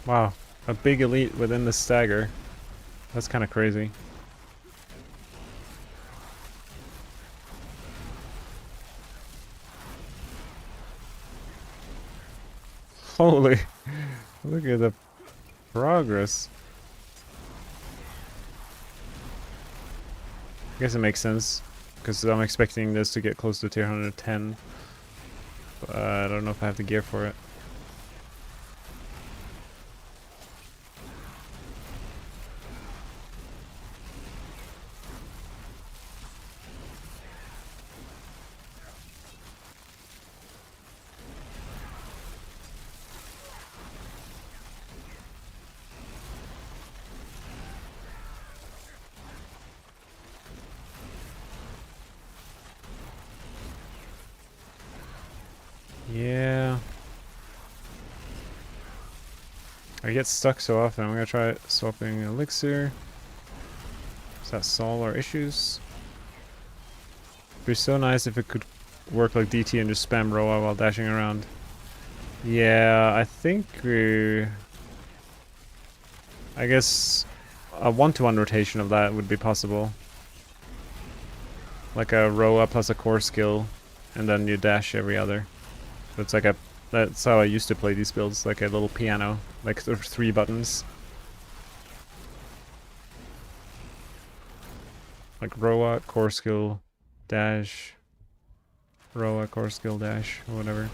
[SPEAKER 1] Wow, a big elite within the stagger. That's kind of crazy. Holy, look at the progress. I guess it makes sense, because I'm expecting this to get close to tier 110. But I don't know if I have the gear for it. Yeah. I get stuck so often. I'm gonna try swapping elixir. Does that solve our issues? It'd be so nice if it could work like DT and just spam Roa while dashing around. Yeah, I think I guess a 1-to-1 rotation of that would be possible. Like a Roa plus a core skill, and then you dash every other. So it's like a... That's how I used to play these builds, like a little piano. Like there's 3 buttons. Like Roa, core skill, dash. Roa, core skill, dash, or whatever.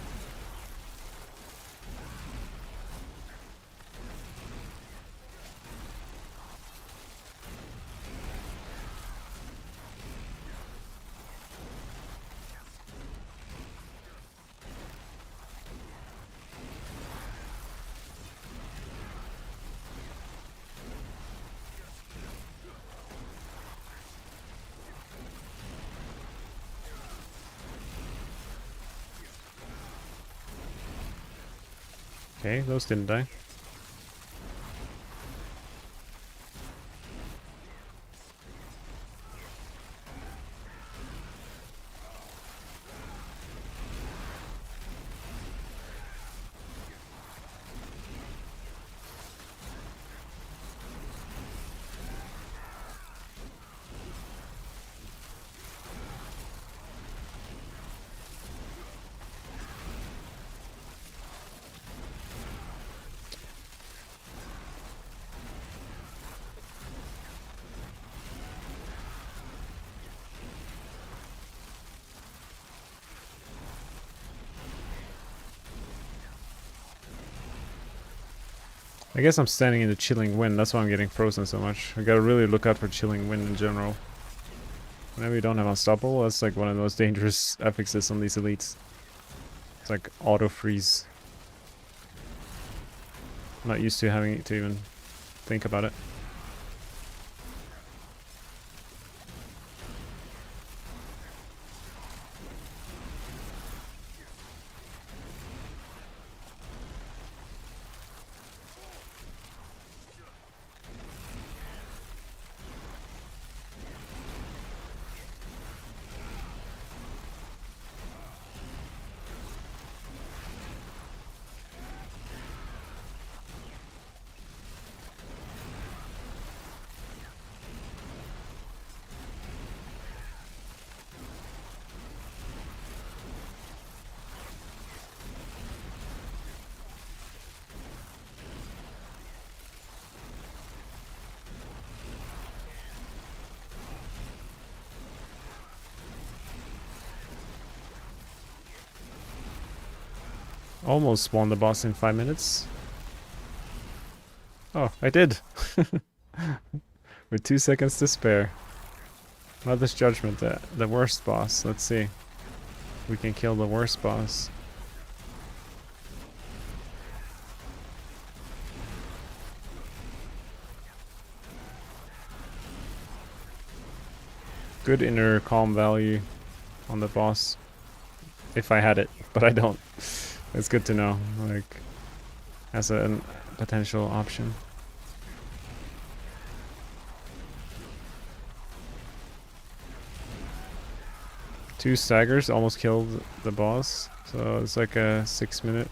[SPEAKER 1] Okay, those didn't die. I guess I'm standing in the chilling wind, that's why I'm getting frozen so much. I gotta really look out for chilling wind in general. Whenever you don't have unstoppable, that's like one of the most dangerous affixes on these elites. It's like auto freeze. I'm not used to having to even think about it. Almost spawned the boss in 5 minutes. Oh, I did! With 2 seconds to spare. Mother's Judgment, the worst boss. Let's see. We can kill the worst boss. Good inner calm value on the boss. If I had it, but I don't. It's good to know, like, as a potential option. Two staggers almost killed the boss, so it's like a 6-minute.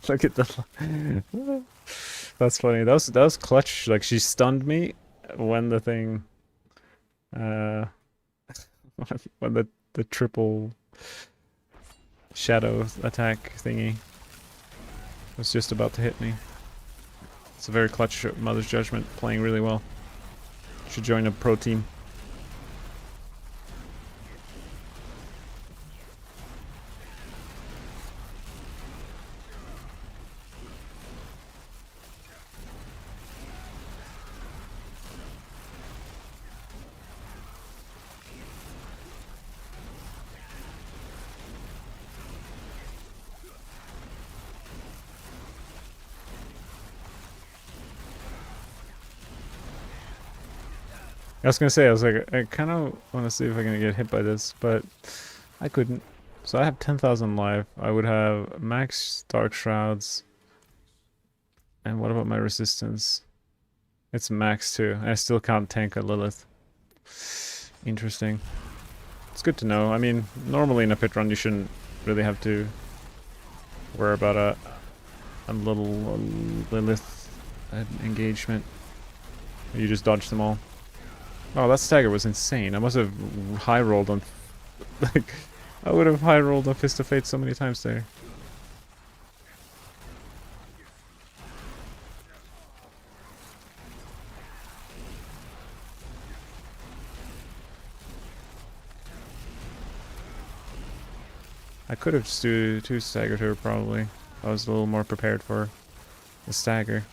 [SPEAKER 1] Look at the... That's funny. That was clutch. Like, she stunned me when the thing... when the triple shadow attack thingy was just about to hit me. It's a very clutch Mother's Judgment, playing really well. Should join a pro team. I was gonna say, I was like, I kind of want to see if I can get hit by this, but I couldn't. So I have 10,000 life. I would have max Dark Shrouds. And what about my resistance? It's max too. I still can't tank a Lilith. Interesting. It's good to know. I mean, normally in a pit run you shouldn't really have to worry about a little Lilith engagement. You just dodge them all. Oh, that stagger was insane. I must have high rolled on... like, I would have high rolled on Fist of Fate so many times there. I could have just two staggered her probably. I was a little more prepared for the stagger.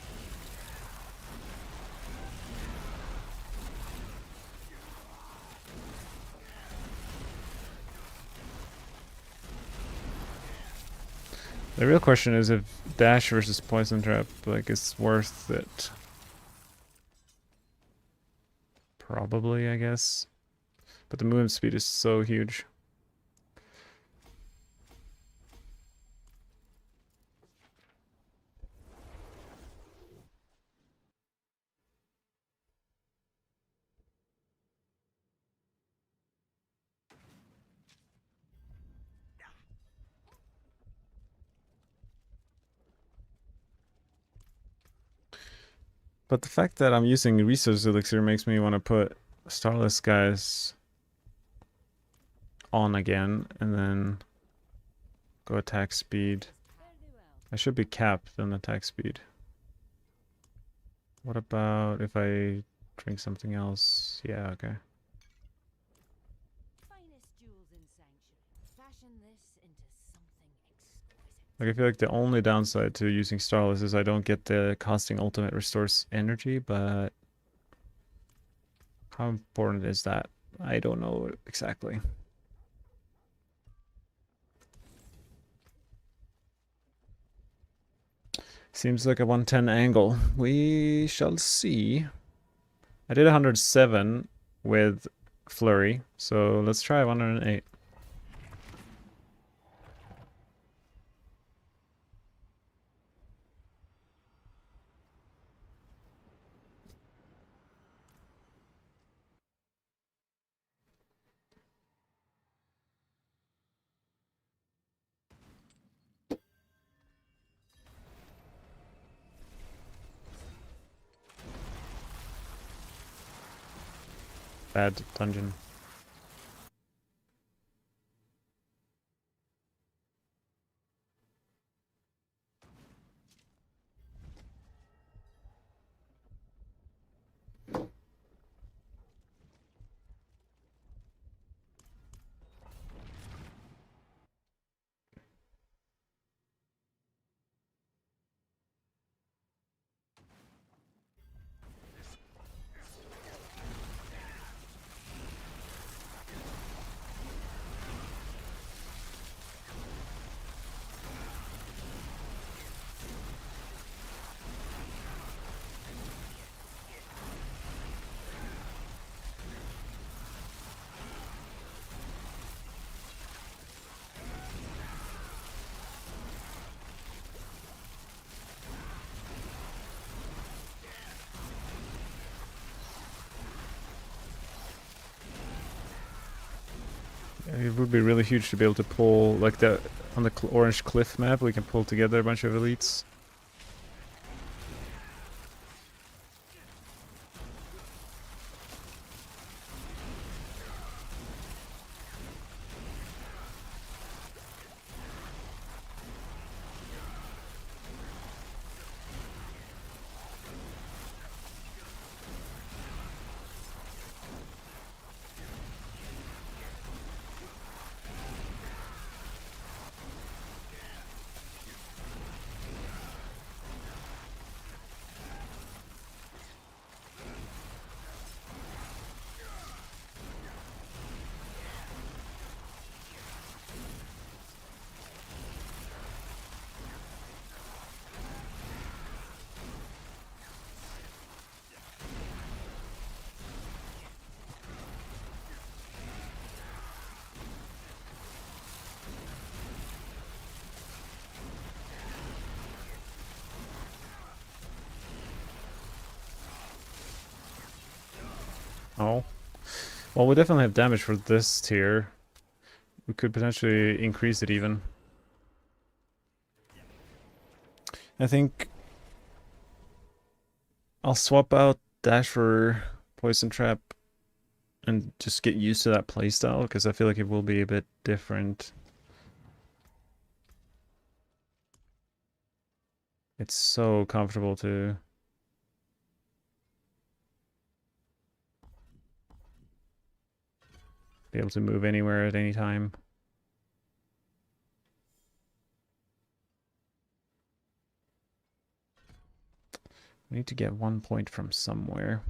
[SPEAKER 1] The real question is if dash versus poison trap, like, it's worth it. Probably, I guess. But the movement speed is so huge. But the fact that I'm using Resource Elixir makes me want to put Starless guys on again, and then go attack speed. I should be capped on attack speed. What about if I drink something else? Yeah, okay.
[SPEAKER 4] Finest jewels in sanctuary. Fashion this into something exquisite.
[SPEAKER 1] Like, I feel like the only downside to using Starless is I don't get the casting ultimate restores energy, but how important is that? I don't know exactly. Seems like a 110 angle. We shall see. I did 107 with Flurry, so let's try 108. Bad dungeon. It would be really huge to be able to pull, like, the on the orange cliff map, we can pull together a bunch of elites. Oh. Well, we definitely have damage for this tier. We could potentially increase it even. I think I'll swap out Dash for Poison Trap and just get used to that playstyle, because I feel like it will be a bit different. It's so comfortable to... be able to move anywhere at any time. We need to get 1 point from somewhere.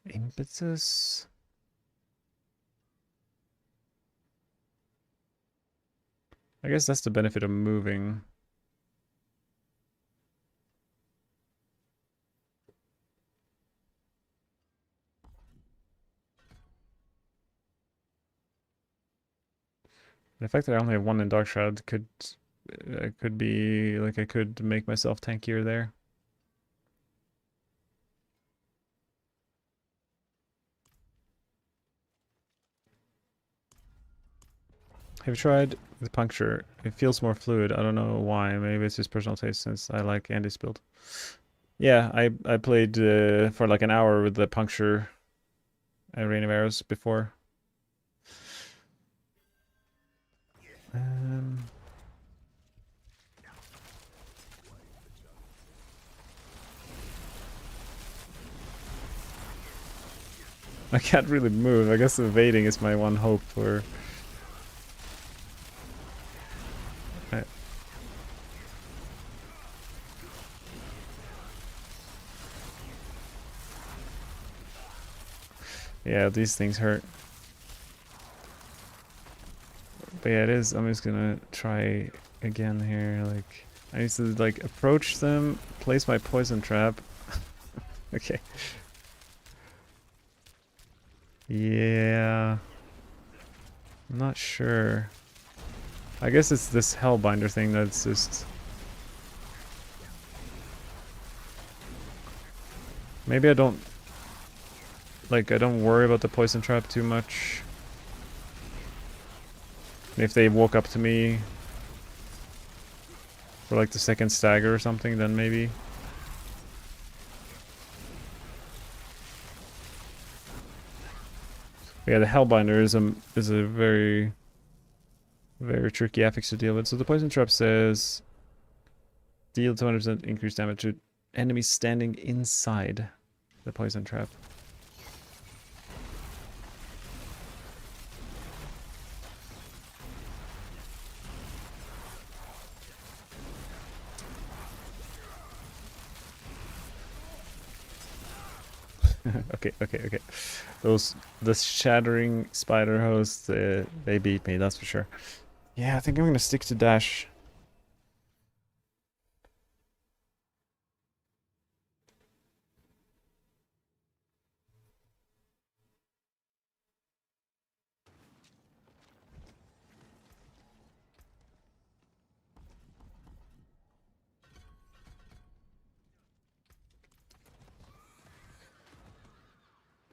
[SPEAKER 1] Impetus. I guess that's the benefit of moving. The fact that I only have one in Dark Shroud could be like I could make myself tankier there. Have you tried the puncture? It feels more fluid. I don't know why. Maybe it's just personal taste since I like Andy's build. Yeah, I played for like an hour with the puncture Rain of Arrows before. I can't really move. I guess evading is my one hope for... Yeah, these things hurt. But yeah, it is. I'm just gonna try again here. Like, I need to like approach them, place my poison trap. Okay. Yeah. I'm not sure. I guess it's this Hellbinder thing that's just... Maybe I don't... Like, I don't worry about the poison trap too much. If they walk up to me for like the second stagger or something, then maybe. But yeah, the Hellbinder is a very tricky affix to deal with. So the poison trap says deal 200% increased damage to enemies standing inside the poison trap. Okay. The shattering spider hosts, they beat me, that's for sure. Yeah, I think I'm gonna stick to dash.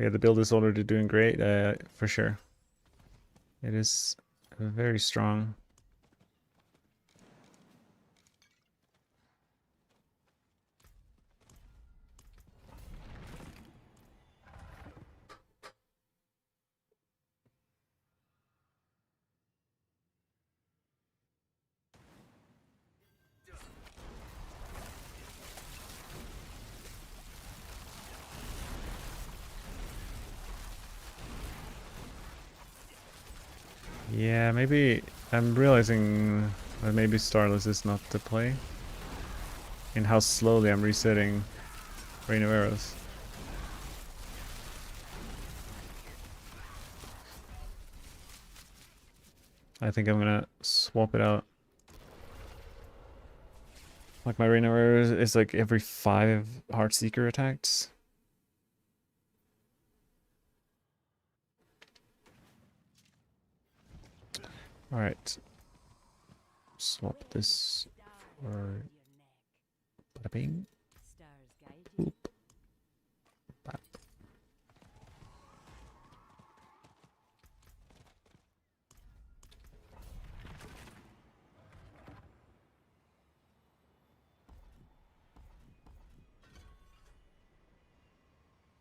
[SPEAKER 1] Yeah, the build is already doing great, for sure. It is very strong. Yeah, maybe I'm realizing that maybe Starless is not the play. And how slowly I'm resetting Rain of Arrows. I think I'm gonna swap it out. Like my Rain Arrow is like every 5 Heartseeker attacks. Alright. Swap this for bada bing.
[SPEAKER 4] Stars guide you.
[SPEAKER 1] Boop. Bap.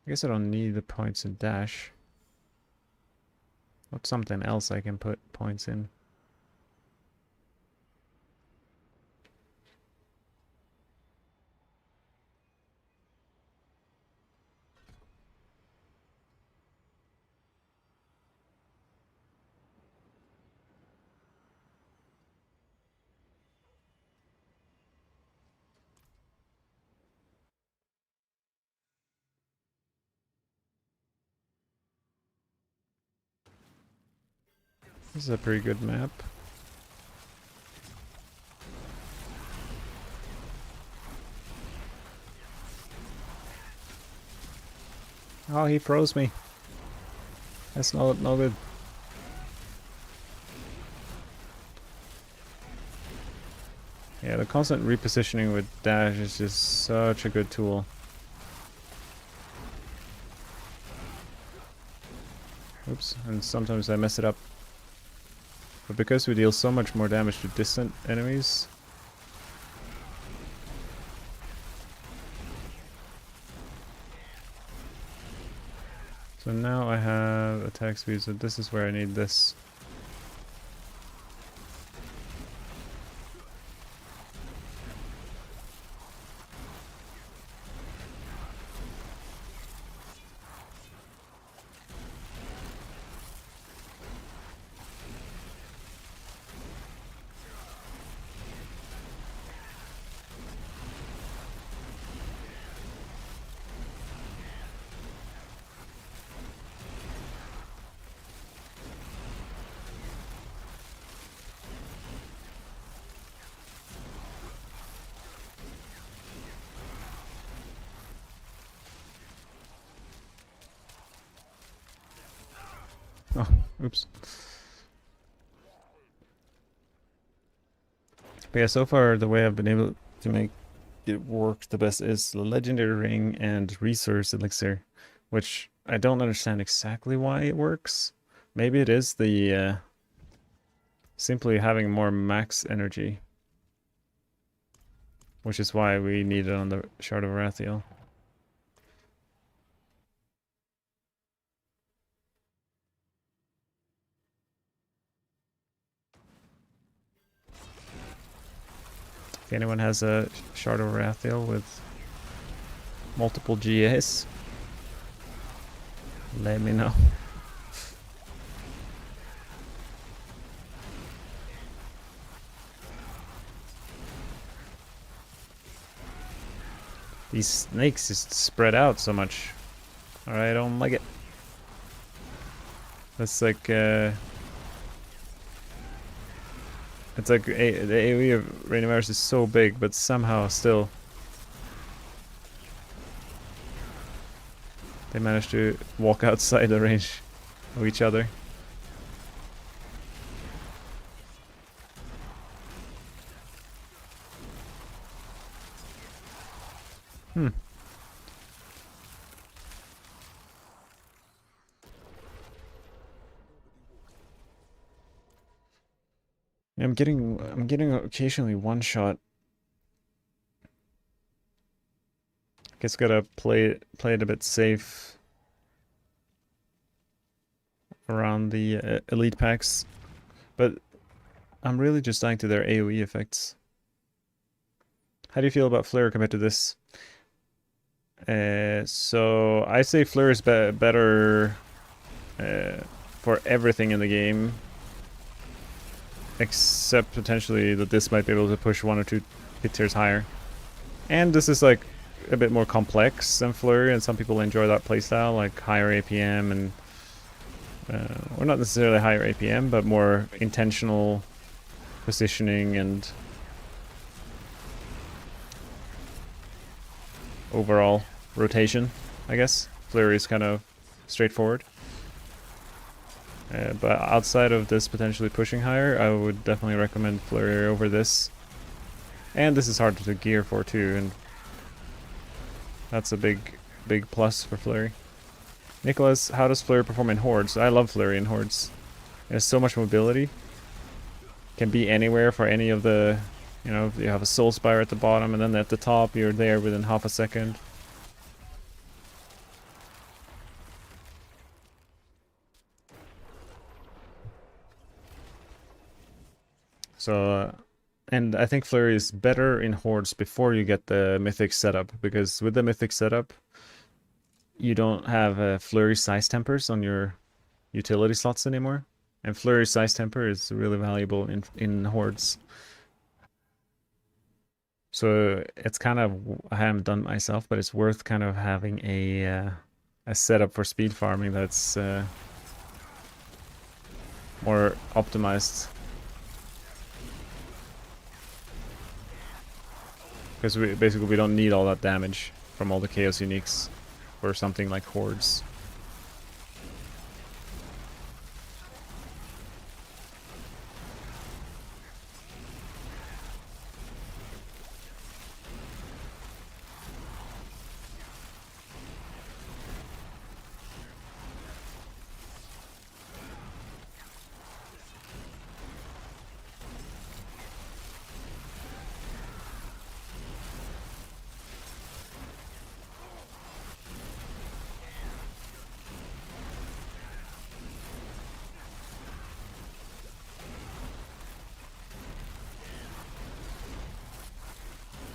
[SPEAKER 1] I guess I don't need the points in dash. What's something else I can put points in? This is a pretty good map. Oh, he froze me. That's no good. Yeah, the constant repositioning with dash is just such a good tool. Oops, and sometimes I mess it up. But because we deal so much more damage to distant enemies, so now I have attack speed, so this is where I need this. Oh, oops. But yeah, so far the way I've been able to make it work the best is the Legendary Ring and Resource Elixir, which I don't understand exactly why it works. Maybe it is the simply having more max energy, which is why we need it on the Shard of Rathiel. If anyone has a Shard of Rathiel with multiple GAs, let me know. These snakes just spread out so much. Alright, I don't like it. That's like it's like the AoE of Rainimaris is so big, but somehow still they manage to walk outside the range of each other. Hmm. Yeah, I'm getting occasionally one shot. Guess gotta play it a bit safe around the elite packs, but I'm really just dying to their AoE effects. How do you feel about Flare compared to this? So I say Flare is better for everything in the game, except potentially that this might be able to push 1 or 2 hit tiers higher. And this is like a bit more complex than Flurry, and some people enjoy that playstyle, like higher APM and or not necessarily higher APM, but more intentional positioning and overall rotation, I guess. Flurry is kind of straightforward. But outside of this potentially pushing higher, I would definitely recommend Flurry over this. And this is hard to gear for too, and that's a big plus for Flurry. Nicholas, how does Flurry perform in hordes? I love Flurry in hordes. It has so much mobility. Can be anywhere for any of the, you know, if you have a soul spire at the bottom and then at the top you're there within half a second. So, and I think Flurry is better in hordes before you get the mythic setup, because with the mythic setup, you don't have Flurry size tempers on your utility slots anymore. And Flurry size temper is really valuable in hordes. So it's kind of, I haven't done it myself, but it's worth kind of having a setup for speed farming that's more optimized. Because we don't need all that damage from all the chaos uniques for something like hordes.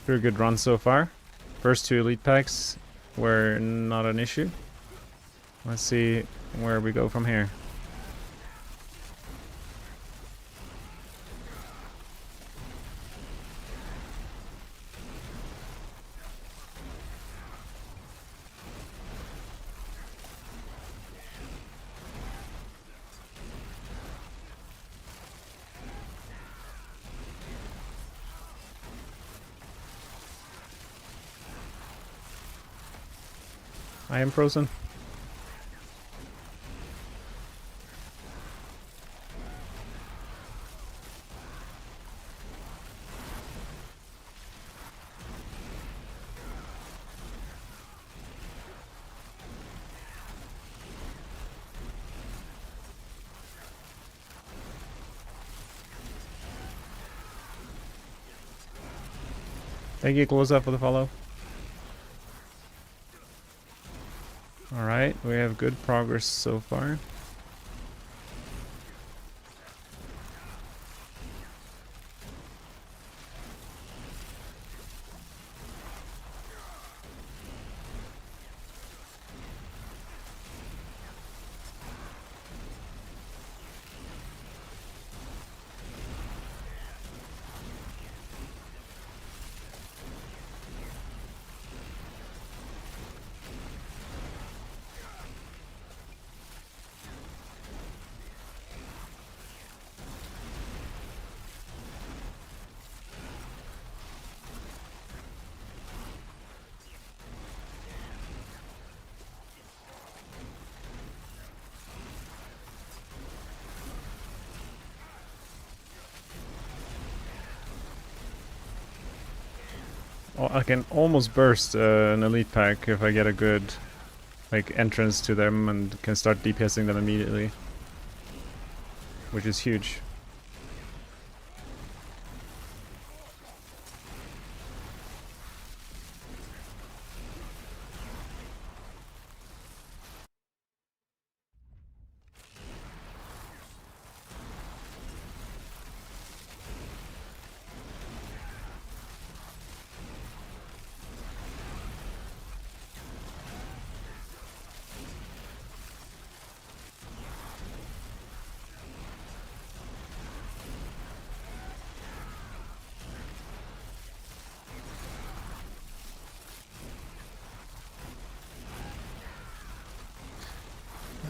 [SPEAKER 1] Pretty good run so far. First two elite packs were not an issue. Let's see where we go from here. I am frozen. Thank you, Close Up, for the follow. Alright, we have good progress so far. Oh, I can almost burst an elite pack if I get a good entrance to them and can start DPSing them immediately, which is huge.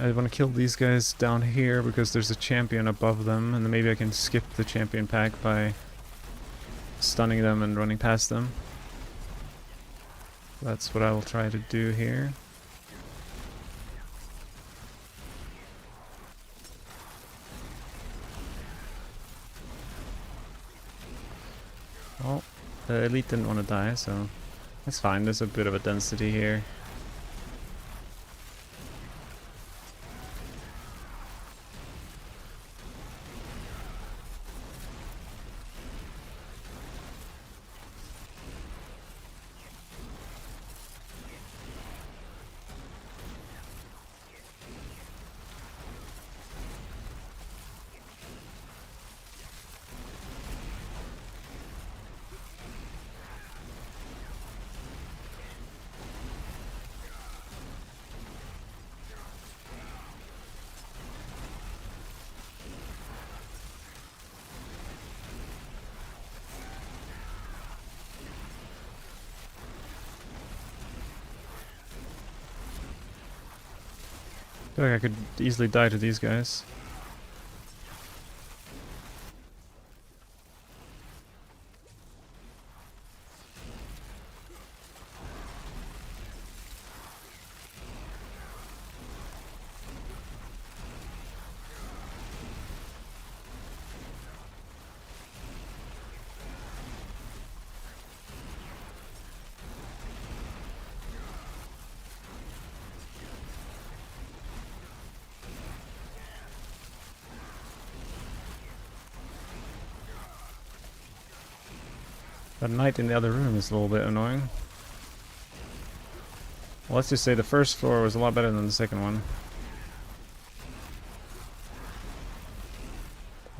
[SPEAKER 1] I want to kill these guys down here because there's a champion above them, and then maybe I can skip the champion pack by stunning them and running past them. So that's what I will try to do here. Oh, the elite didn't want to die, so that's fine. There's a bit of a density here. I feel like I could easily die to these guys. That knight in the other room is a little bit annoying. Well, let's just say the first floor was a lot better than the second one.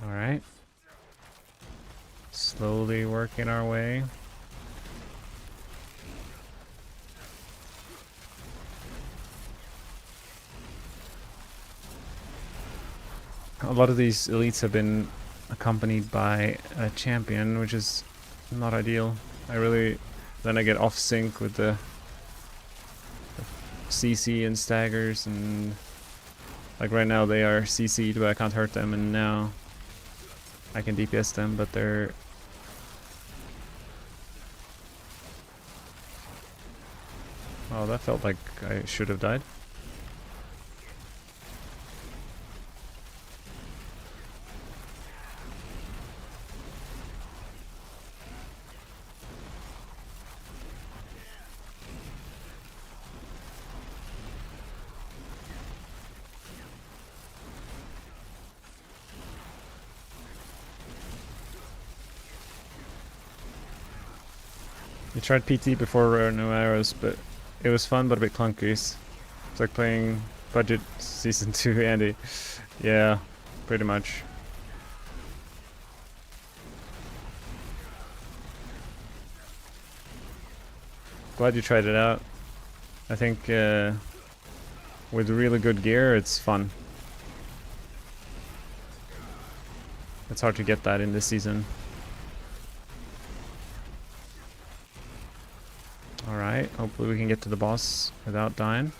[SPEAKER 1] Alright. Slowly working our way. A lot of these elites have been accompanied by a champion, which is not ideal. Then I get off sync with the CC and staggers, and like right now they are CC'd but I can't hurt them, and now I can DPS them, but they're... Oh, that felt like I should have died. I tried PT before no arrows, but it was fun but a bit clunky. It's like playing budget season 2 Andy. Yeah, pretty much. Glad you tried it out. I think with really good gear it's fun. It's hard to get that in this season. Alright, hopefully we can get to the boss without dying.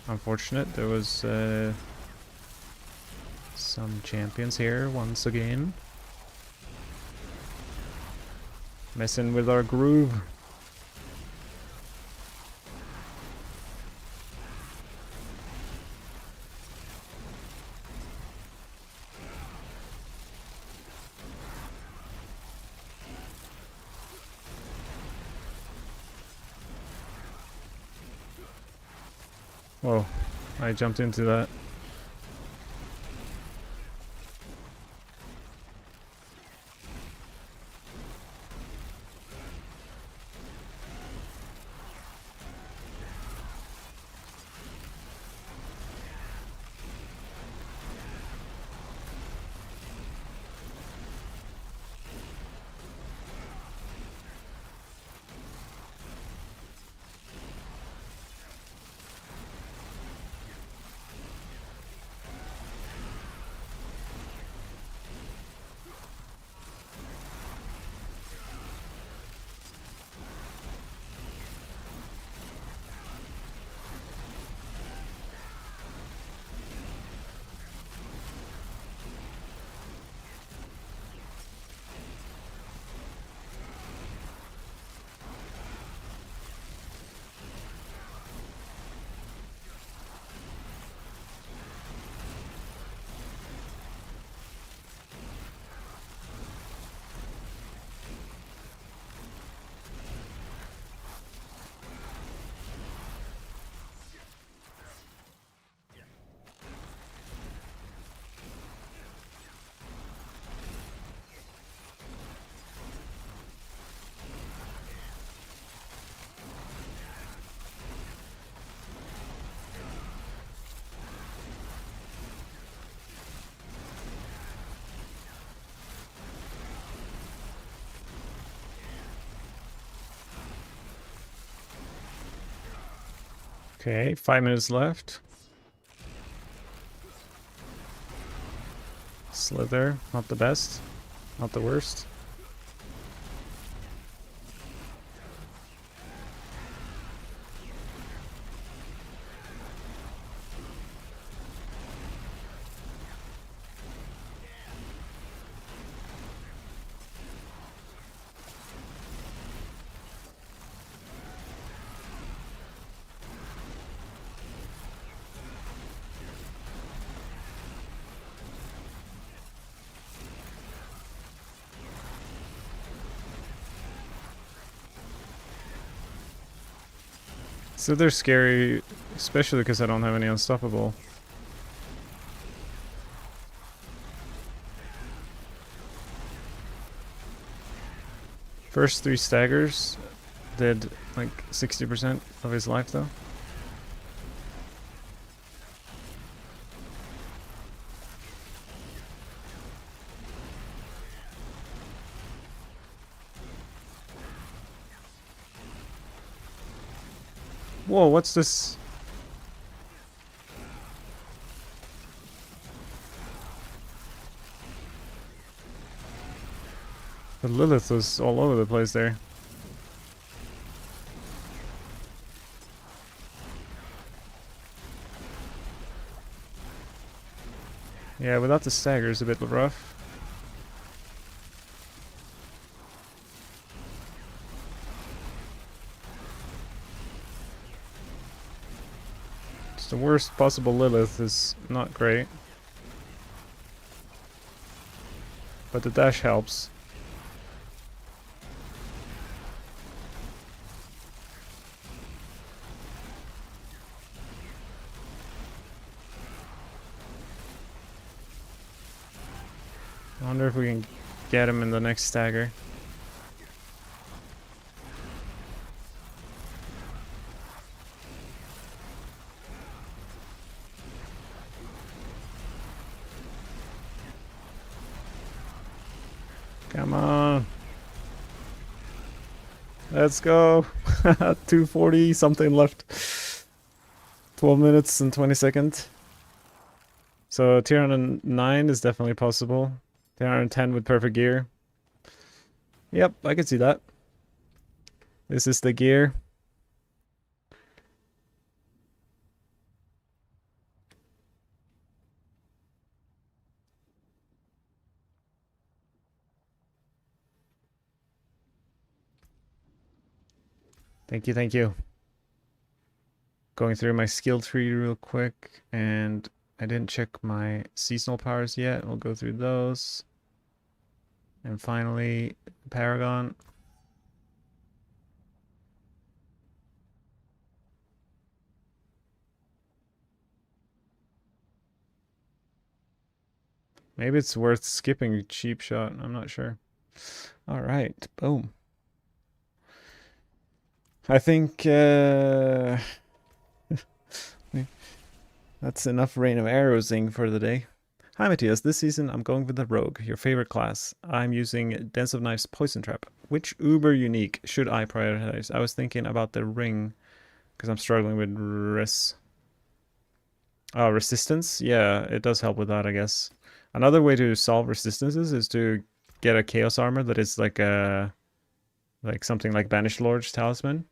[SPEAKER 1] Unfortunate, there was some champions here once again. Messing with our groove. Whoa, I jumped into that. Okay, 5 minutes left. Slither, not the best, not the worst. So they're scary, especially because I don't have any unstoppable. First 3 staggers did like 60% of his life though. Whoa, what's this? The Lilith was all over the place there. Yeah, without the staggers, a bit rough. Just the worst possible Lilith is not great. But the dash helps. I wonder if we can get him in the next stagger. Come on. Let's go. 240 something left. 12 minutes and 20 seconds. So tier 109 is definitely possible. Tier 110 with perfect gear. Yep, I can see that. This is the gear. Thank you, thank you. Going through my skill tree real quick, and I didn't check my seasonal powers yet. We'll go through those. And finally, Paragon. Maybe it's worth skipping cheap shot. I'm not sure. All right, boom. I think that's enough rain of arrowsing for the day. Hi Matthias, this season I'm going with the Rogue, your favorite class. I'm using Dance of Knives Poison Trap. Which uber unique should I prioritize? I was thinking about the ring, because I'm struggling with resistance. Yeah, it does help with that, I guess. Another way to solve resistances is to get a Chaos Armor that is like something like Banished Lord's Talisman.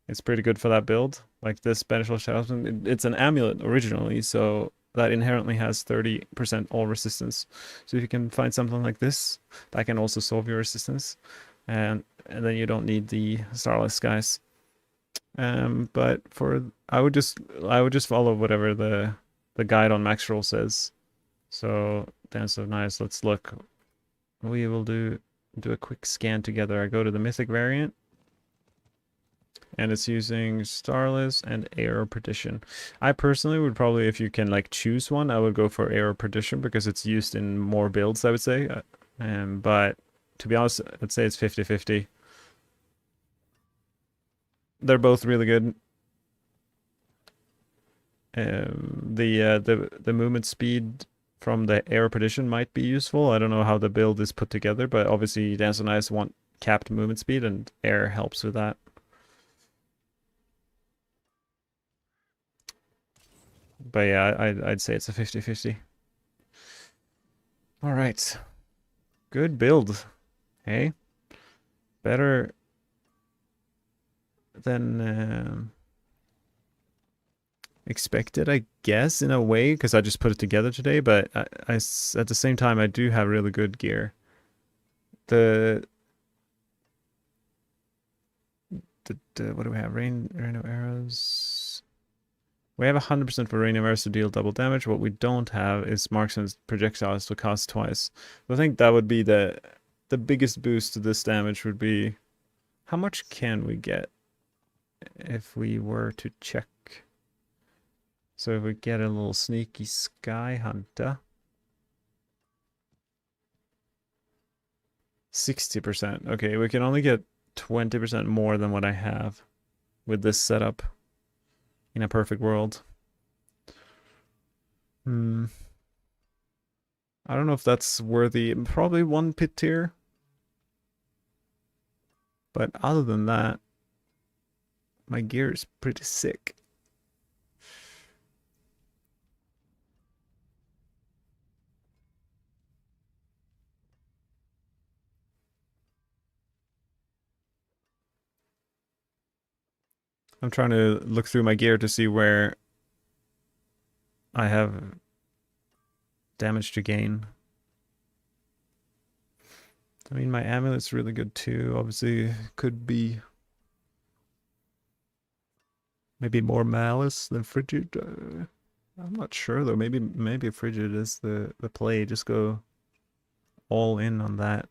[SPEAKER 1] It's pretty good for that build. Like this Banished Lord's Talisman, it's an amulet originally, so that inherently has 30% all resistance. So if you can find something like this, that can also solve your resistance. And then you don't need the Starless Skies. But I would just follow whatever the guide on Max Roll says. So Dance of Knives, let's look. We will do a quick scan together. I go to the Mythic variant, and it's using Starless and Air Perdition. I personally would probably, if you can like choose one, I would go for Air Perdition because it's used in more builds, I would say. But to be honest, I'd say it's 50-50. They're both really good. The movement speed from the Air Perdition might be useful. I don't know how the build is put together, but obviously Dance of Knives want capped movement speed, and Air helps with that. But yeah, I'd say it's a 50-50. All right. Good build. Hey? Better than expected, I guess, in a way, because I just put it together today, but at the same time, I do have really good gear. The what do we have? Rain of arrows. We have 100% for rain of arrows to deal double damage. What we don't have is marksman's projectiles to cost twice. So I think that would be the biggest boost to this damage would be how much can we get if we were to check. So if we get a little sneaky sky hunter. 60%. Okay, we can only get 20% more than what I have with this setup in a perfect world. I don't know if that's worthy. Probably one pit tier. But other than that, my gear is pretty sick. I'm trying to look through my gear to see where I have damage to gain. I mean, my amulet's really good too. Obviously, could be maybe more malice than frigid. I'm not sure though. Maybe frigid is the play. Just go all in on that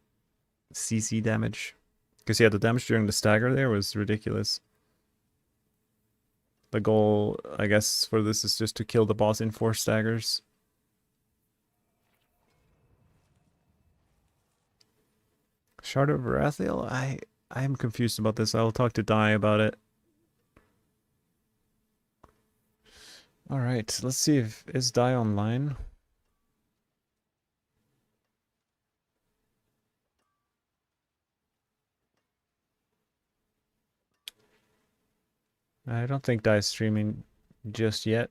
[SPEAKER 1] CC damage. Because yeah, the damage during the stagger there was ridiculous. The goal, I guess, for this is just to kill the boss in 4 staggers. Shard of Varathiel? I'm confused about this. I'll talk to Dai about it. Alright, let's see if is Dai online. I don't think Dai is streaming just yet.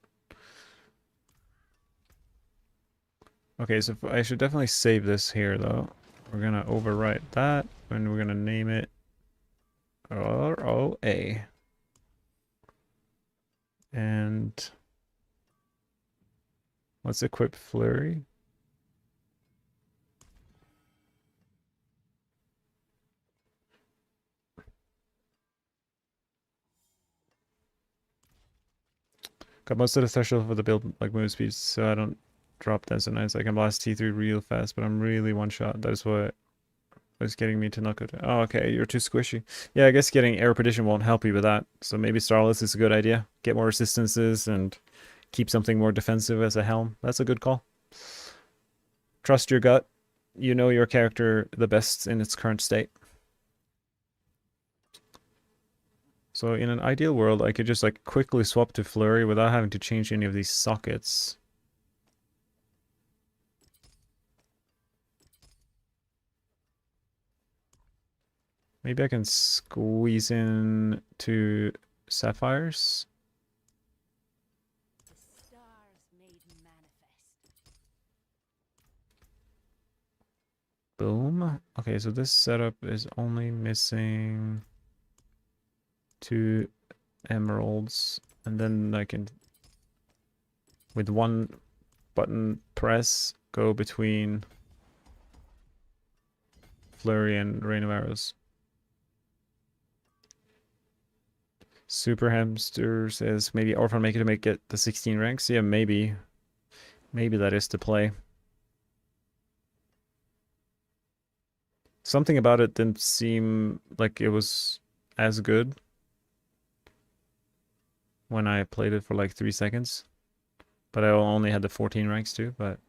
[SPEAKER 1] Okay, so I should definitely save this here though. We're gonna overwrite that and we're gonna name it ROA. And let's equip Flurry. Got most of the threshold for the build like move speed, so I don't drop that so nice. I can blast T3 real fast, but I'm really one shot. That's what was getting me to knock it. Oh, okay, you're too squishy. Yeah, I guess getting air perdition won't help you with that. So maybe Starless is a good idea. Get more resistances and keep something more defensive as a helm. That's a good call. Trust your gut. You know your character the best in its current state. So in an ideal world, I could just like quickly swap to Flurry without having to change any of these sockets. Maybe I can squeeze in 2 sapphires.
[SPEAKER 4] The stars made manifest.
[SPEAKER 1] Boom. Okay, so this setup is only missing 2 emeralds. And then I can, with 1 button press, go between Flurry and Rain of Arrows. Super Hamster says maybe Orphan Maker to make it the 16 ranks. Yeah, maybe. Maybe that is the play. Something about it didn't seem like it was as good when I played it for like 3 seconds. But I only had the 14 ranks too, but...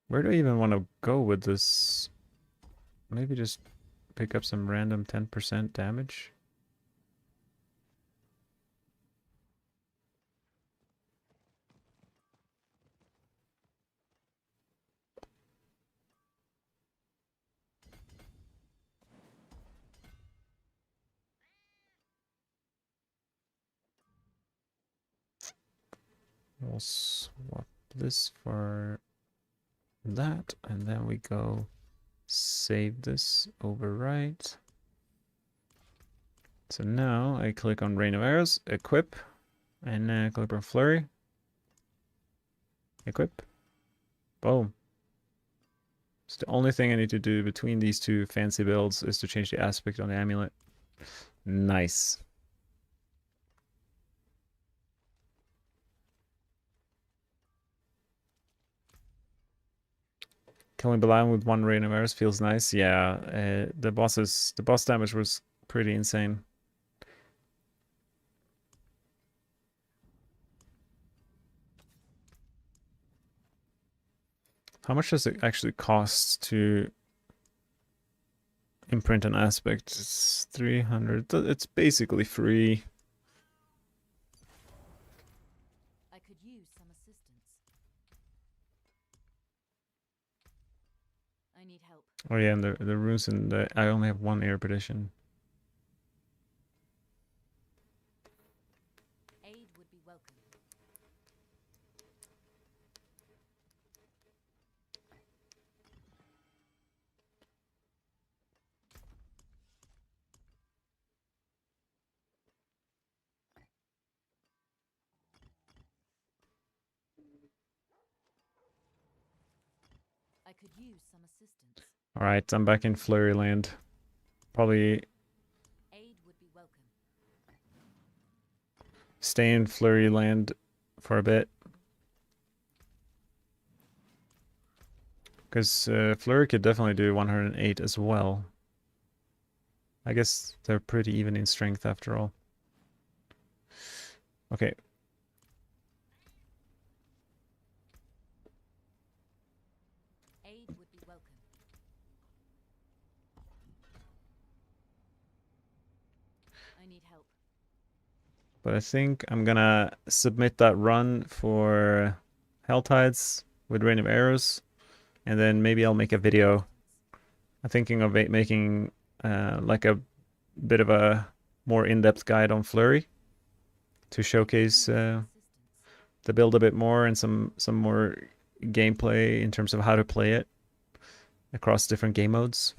[SPEAKER 1] Where do I even want to go with this? Maybe just pick up some random 10% damage? We'll swap this for that, and then we go save this, overwrite. So now I click on Rain of Arrows, equip, and click on Flurry, equip, boom. So the only thing I need to do between these two fancy builds is to change the aspect on the amulet. Nice. Killing Belial with one Rain of Arrows feels nice. Yeah, the boss damage was pretty insane. How much does it actually cost to imprint an aspect? It's 300. It's basically free.
[SPEAKER 4] I could use some assistance. I need help.
[SPEAKER 1] Oh yeah, and the runes in the I only have one air petition.
[SPEAKER 4] Aid would be welcome. I could use some assistance.
[SPEAKER 1] All right, I'm back in Flurry land. Probably
[SPEAKER 4] Aid would be welcome.
[SPEAKER 1] stay in Flurry land for a bit. Because Flurry could definitely do 108 as well. I guess they're pretty even in strength after all. Okay.
[SPEAKER 4] Aid would be welcome. I need help.
[SPEAKER 1] But I think I'm gonna submit that run for Helltides with Rain of Arrows. And then maybe I'll make a video. I'm thinking of making like a bit of a more in-depth guide on Flurry to showcase the build a bit more and some more gameplay in terms of how to play it across different game modes.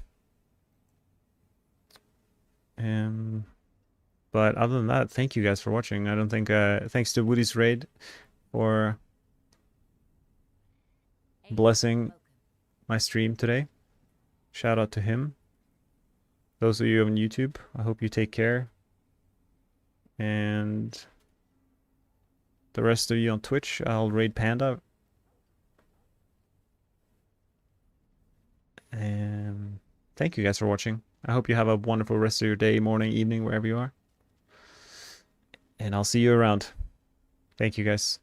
[SPEAKER 1] But other than that, thank you guys for watching. I don't think thanks to Woody's raid for blessing my stream today. Shout out to him. Those of you on YouTube, I hope you take care. And the rest of you on Twitch, I'll raid Panda. And thank you guys for watching. I hope you have a wonderful rest of your day, morning, evening, wherever you are. And I'll see you around. Thank you guys.